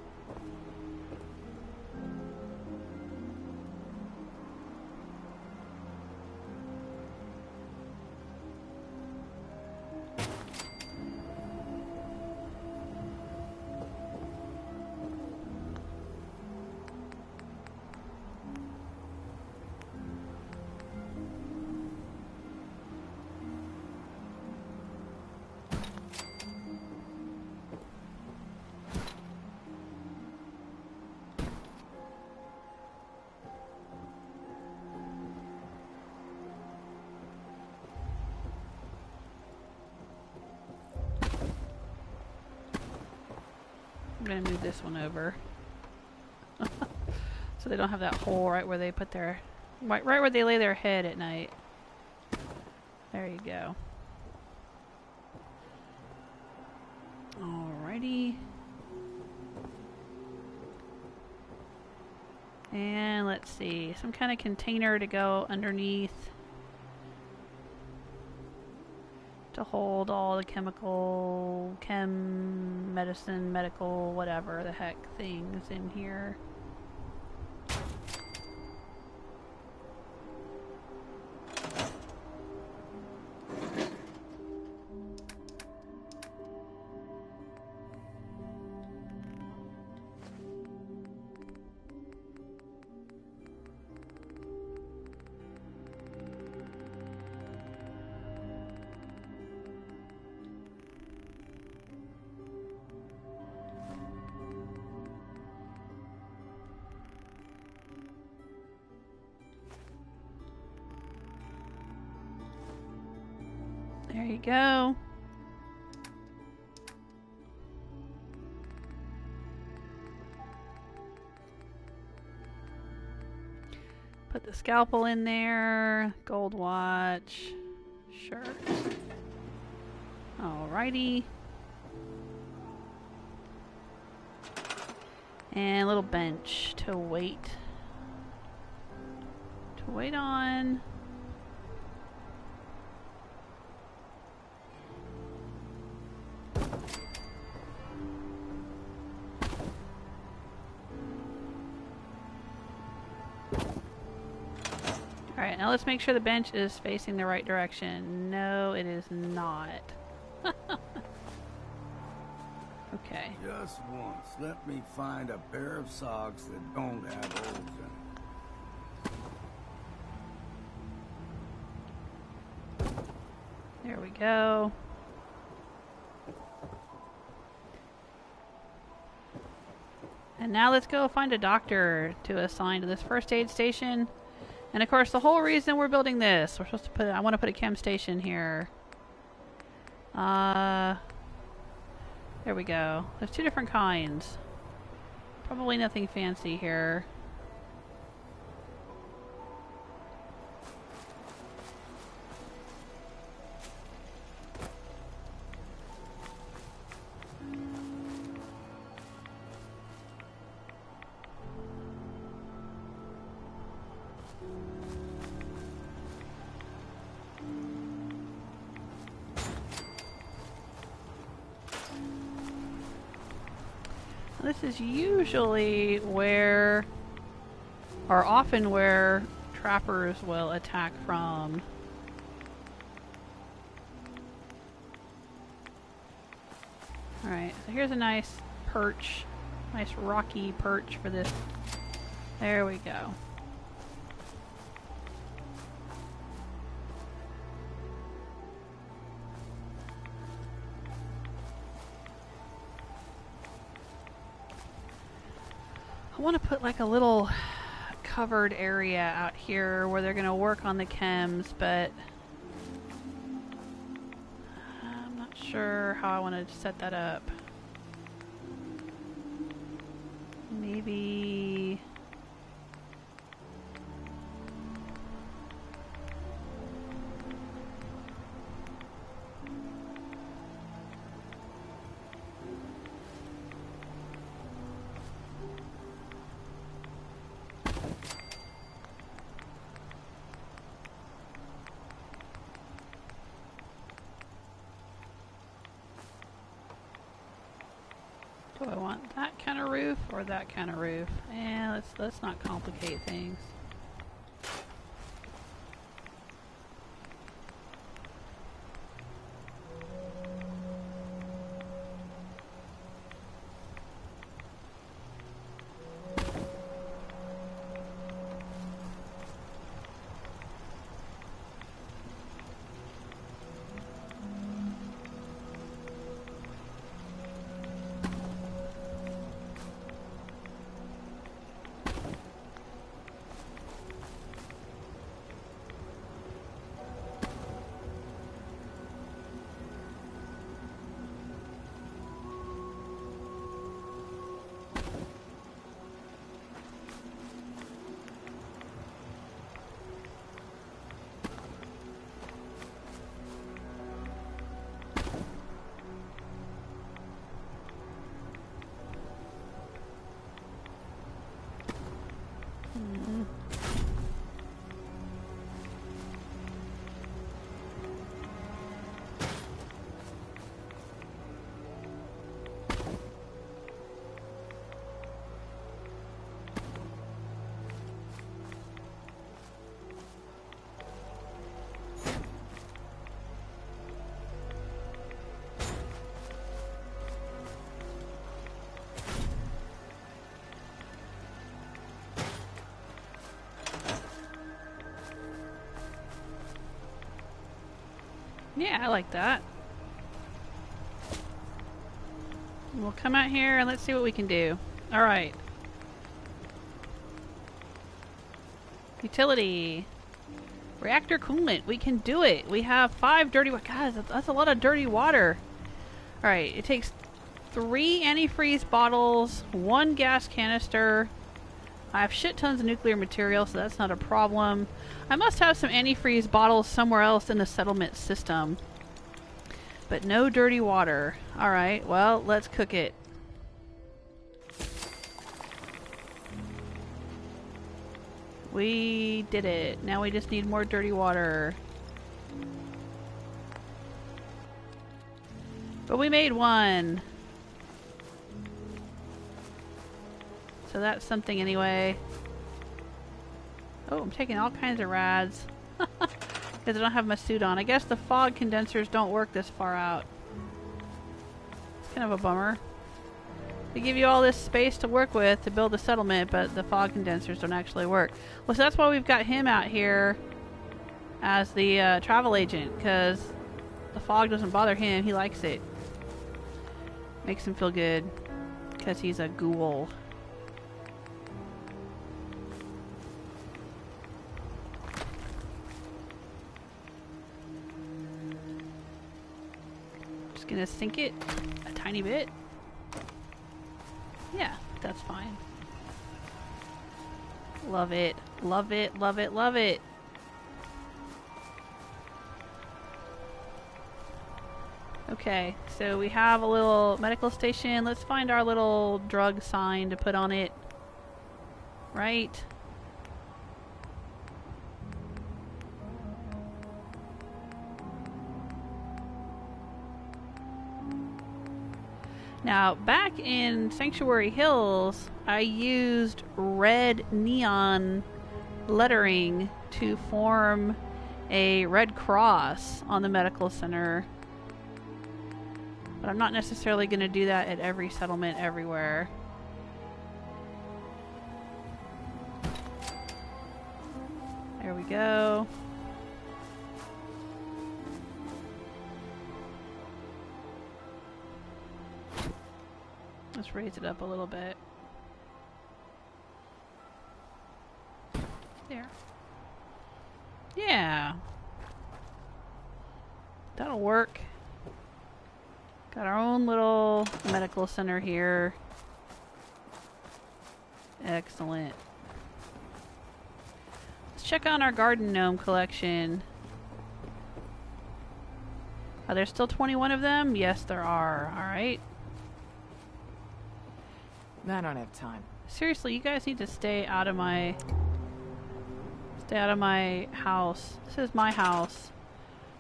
Speaker 1: I'm gonna move this one over so they don't have that hole right where they put their right where they lay their head at night. There you go. Alrighty. And let's see, some kind of container to go underneath to hold all the medicine, medical, whatever the heck things in here. There you go. Put the scalpel in there. Gold watch. Shirt. Alrighty. And a little bench to wait. On. Alright, now let's make sure the bench is facing the right direction. No, it is not. Okay.
Speaker 2: Just once, let me find a pair of socks that don't have holes in them.
Speaker 1: There we go. And now let's go find a doctor to assign to this first aid station. And of course, the whole reason we're building this, we're supposed to put, I want to put a chem station here. There we go. There's two different kinds. Probably nothing fancy here. This is usually where, or often where, trappers will attack from. Alright, so here's a nice perch. Nice rocky perch for this. There we go. I want to put like a little covered area out here where they're going to work on the chems, but I'm not sure how I want to set that up. Maybe... Do I want that kind of roof or that kind of roof? Let's not complicate things. Yeah, I like that. We'll come out here and let's see what we can do. Alright. Utility. Reactor coolant. We can do it. We have 5 dirty water. Guys, that's a lot of dirty water. Alright, it takes 3 antifreeze bottles, 1 gas canister. I have shit tons of nuclear material, so that's not a problem. I must have some antifreeze bottles somewhere else in the settlement system. But no dirty water. Alright, well, let's cook it. We did it. Now we just need more dirty water. But we made 1. So that's something anyway. Oh, I'm taking all kinds of rads. Because I don't have my suit on. I guess the fog condensers don't work this far out. It's kind of a bummer. They give you all this space to work with to build a settlement, but the fog condensers don't actually work. Well, so that's why we've got him out here as the travel agent, because the fog doesn't bother him. He likes it. Makes him feel good, because he's a ghoul. Gonna sink it a tiny bit. Yeah, that's fine. Love it. Love it, love it, love it. Okay, so we have a little medical station. Let's find our little drug sign to put on it. Right? Now, back in Sanctuary Hills, I used red neon lettering to form a red cross on the medical center. But I'm not necessarily going to do that at every settlement everywhere. There we go. Let's raise it up a little bit. There. Yeah. That'll work. Got our own little medical center here. Excellent. Let's check on our garden gnome collection. Are there still 21 of them? Yes, there are. Alright.
Speaker 9: I don't have time.
Speaker 1: Seriously, you guys need to stay out of my... Stay out of my house. This is my house.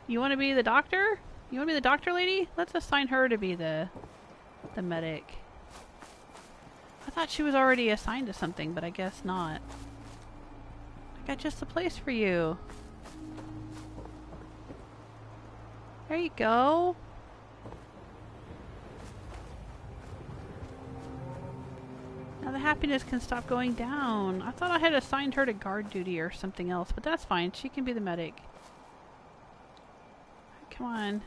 Speaker 1: You want to be the doctor? You want to be the doctor lady? Let's assign her to be the medic. I thought she was already assigned to something, but I guess not. I got just the place for you. There you go. Now the happiness can stop going down. I thought I had assigned her to guard duty or something else, but that's fine. She can be the medic. Come on.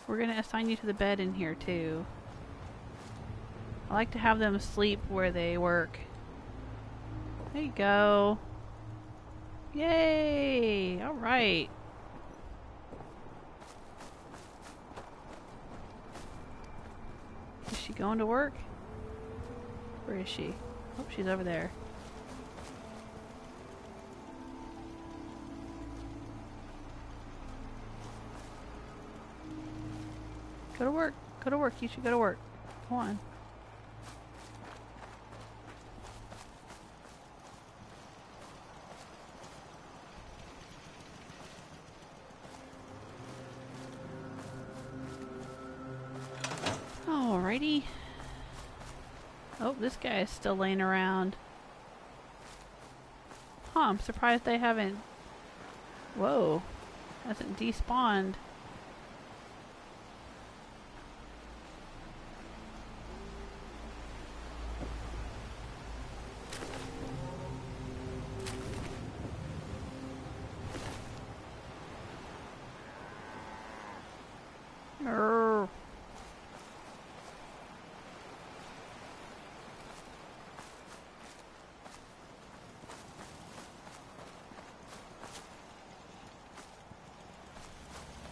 Speaker 1: We're going to assign you to the bed in here too. I like to have them sleep where they work. There you go. Yay! Alright. Is she going to work? Where is she? Oh, she's over there. Go to work. Go to work. You should go to work. Come on. Alrighty. Oh, this guy is still laying around. Huh, I'm surprised they haven't... Whoa. Hasn't despawned.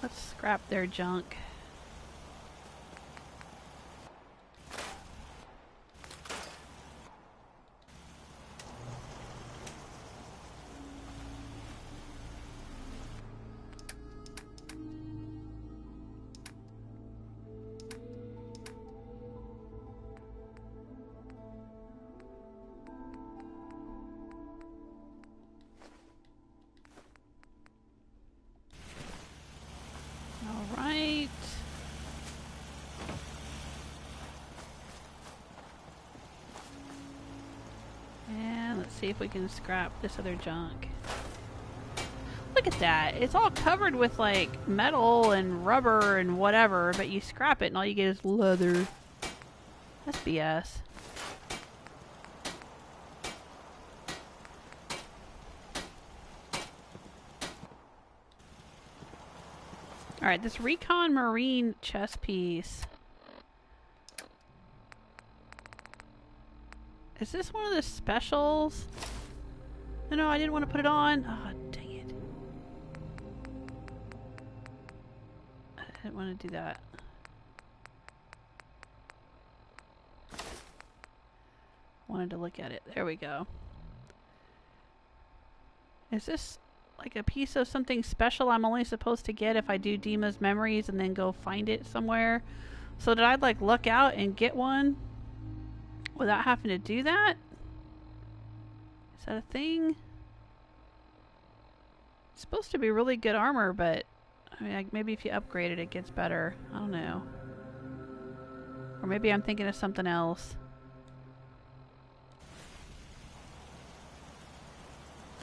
Speaker 1: Let's scrap their junk. See if we can scrap this other junk. Look at that. It's all covered with like metal and rubber and whatever, but you scrap it and all you get is leather. That's BS. Alright, this Recon Marine chess piece. Is this one of the specials? No, I didn't want to put it on. Oh, dang it. I didn't want to do that. Wanted to look at it. There we go. Is this like a piece of something special I'm only supposed to get if I do Dima's memories and then go find it somewhere? So did I like luck out and get one without having to do that? Is that a thing? It's supposed to be really good armor, but I mean, like, maybe if you upgrade it, it gets better. I don't know. Or maybe I'm thinking of something else.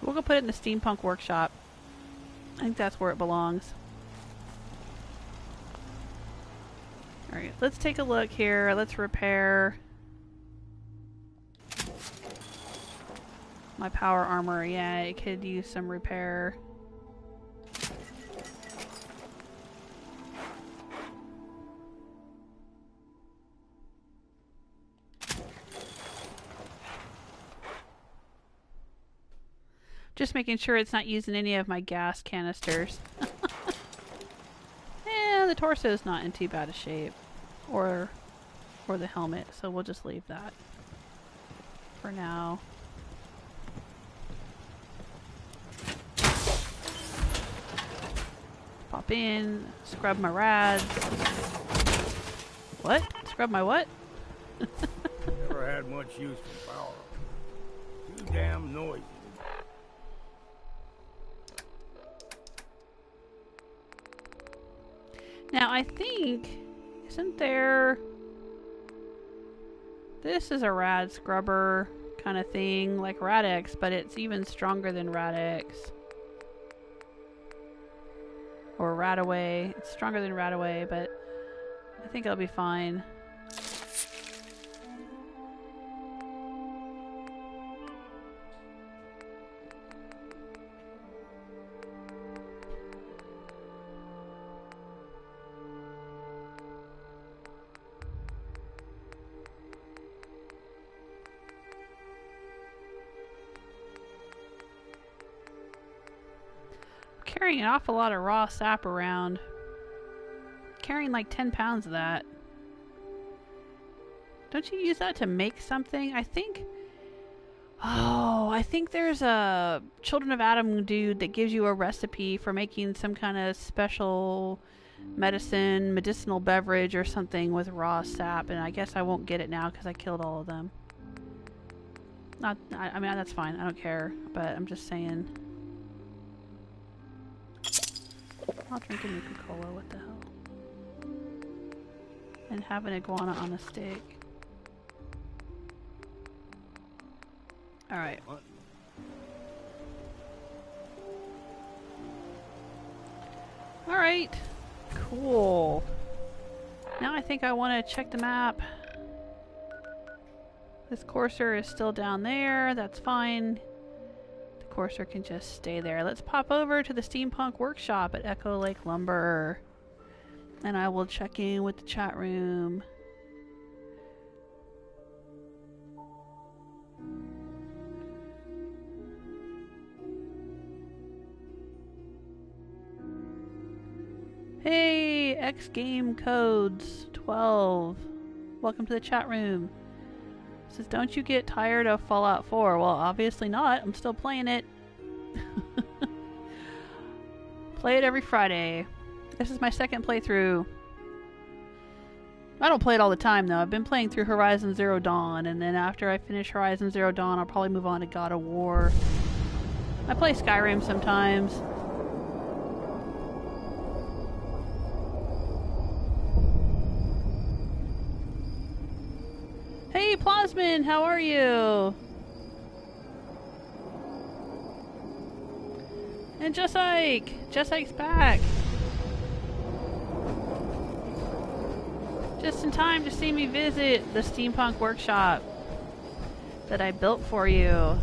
Speaker 1: We'll go put it in the steampunk workshop. I think that's where it belongs. Alright, let's take a look here. Let's repair my power armor. Yeah, it could use some repair. Just making sure it's not using any of my gas canisters. Yeah, torso's not in too bad a shape. Or the helmet, so we'll just leave that for now. Pop in, scrub my rads. What? Scrub my what?
Speaker 2: Never had much use for power. Too damn noisy.
Speaker 1: Now I think, isn't there... This is a rad scrubber kind of thing, like Rad-X, but it's even stronger than Rad-X. Or Radaway. It's stronger than Radaway, but I think I'll be fine. Carrying an awful lot of raw sap around. Carrying like 10 pounds of that. Don't you use that to make something? I think... Oh, I think there's a Children of Adam dude that gives you a recipe for making some kind of special medicinal beverage or something with raw sap, and I guess I won't get it now because I killed all of them. I mean, that's fine. I don't care, but I'm just saying... I'll drink a Nuka-Cola, what the hell. And have an iguana on a stick. Alright. Alright. Cool. Now I think I want to check the map. This courser is still down there. That's fine. Courser can just stay there. Let's pop over to the steampunk workshop at Echo Lake Lumber, and I will check in with the chat room. Hey, X Game Codes 12. Welcome to the chat room. Says, don't you get tired of Fallout 4? Well, obviously not. I'm still playing it. Play it every Friday. This is my second playthrough. I don't play it all the time, though. I've been playing through Horizon Zero Dawn, and then after I finish Horizon Zero Dawn, I'll probably move on to God of War. I play Skyrim sometimes. Hey, Plasmin, how are you? And Just Ike's back. Just in time to see me visit the steampunk workshop that I built for you. Oh,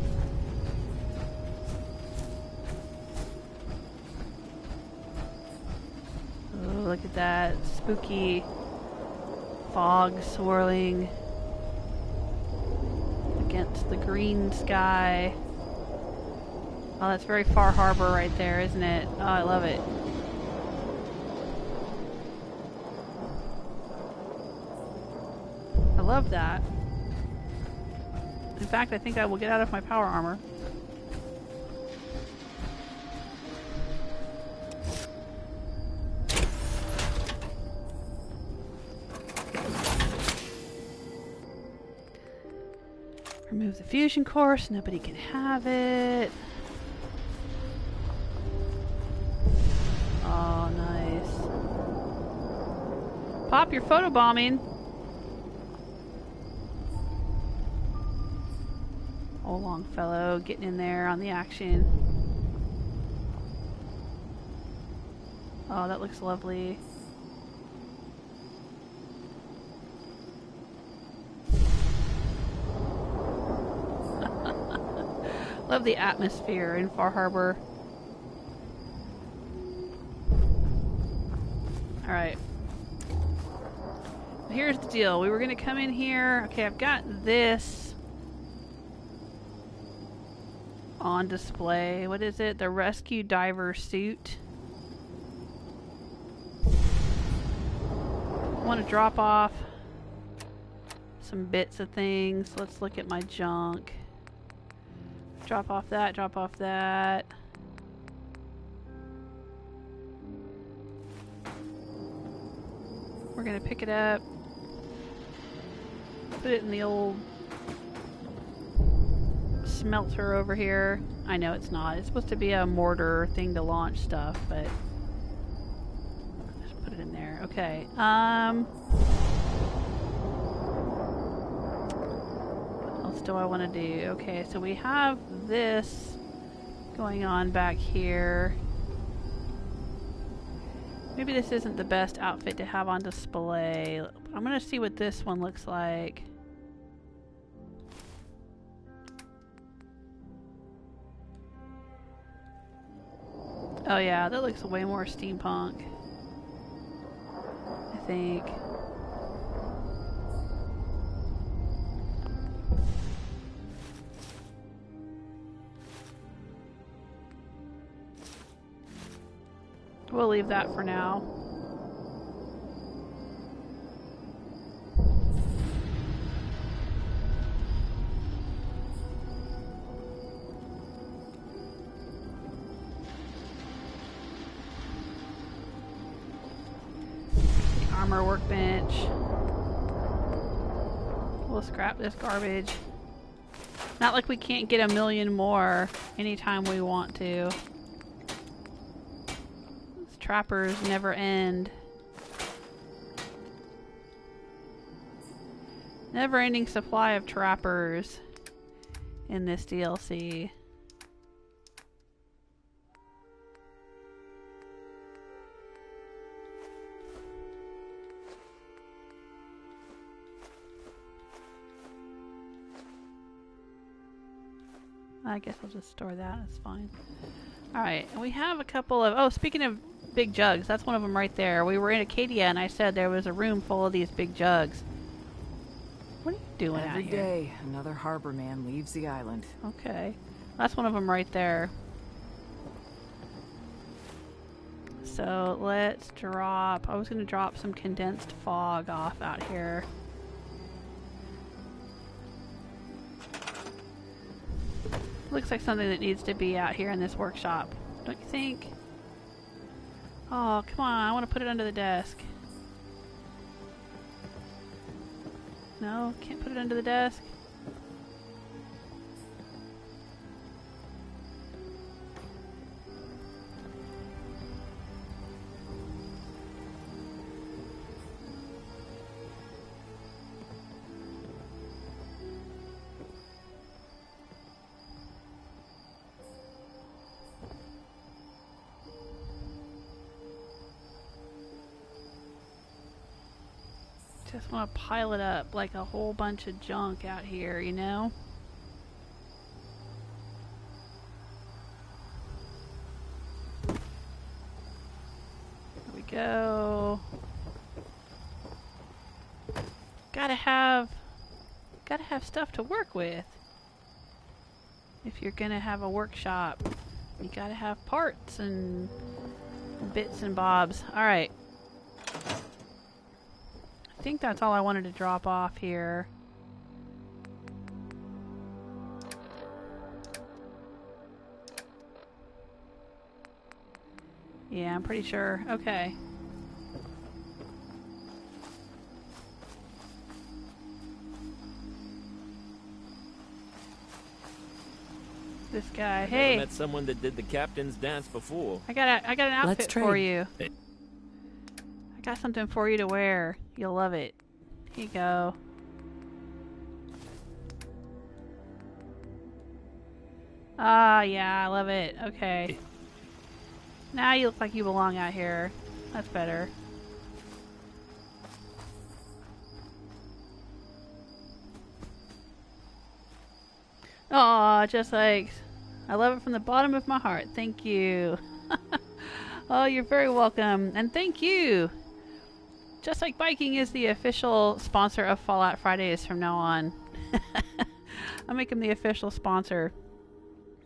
Speaker 1: look at that spooky fog swirling against the green sky. Oh, that's very Far Harbor right there, isn't it? Oh, I love it. I love that. In fact, I think I will get out of my power armor. Remove the fusion core so nobody can have it. Oh, nice. Pop, you're photobombing. Old Longfellow getting in there on the action. Oh, that looks lovely. Love the atmosphere in Far Harbor. Alright. Here's the deal. We were going to come in here. Okay, I've got this on display. What is it? The Rescue Diver Suit. want to drop off some bits of things. Let's look at my junk. Drop off that, drop off that. We're gonna pick it up, put it in the old smelter over here. I know it's not. It's supposed to be a mortar thing to launch stuff, but just put it in there. Okay. What else do I want to do? Okay, so we have this going on back here. Maybe this isn't the best outfit to have on display. I'm gonna see what this one looks like. Oh yeah, that looks way more steampunk, I think. We'll leave that for now. Armor workbench. We'll scrap this garbage. Not like we can't get a million more anytime we want to. These trappers never end. Never-ending supply of trappers in this DLC. I guess I'll just store that. That's fine. Alright, and we have a couple of... Oh, speaking of big jugs, that's one of them right there. We were in Acadia and I said there was a room full of these big jugs. What are you doing out here?
Speaker 9: Every day, another harbor man leaves the island.
Speaker 1: Okay. That's one of them right there. So let's drop... I was going to drop some condensed fog off out here. Looks like something that needs to be out here in this workshop. Don't you think? Oh, come on. I want to put it under the desk. No, can't put it under the desk. Just want to pile it up like a whole bunch of junk out here, you know? There we go. Gotta have stuff to work with. If you're gonna have a workshop, you gotta have parts and bits and bobs. Alright. I think that's all I wanted to drop off here. Yeah, I'm pretty sure. Okay. This guy. Hey.
Speaker 17: I met someone that did the captain's dance before.
Speaker 1: I got an outfit for you. I got something for you to wear. You'll love it. Here you go. Ah, yeah, I love it. Okay. Now you look like you belong out here. That's better. Aw, just like... I love it from the bottom of my heart. Thank you. Oh, you're very welcome. And thank you. Just Like Biking is the official sponsor of Fallout Fridays from now on. I'll make him the official sponsor.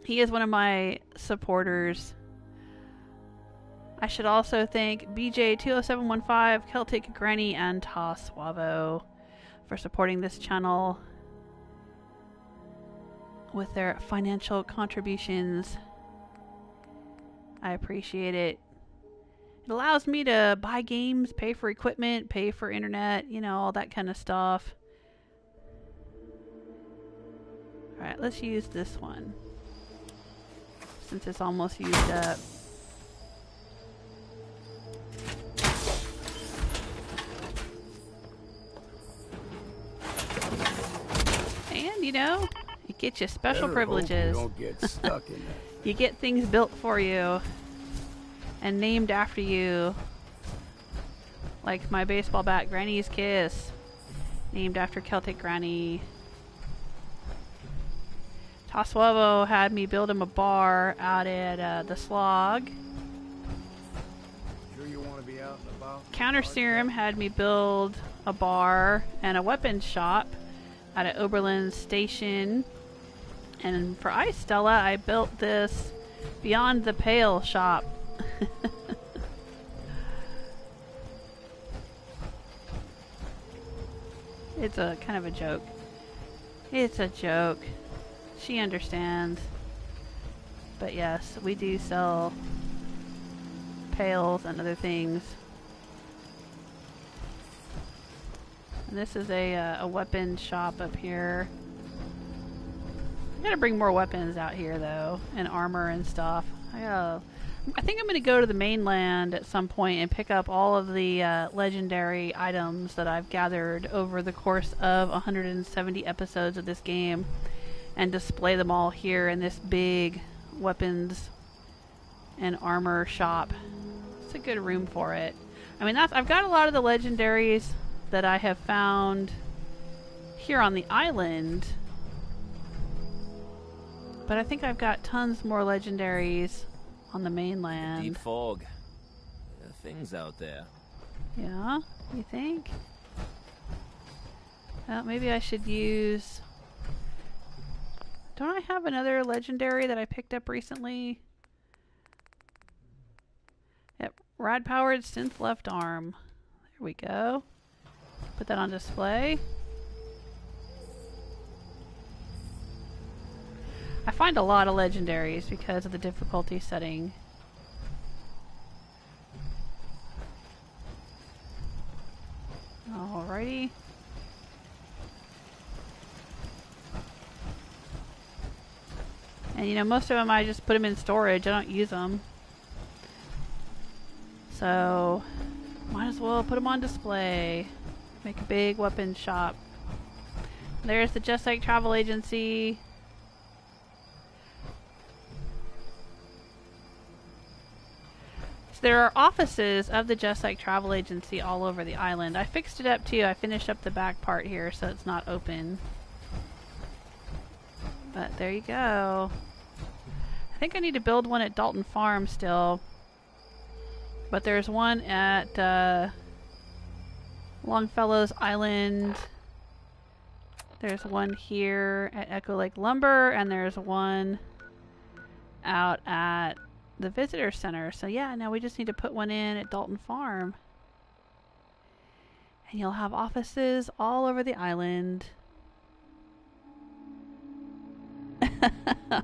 Speaker 1: He is one of my supporters. I should also thank BJ20715, Celtic Granny, and Ta Suavo for supporting this channel with their financial contributions. I appreciate it. It allows me to buy games, pay for equipment, pay for internet, you know, all that kind of stuff. Alright, let's use this one, since it's almost used up. And, you know, it gets you special privileges.
Speaker 2: You don't get stuck in that.
Speaker 1: You get things built for you and named after you. Like my baseball bat, Granny's Kiss, named after Celtic Granny. Tasuavo had me build him a bar out at the Slog.
Speaker 2: Sure you want to be out and about?
Speaker 1: Counter Serum had me build a bar and a weapons shop out at Oberlin Station. And for Ice Stella, I built this Beyond the Pale shop. It's a kind of a joke. It's a joke. She understands. But yes, we do sell pails and other things. And this is a weapon shop up here. I gotta bring more weapons out here though, and armor and stuff. I think I'm gonna go to the mainland at some point and pick up all of the legendary items that I've gathered over the course of 170 episodes of this game, and display them all here in this big weapons and armor shop. It's a good room for it. I mean, I've got a lot of the legendaries that I have found here on the island. But I think I've got tons more legendaries on the mainland.
Speaker 17: Deep fog. There are things out there.
Speaker 1: Yeah? You think? Well, maybe I should use... Don't I have another legendary that I picked up recently? Yep. Rad-powered synth left arm. There we go. Put that on display. I find a lot of legendaries because of the difficulty setting. Alrighty. And you know, most of them I just put them in storage. I don't use them. So, might as well put them on display. Make a big weapons shop. There's the Just Like Travel Agency. There are offices of the Just Like Travel Agency all over the island. I fixed it up too. I finished up the back part here so it's not open. But there you go. I think I need to build one at Dalton Farm still. But there's one at Longfellow's Island. There's one here at Echo Lake Lumber. And there's one out at the visitor center. So yeah, now we just need to put one in at Dalton Farm. And you'll have offices all over the island.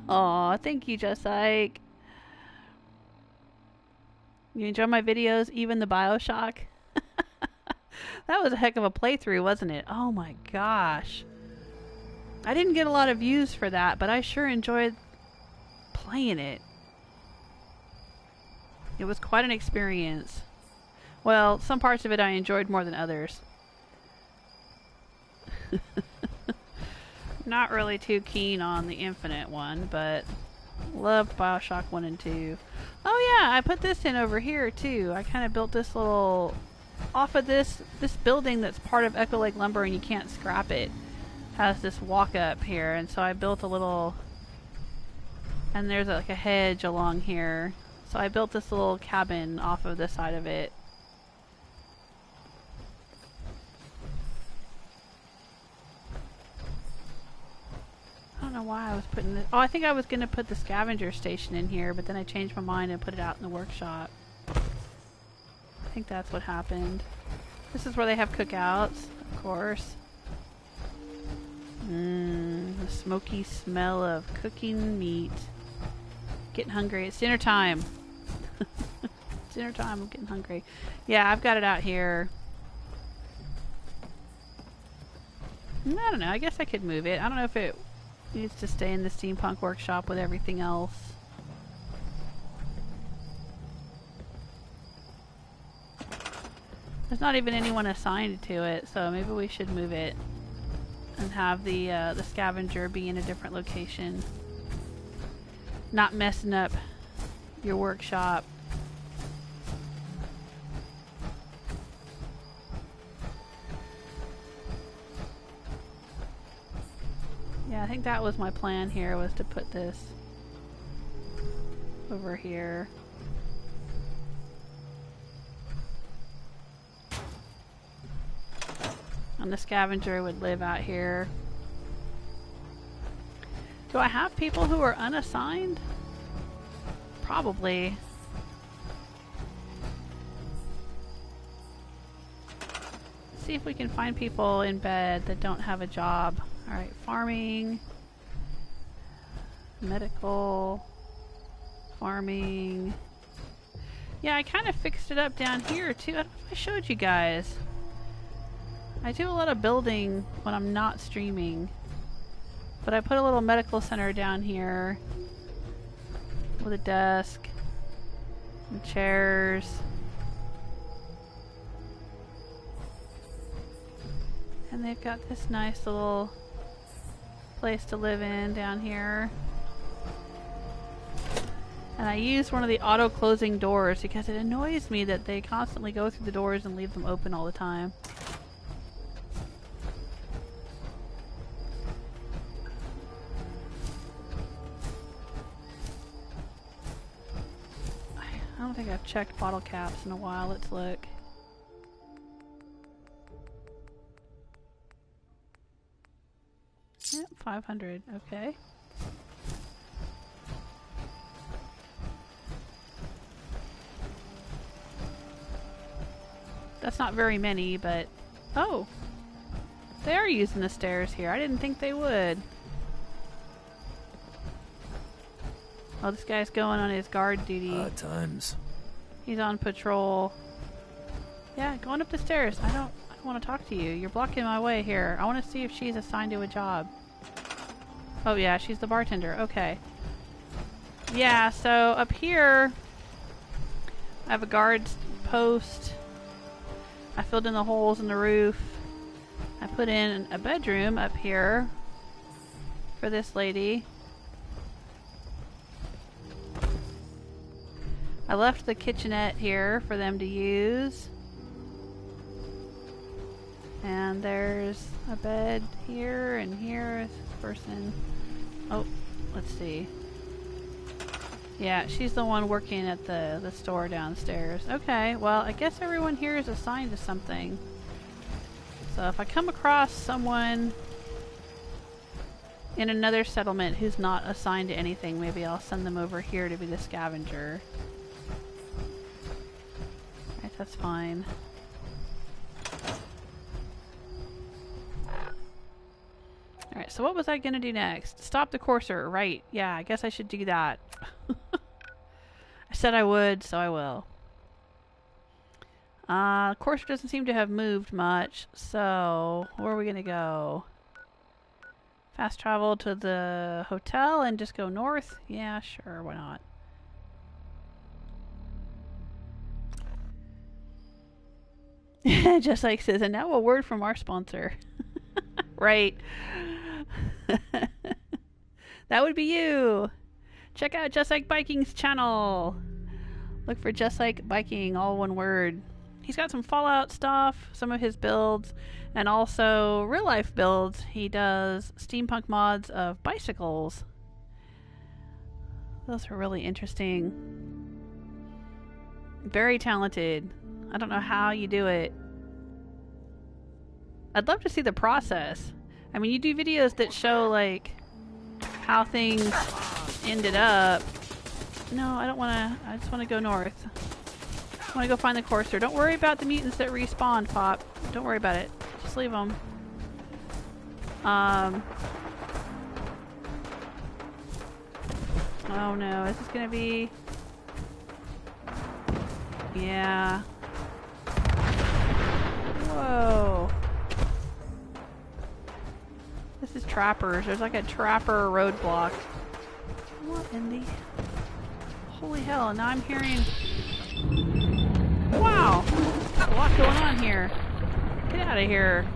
Speaker 1: Aw, thank you, Just Like. You enjoy my videos, even the Bioshock? That was a heck of a playthrough, wasn't it? Oh my gosh. I didn't get a lot of views for that, but I sure enjoyed playing it. It was quite an experience. Well, some parts of it I enjoyed more than others. Not really too keen on the Infinite one, but loved Bioshock 1 and 2. Oh yeah, I put this in over here too. I kind of built this little... Off of this building that's part of Echo Lake Lumber and you can't scrap it. Has this walk up here, and so I built a little... And there's like a hedge along here. So I built this little cabin off of the side of it. I don't know why I was putting this... Oh, I think I was going to put the scavenger station in here, but then I changed my mind and put it out in the workshop. I think that's what happened. This is where they have cookouts, of course. The smoky smell of cooking meat. Getting hungry. It's dinner time. It's dinner time. I'm getting hungry. Yeah, I've got it out here. I don't know. I guess I could move it. I don't know if it needs to stay in the steampunk workshop with everything else. There's not even anyone assigned to it, so maybe we should move it and have the scavenger be in a different location. Not messing up your workshop. Yeah, I think that was my plan here, was to put this over here. And the scavenger would live out here. Do I have people who are unassigned? Probably. Let's see if we can find people in bed that don't have a job. Alright, farming, medical, farming. Yeah, I kind of fixed it up down here too. I don't know if I showed you guys. I do a lot of building when I'm not streaming. But I put a little medical center down here with a desk and chairs. And they've got this nice little place to live in down here. And I use one of the auto closing doors because it annoys me that they constantly go through the doors and leave them open all the time. I don't think I've checked bottle caps in a while. Let's look. Yep, 500. Okay. That's not very many, but... Oh! They are using the stairs here. I didn't think they would. Oh, this guy's going on his guard duty.
Speaker 8: Times.
Speaker 1: He's on patrol. Yeah, going up the stairs. I don't want to talk to you. You're blocking my way here. I want to see if she's assigned to a job. Oh yeah, she's the bartender. Okay. Yeah, so up here I have a guard post. I filled in the holes in the roof. I put in a bedroom up here for this lady. I left the kitchenette here for them to use. And there's a bed here and here. This person. Oh, let's see. Yeah, she's the one working at the store downstairs. Okay, well, I guess everyone here is assigned to something. So if I come across someone in another settlement who's not assigned to anything, maybe I'll send them over here to be the scavenger. Alright, that's fine. Alright, so what was I gonna do next? Stop the courser, right. Yeah, I guess I should do that. I said I would, so I will. Courser doesn't seem to have moved much, so where are we gonna go? Fast travel to the hotel and just go north? Yeah, sure, why not? Just like says, and now a word from our sponsor. Right. That would be you. Check out Just Like Biking's channel. Look for Just Like Biking, all one word. He's got some Fallout stuff, some of his builds, and also real life builds. He does steampunk mods of bicycles. Those are really interesting. Very talented. I don't know how you do it. I'd love to see the process. I mean, you do videos that show, like, how things ended up. No, I don't want to. I just want to go north. I want to go find the Courser. Don't worry about the mutants that respawn, Pop. Don't worry about it. Just leave them. Oh no, is this gonna be... Yeah. Whoa. This is trappers. There's like a trapper roadblock. What in the... Holy hell, now I'm hearing... Wow! Got a lot going on here. Get out of here.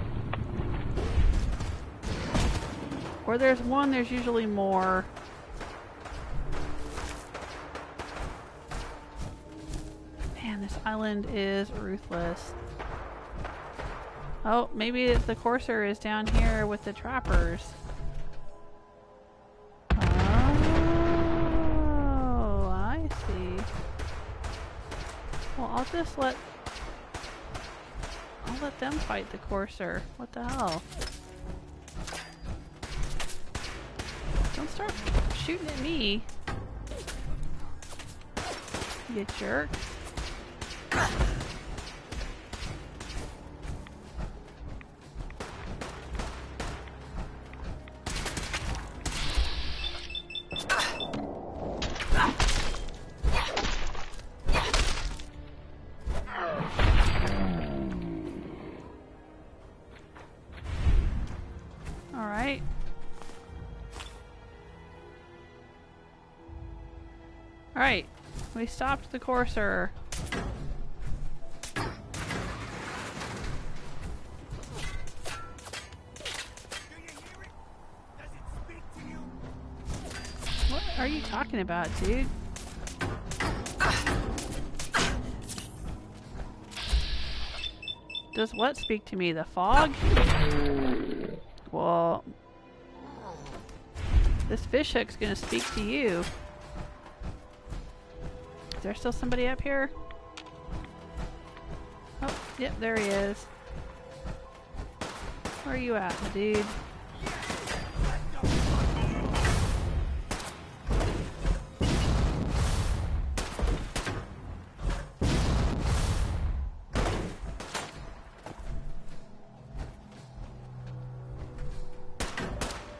Speaker 1: Where there's one, there's usually more. Man, this island is ruthless. Oh, maybe it's the Courser is down here with the trappers. Oh, I see. Well, I'll let them fight the Courser. What the hell? Don't start shooting at me. You jerk. Alright, we stopped the Courser. What are you talking about, dude? Does what speak to me? The fog? Well, this fish hook's gonna speak to you. Is there still somebody up here? Oh, yep, there he is. Where are you at, dude?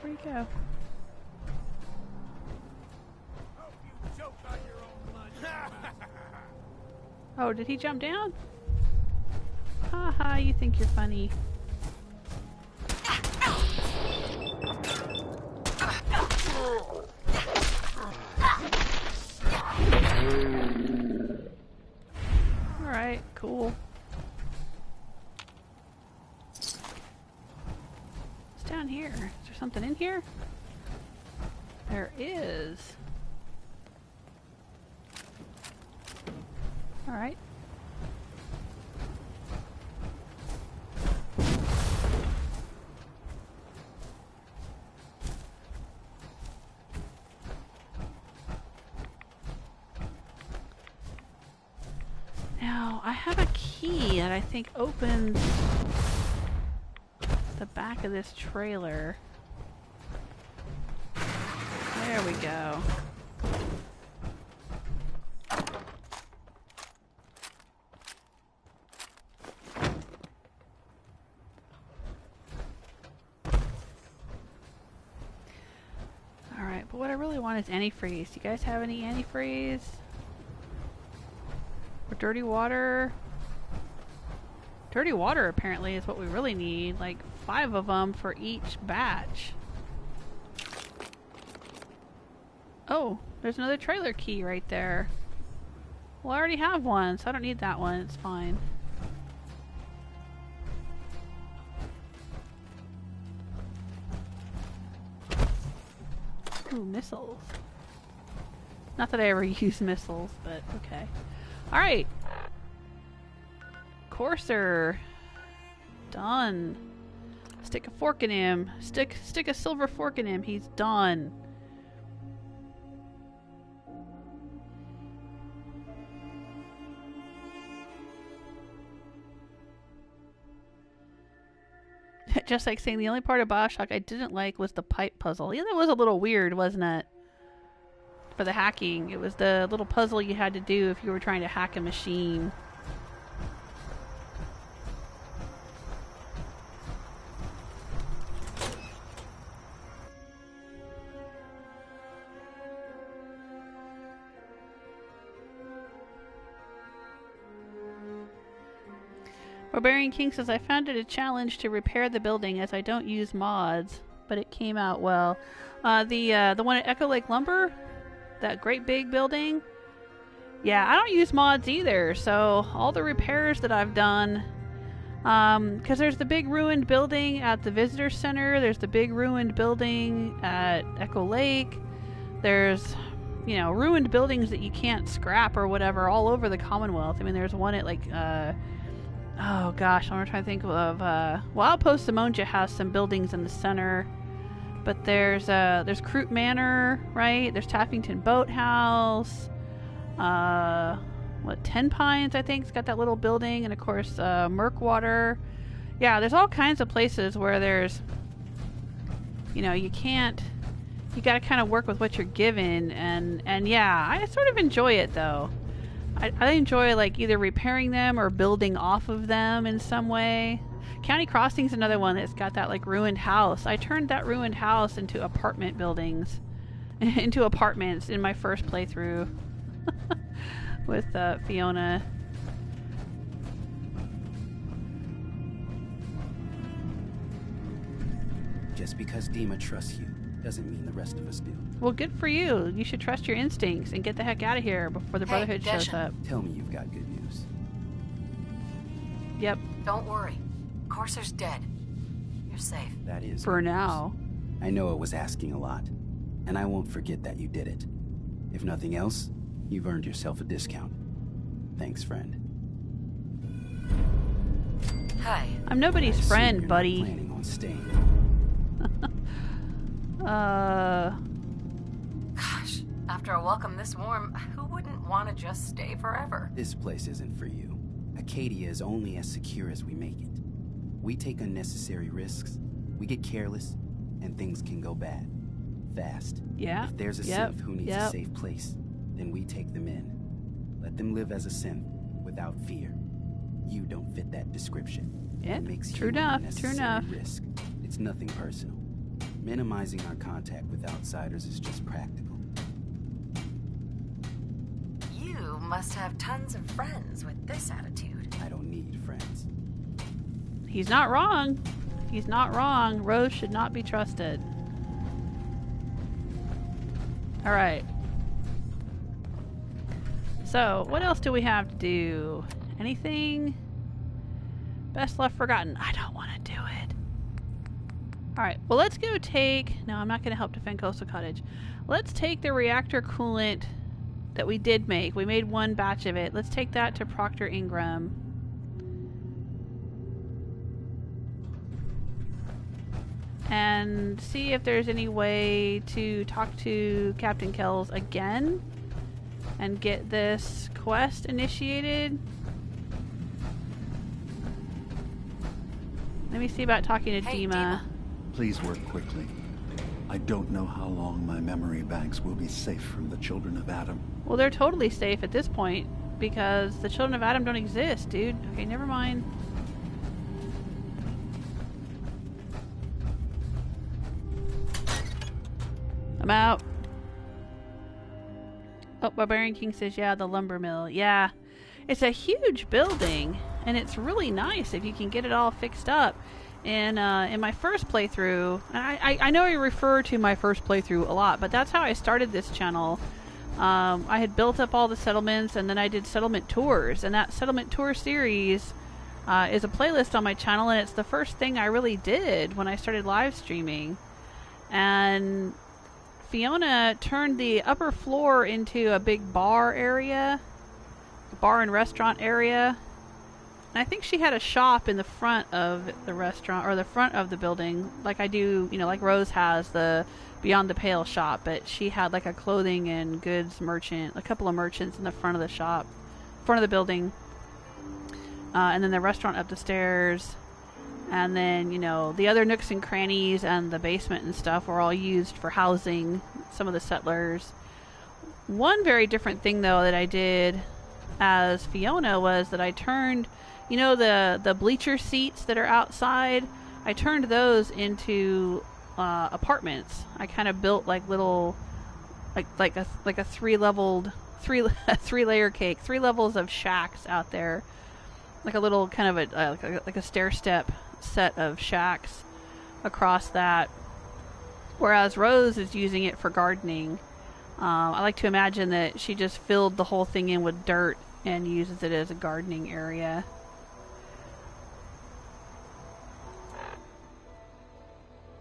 Speaker 1: Where'd you go? Oh, did he jump down? Haha, you think you're funny. Alright, cool. What's down here? Is there something in here? There is. Alright. Now, I have a key that I think opens the back of this trailer. There we go. Alright, but what I really want is antifreeze. Do you guys have any antifreeze? Or dirty water? Dirty water apparently is what we really need. Like 5 of them for each batch. Oh, there's another trailer key right there. Well, I already have one, so I don't need that one. It's fine. Ooh, missiles. Not that I ever use missiles, but okay. Alright. Courser. Done. Stick a fork in him. Stick a silver fork in him. He's done. Just like saying the only part of BioShock I didn't like was the pipe puzzle. Yeah, that was a little weird, wasn't it? For the hacking. It was the little puzzle you had to do if you were trying to hack a machine. Barbarian King says, I found it a challenge to repair the building as I don't use mods, but it came out well. The one at Echo Lake Lumber, that great big building. Yeah, I don't use mods either, so all the repairs that I've done, because there's the big ruined building at the visitor center, there's the big ruined building at Echo Lake, there's, you know, ruined buildings that you can't scrap or whatever all over the Commonwealth. I mean, there's one at, like, oh gosh, I'm trying to think of, well, Outpost Simonja has some buildings in the center, but there's Croot Manor, right? There's Taffington Boathouse, Ten Pines, I think, it's got that little building, and of course, Murkwater. Yeah, there's all kinds of places where there's, you know, you gotta kind of work with what you're given, and yeah, I sort of enjoy it, though. I enjoy, like, either repairing them or building off of them in some way. County Crossing's another one that's got that, like, ruined house. I turned that ruined house into apartment buildings, into apartments in my first playthrough with Fiona.
Speaker 12: Just because Dima trusts you doesn't mean the rest of us do.
Speaker 1: Well, good for you. You should trust your instincts and get the heck out of here before the Brotherhood shows up.
Speaker 12: Tell me you've got good news.
Speaker 1: Yep.
Speaker 3: Don't worry. Corsair's dead. You're safe.
Speaker 12: That is
Speaker 1: for now.
Speaker 12: I know it was asking a lot, and I won't forget that you did it. If nothing else, you've earned yourself a discount. Thanks, friend.
Speaker 3: Hi.
Speaker 1: I'm nobody's friend,
Speaker 12: you're
Speaker 1: buddy.
Speaker 12: Not planning on staying.
Speaker 3: Gosh, after a welcome this warm, who wouldn't want to just stay forever?
Speaker 12: This place isn't for you. Acadia is only as secure as we make it. We take unnecessary risks, we get careless, and things can go bad. Fast.
Speaker 1: Yeah.
Speaker 12: If there's a synth who needs a safe place, then we take them in. Let them live as a synth, without fear. You don't fit that description.
Speaker 1: Yeah,
Speaker 12: It makes
Speaker 1: true
Speaker 12: you
Speaker 1: enough,
Speaker 12: an
Speaker 1: true
Speaker 12: unnecessary
Speaker 1: enough.
Speaker 12: risk. It's nothing personal. Minimizing our contact with outsiders is just practical.
Speaker 3: You must have tons of friends with this attitude.
Speaker 12: I don't need friends.
Speaker 1: He's not wrong. He's not wrong. Rose should not be trusted. Alright. So, what else do we have to do? Anything? Best left forgotten. I don't want to do it. Alright, well, let's go take... No, I'm not going to help defend Coastal Cottage. Let's take the reactor coolant that we did make. We made one batch of it. Let's take that to Proctor Ingram. And see if there's any way to talk to Captain Kells again and get this quest initiated. Let me see about talking to Dima.
Speaker 7: Please work quickly. I don't know how long my memory banks will be safe from the children of Adam.
Speaker 1: Well, they're totally safe at this point because the children of Adam don't exist, dude. Okay, never mind. I'm out. Oh, Barbarian King says, yeah, the lumber mill. Yeah, it's a huge building, and it's really nice if you can get it all fixed up. And in my first playthrough, and I know I refer to my first playthrough a lot, but that's how I started this channel. I had built up all the settlements, and then I did settlement tours, and that settlement tour series is a playlist on my channel, and it's the first thing I really did when I started live streaming. And Fiona turned the upper floor into a big bar area, bar and restaurant area. And I think she had a shop in the front of the restaurant, or the front of the building, like I do, you know, like Rose has the Beyond the Pale shop, but she had like a clothing and goods merchant, a couple of merchants in the front of the shop, front of the building. And then the restaurant up the stairs. And then, you know, the other nooks and crannies and the basement and stuff were all used for housing some of the settlers. One very different thing, though, that I did as Fiona was that I turned, you know, the bleacher seats that are outside, I turned those into apartments. I kind of built like little, like a three-layer cake, 3 levels of shacks out there. like a little kind of like a stair step set of shacks across that, whereas Rose is using it for gardening. I like to imagine that she just filled the whole thing in with dirt and uses it as a gardening area.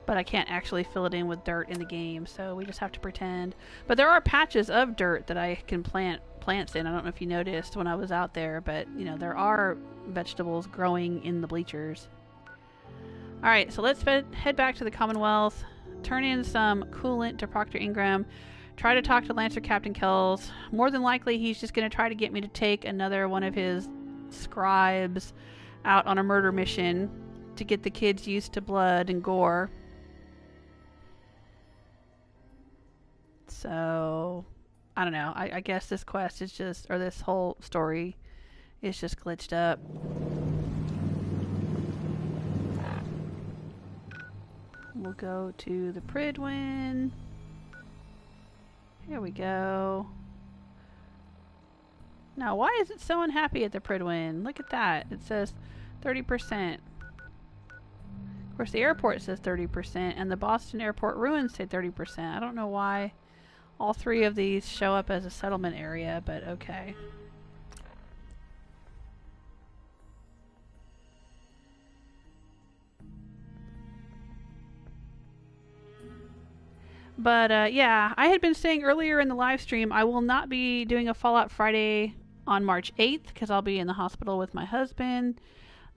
Speaker 1: But I can't actually fill it in with dirt in the game, so we just have to pretend. But there are patches of dirt that I can plant plants in. I don't know if you noticed when I was out there, but you know, there are vegetables growing in the bleachers. Alright, so let's head back to the Commonwealth, turn in some coolant to Proctor Ingram, try to talk to Lancer Captain Kells. More than likely, he's just going to try to get me to take another one of his scribes out on a murder mission to get the kids used to blood and gore. So, I don't know. I guess this quest is just, or this whole story is just glitched up. We'll go to the Prydwen. Here we go. Now, why is it so unhappy at the Prydwen? Look at that. It says 30%. Of course, the airport says 30%, and the Boston Airport ruins say 30%. I don't know why all three of these show up as a settlement area, but okay. But yeah, I had been saying earlier in the live stream I will not be doing a Fallout Friday on March 8th because I'll be in the hospital with my husband.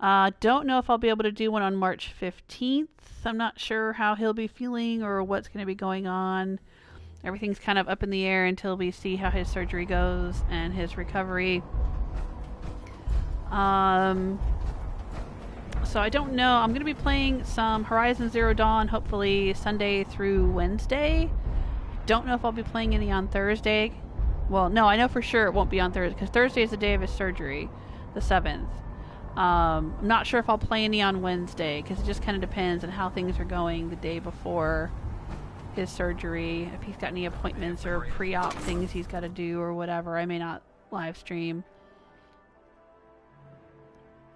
Speaker 1: Don't know if I'll be able to do one on March 15th. I'm not sure how he'll be feeling or what's going to be going on. Everything's kind of up in the air until we see how his surgery goes and his recovery. So I don't know. I'm going to be playing some Horizon Zero Dawn, hopefully Sunday through Wednesday. Don't know if I'll be playing any on Thursday. Well, no, I know for sure it won't be on Thursday, because Thursday is the day of his surgery, the 7th. I'm not sure if I'll play any on Wednesday, because it just kind of depends on how things are going the day before his surgery. If he's got any appointments or pre-op things he's got to do or whatever, I may not live stream.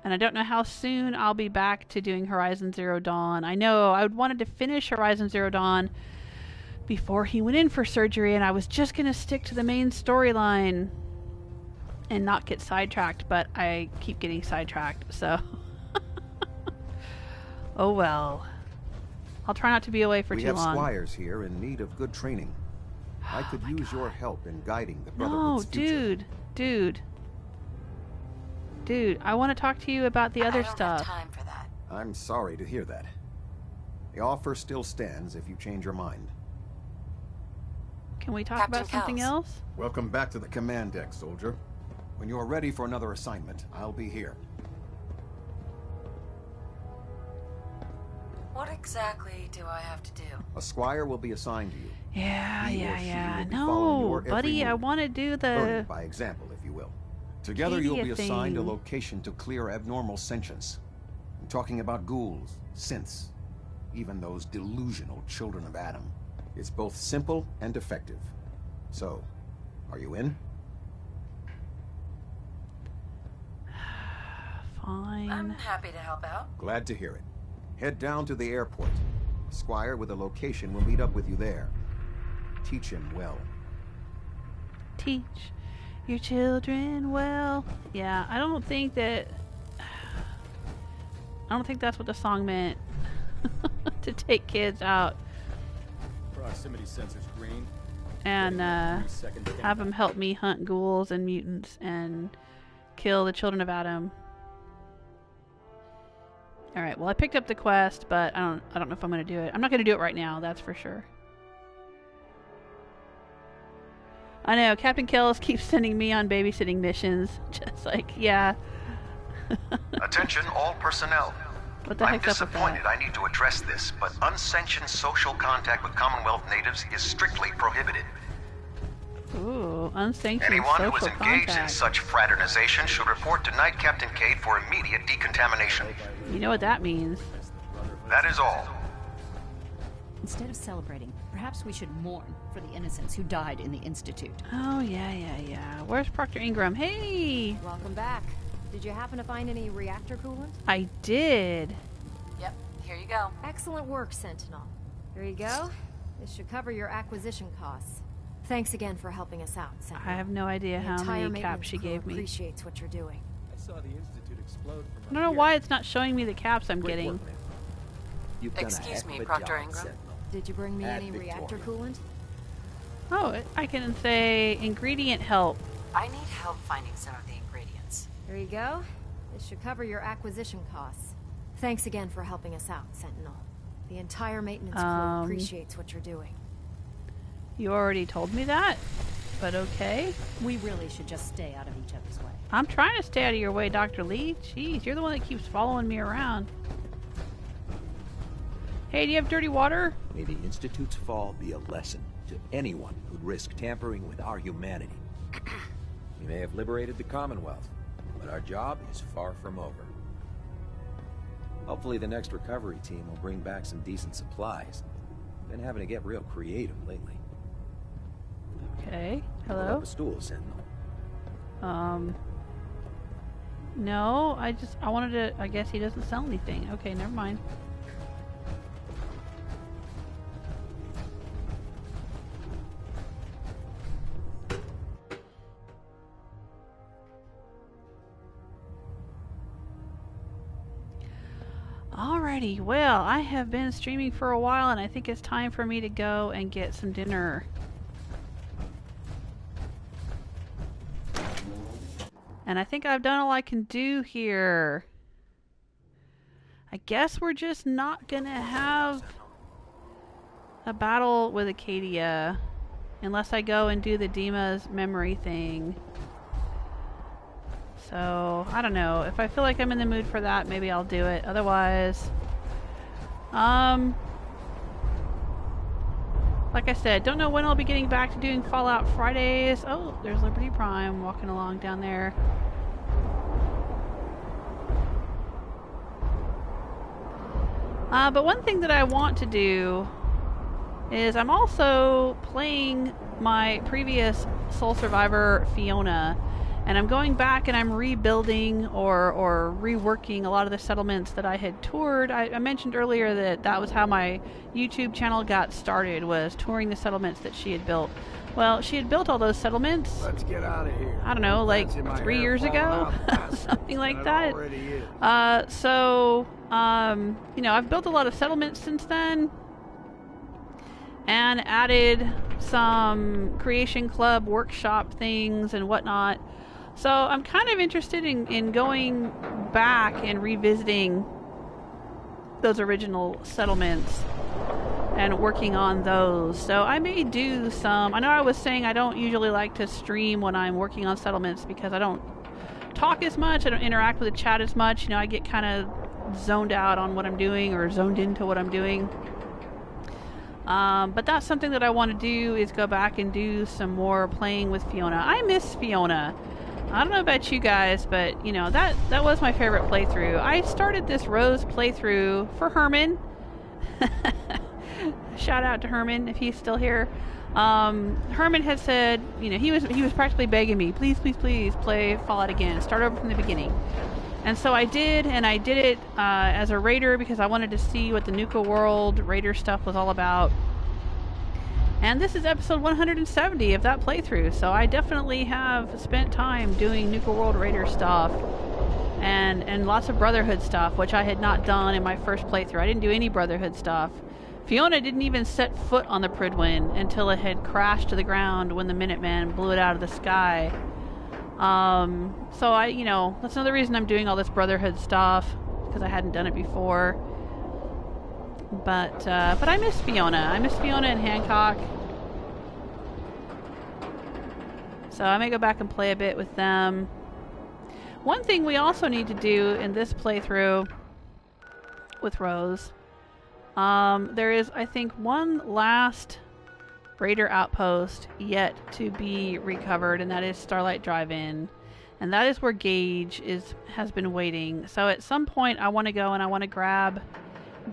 Speaker 1: And I don't know how soon I'll be back to doing Horizon Zero Dawn. I know I wanted to finish Horizon Zero Dawn before he went in for surgery, and I was just going to stick to the main storyline and not get sidetracked, but I keep getting sidetracked, so oh well. I'll try not to be away for too long.
Speaker 18: We have squires here in need of good training. I could use your help in guiding the Brotherhood's future.
Speaker 1: Dude, I want to talk to you about the other stuff.
Speaker 3: I don't have time for that.
Speaker 18: I'm sorry to hear that. The offer still stands if you change your mind.
Speaker 1: Can we talk about something else?
Speaker 18: Welcome back to the command deck, soldier. When you're ready for another assignment, I'll be here.
Speaker 3: What exactly do I have to do?
Speaker 18: A squire will be assigned to you.
Speaker 1: Yeah. No, buddy, I want to do the...
Speaker 18: Learn by example, if you will. Together you'll be assigned a location to clear abnormal sentience. I'm talking about ghouls, synths, even those delusional children of Adam. It's both simple and effective. So, are you in?
Speaker 1: Fine.
Speaker 3: I'm happy to help out.
Speaker 18: Glad to hear it. Head down to the airport. A squire with a location will meet up with you there. Teach him well.
Speaker 1: Teach your children well. Yeah, I don't think that's what the song meant. To take kids out
Speaker 19: proximity sensors green
Speaker 1: and have them help me hunt ghouls and mutants and kill the children of Adam. Alright, well I picked up the quest, but I don't know if I'm going to do it. I'm not going to do it right now, that's for sure. I know, Captain Kells keeps sending me on babysitting missions. Just like, yeah.
Speaker 20: Attention all personnel.
Speaker 1: What the heck's up with that?
Speaker 20: I'm disappointed I need to address this, but unsanctioned social contact with Commonwealth natives is strictly prohibited.
Speaker 1: Ooh, unsanctioned
Speaker 20: Anyone
Speaker 1: social
Speaker 20: who is engaged in
Speaker 1: contact.
Speaker 20: such fraternization should report to Night Captain Cade for immediate decontamination.
Speaker 1: You know what that means.
Speaker 20: That is all.
Speaker 21: Instead of celebrating, perhaps we should mourn for the innocents who died in the Institute.
Speaker 1: Oh, yeah. Where's Proctor Ingram? Hey!
Speaker 21: Welcome back. Did you happen to find any reactor coolant?
Speaker 1: I did.
Speaker 3: Yep, here you go.
Speaker 21: Excellent work, Sentinel. Here you go. This should cover your acquisition costs. Thanks again for helping us out, Sentinel.
Speaker 1: I have no idea how many caps she gave me.
Speaker 21: Appreciates what you're doing.
Speaker 19: I saw the Institute explode from
Speaker 1: I don't know why it's not showing me the caps I'm getting.
Speaker 3: Excuse me, Proctor Ingram.
Speaker 21: Did you bring me any reactor coolant?
Speaker 1: Oh, I can say ingredient help.
Speaker 3: I need help finding some of the ingredients.
Speaker 21: Here you go. This should cover your acquisition costs. Thanks again for helping us out, Sentinel. The entire maintenance crew appreciates what you're doing.
Speaker 1: You already told me that, but okay.
Speaker 21: We really should just stay out of each other's way.
Speaker 1: I'm trying to stay out of your way, Dr. Lee. Jeez, you're the one that keeps following me around. Hey, do you have dirty water?
Speaker 10: May the Institute's fall be a lesson to anyone who'd risk tampering with our humanity. We may have liberated the Commonwealth, but our job is far from over. Hopefully the next recovery team will bring back some decent supplies. Been having to get real creative lately.
Speaker 1: Okay, hello?
Speaker 10: Pull up a stool, Sentinel.
Speaker 1: No, I wanted to, I guess he doesn't sell anything. Okay, never mind. Alrighty, well, I have been streaming for a while and I think it's time for me to go and get some dinner. And I think I've done all I can do here. I guess we're just not gonna have a battle with Acadia unless I go and do the Dima's memory thing. So, I don't know. If I feel like I'm in the mood for that, maybe I'll do it. Otherwise, like I said, don't know when I'll be getting back to doing Fallout Fridays. Oh, there's Liberty Prime walking along down there. But one thing that I want to do is I'm also playing my previous Soul Survivor, Fiona. And I'm going back and I'm rebuilding or reworking a lot of the settlements that I had toured. I mentioned earlier that that was how my YouTube channel got started, was touring the settlements that she had built. Well, she had built all those settlements.
Speaker 2: Let's get out of here.
Speaker 1: I don't know, like 3 years ago, something like that. You know, I've built a lot of settlements since then, and added some Creation Club workshop things and whatnot. So I'm kind of interested in going back and revisiting those original settlements and working on those. So I may do some. I know I was saying I don't usually like to stream when I'm working on settlements because I don't talk as much, I don't interact with the chat as much. You know, I get kind of zoned out on what I'm doing or zoned into what I'm doing. But that's something that I want to do, is go back and do some more playing with Fiona. I miss Fiona. I don't know about you guys, but you know, that was my favorite playthrough. I started this Rose playthrough for Herman. Shout out to Herman if he's still here. Herman had said, you know, he was practically begging me, please play Fallout again, start over from the beginning. And so I did, and I did it as a raider because I wanted to see what the Nuka World raider stuff was all about. And this is episode 170 of that playthrough, so I definitely have spent time doing Nuka World raider stuff and lots of Brotherhood stuff, which I had not done in my first playthrough. I didn't do any Brotherhood stuff. Fiona didn't even set foot on the Prydwen until it had crashed to the ground when the Minutemen blew it out of the sky. So you know, that's another reason I'm doing all this Brotherhood stuff, because I hadn't done it before. But I miss Fiona. I miss Fiona and Hancock. So I may go back and play a bit with them. One thing we also need to do in this playthrough with Rose, there is, I think, one last raider outpost yet to be recovered, and that is Starlight Drive-In. And that is where Gage has been waiting. So at some point I want to go and I want to grab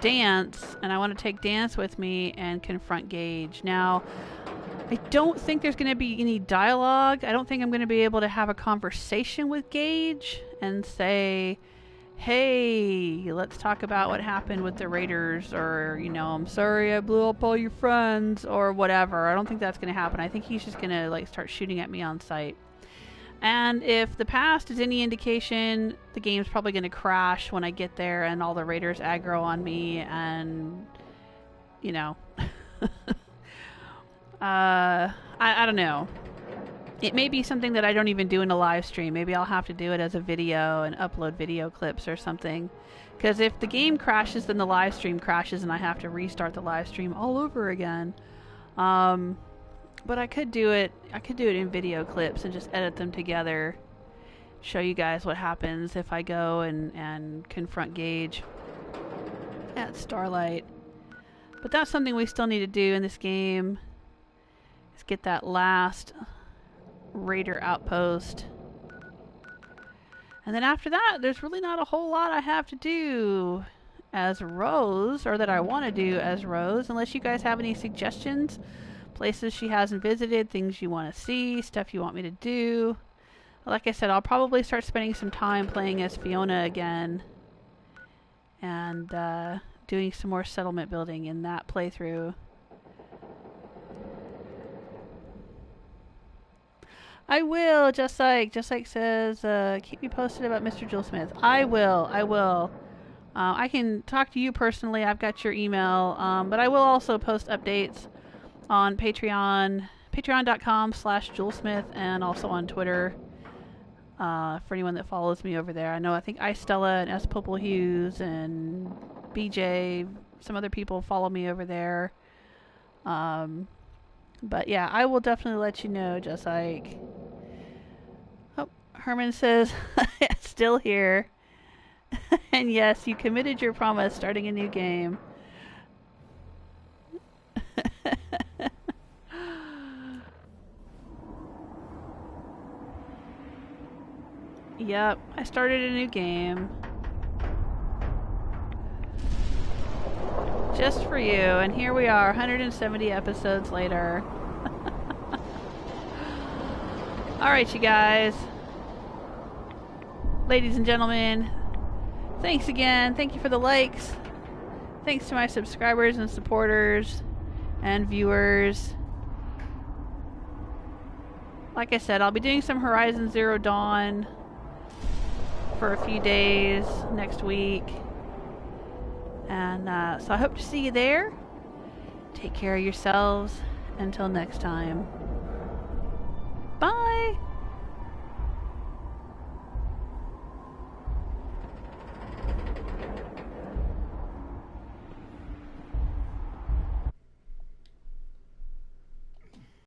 Speaker 1: Dance, and I want to take Dance with me and confront Gage. Now, I don't think there's going to be any dialogue. I don't think I'm going to be able to have a conversation with Gage and say, hey, let's talk about what happened with the Raiders, or, you know, I'm sorry I blew up all your friends, or whatever. I don't think that's going to happen. I think he's just going to, like, start shooting at me on sight. And if the past is any indication, the game's probably going to crash when I get there and all the Raiders aggro on me and, you know. I don't know. It may be something that I don't even do in a live stream. Maybe I'll have to do it as a video and upload video clips or something. Because if the game crashes, then the live stream crashes and I have to restart the live stream all over again. But I could do it in video clips and just edit them together. Show you guys what happens if I go and confront Gage at Starlight. But that's something we still need to do in this game. Is get that last Raider outpost. And then after that, there's really not a whole lot I have to do as Rose, or that I want to do as Rose, unless you guys have any suggestions. Places she hasn't visited, things you want to see, stuff you want me to do. Like I said, I'll probably start spending some time playing as Fiona again. And doing some more settlement building in that playthrough. I will, just like says, keep me posted about Mr. Joel Smith. I will. I can talk to you personally. I've got your email, but I will also post updates on Patreon, patreon.com/JoelSmith, and also on Twitter, for anyone that follows me over there. I think Stella and S. Popel Hughes and BJ, some other people follow me over there. But yeah, I will definitely let you know, just like... Oh, Herman says, still here. And yes, you committed your promise, starting a new game. Yep, I started a new game. Just for you, and here we are, 170 episodes later. Alright, you guys. Ladies and gentlemen, thanks again. Thank you for the likes. Thanks to my subscribers and supporters and viewers. Like I said, I'll be doing some Horizon Zero Dawn for a few days next week. And so I hope to see you there. Take care of yourselves. Until next time. Bye!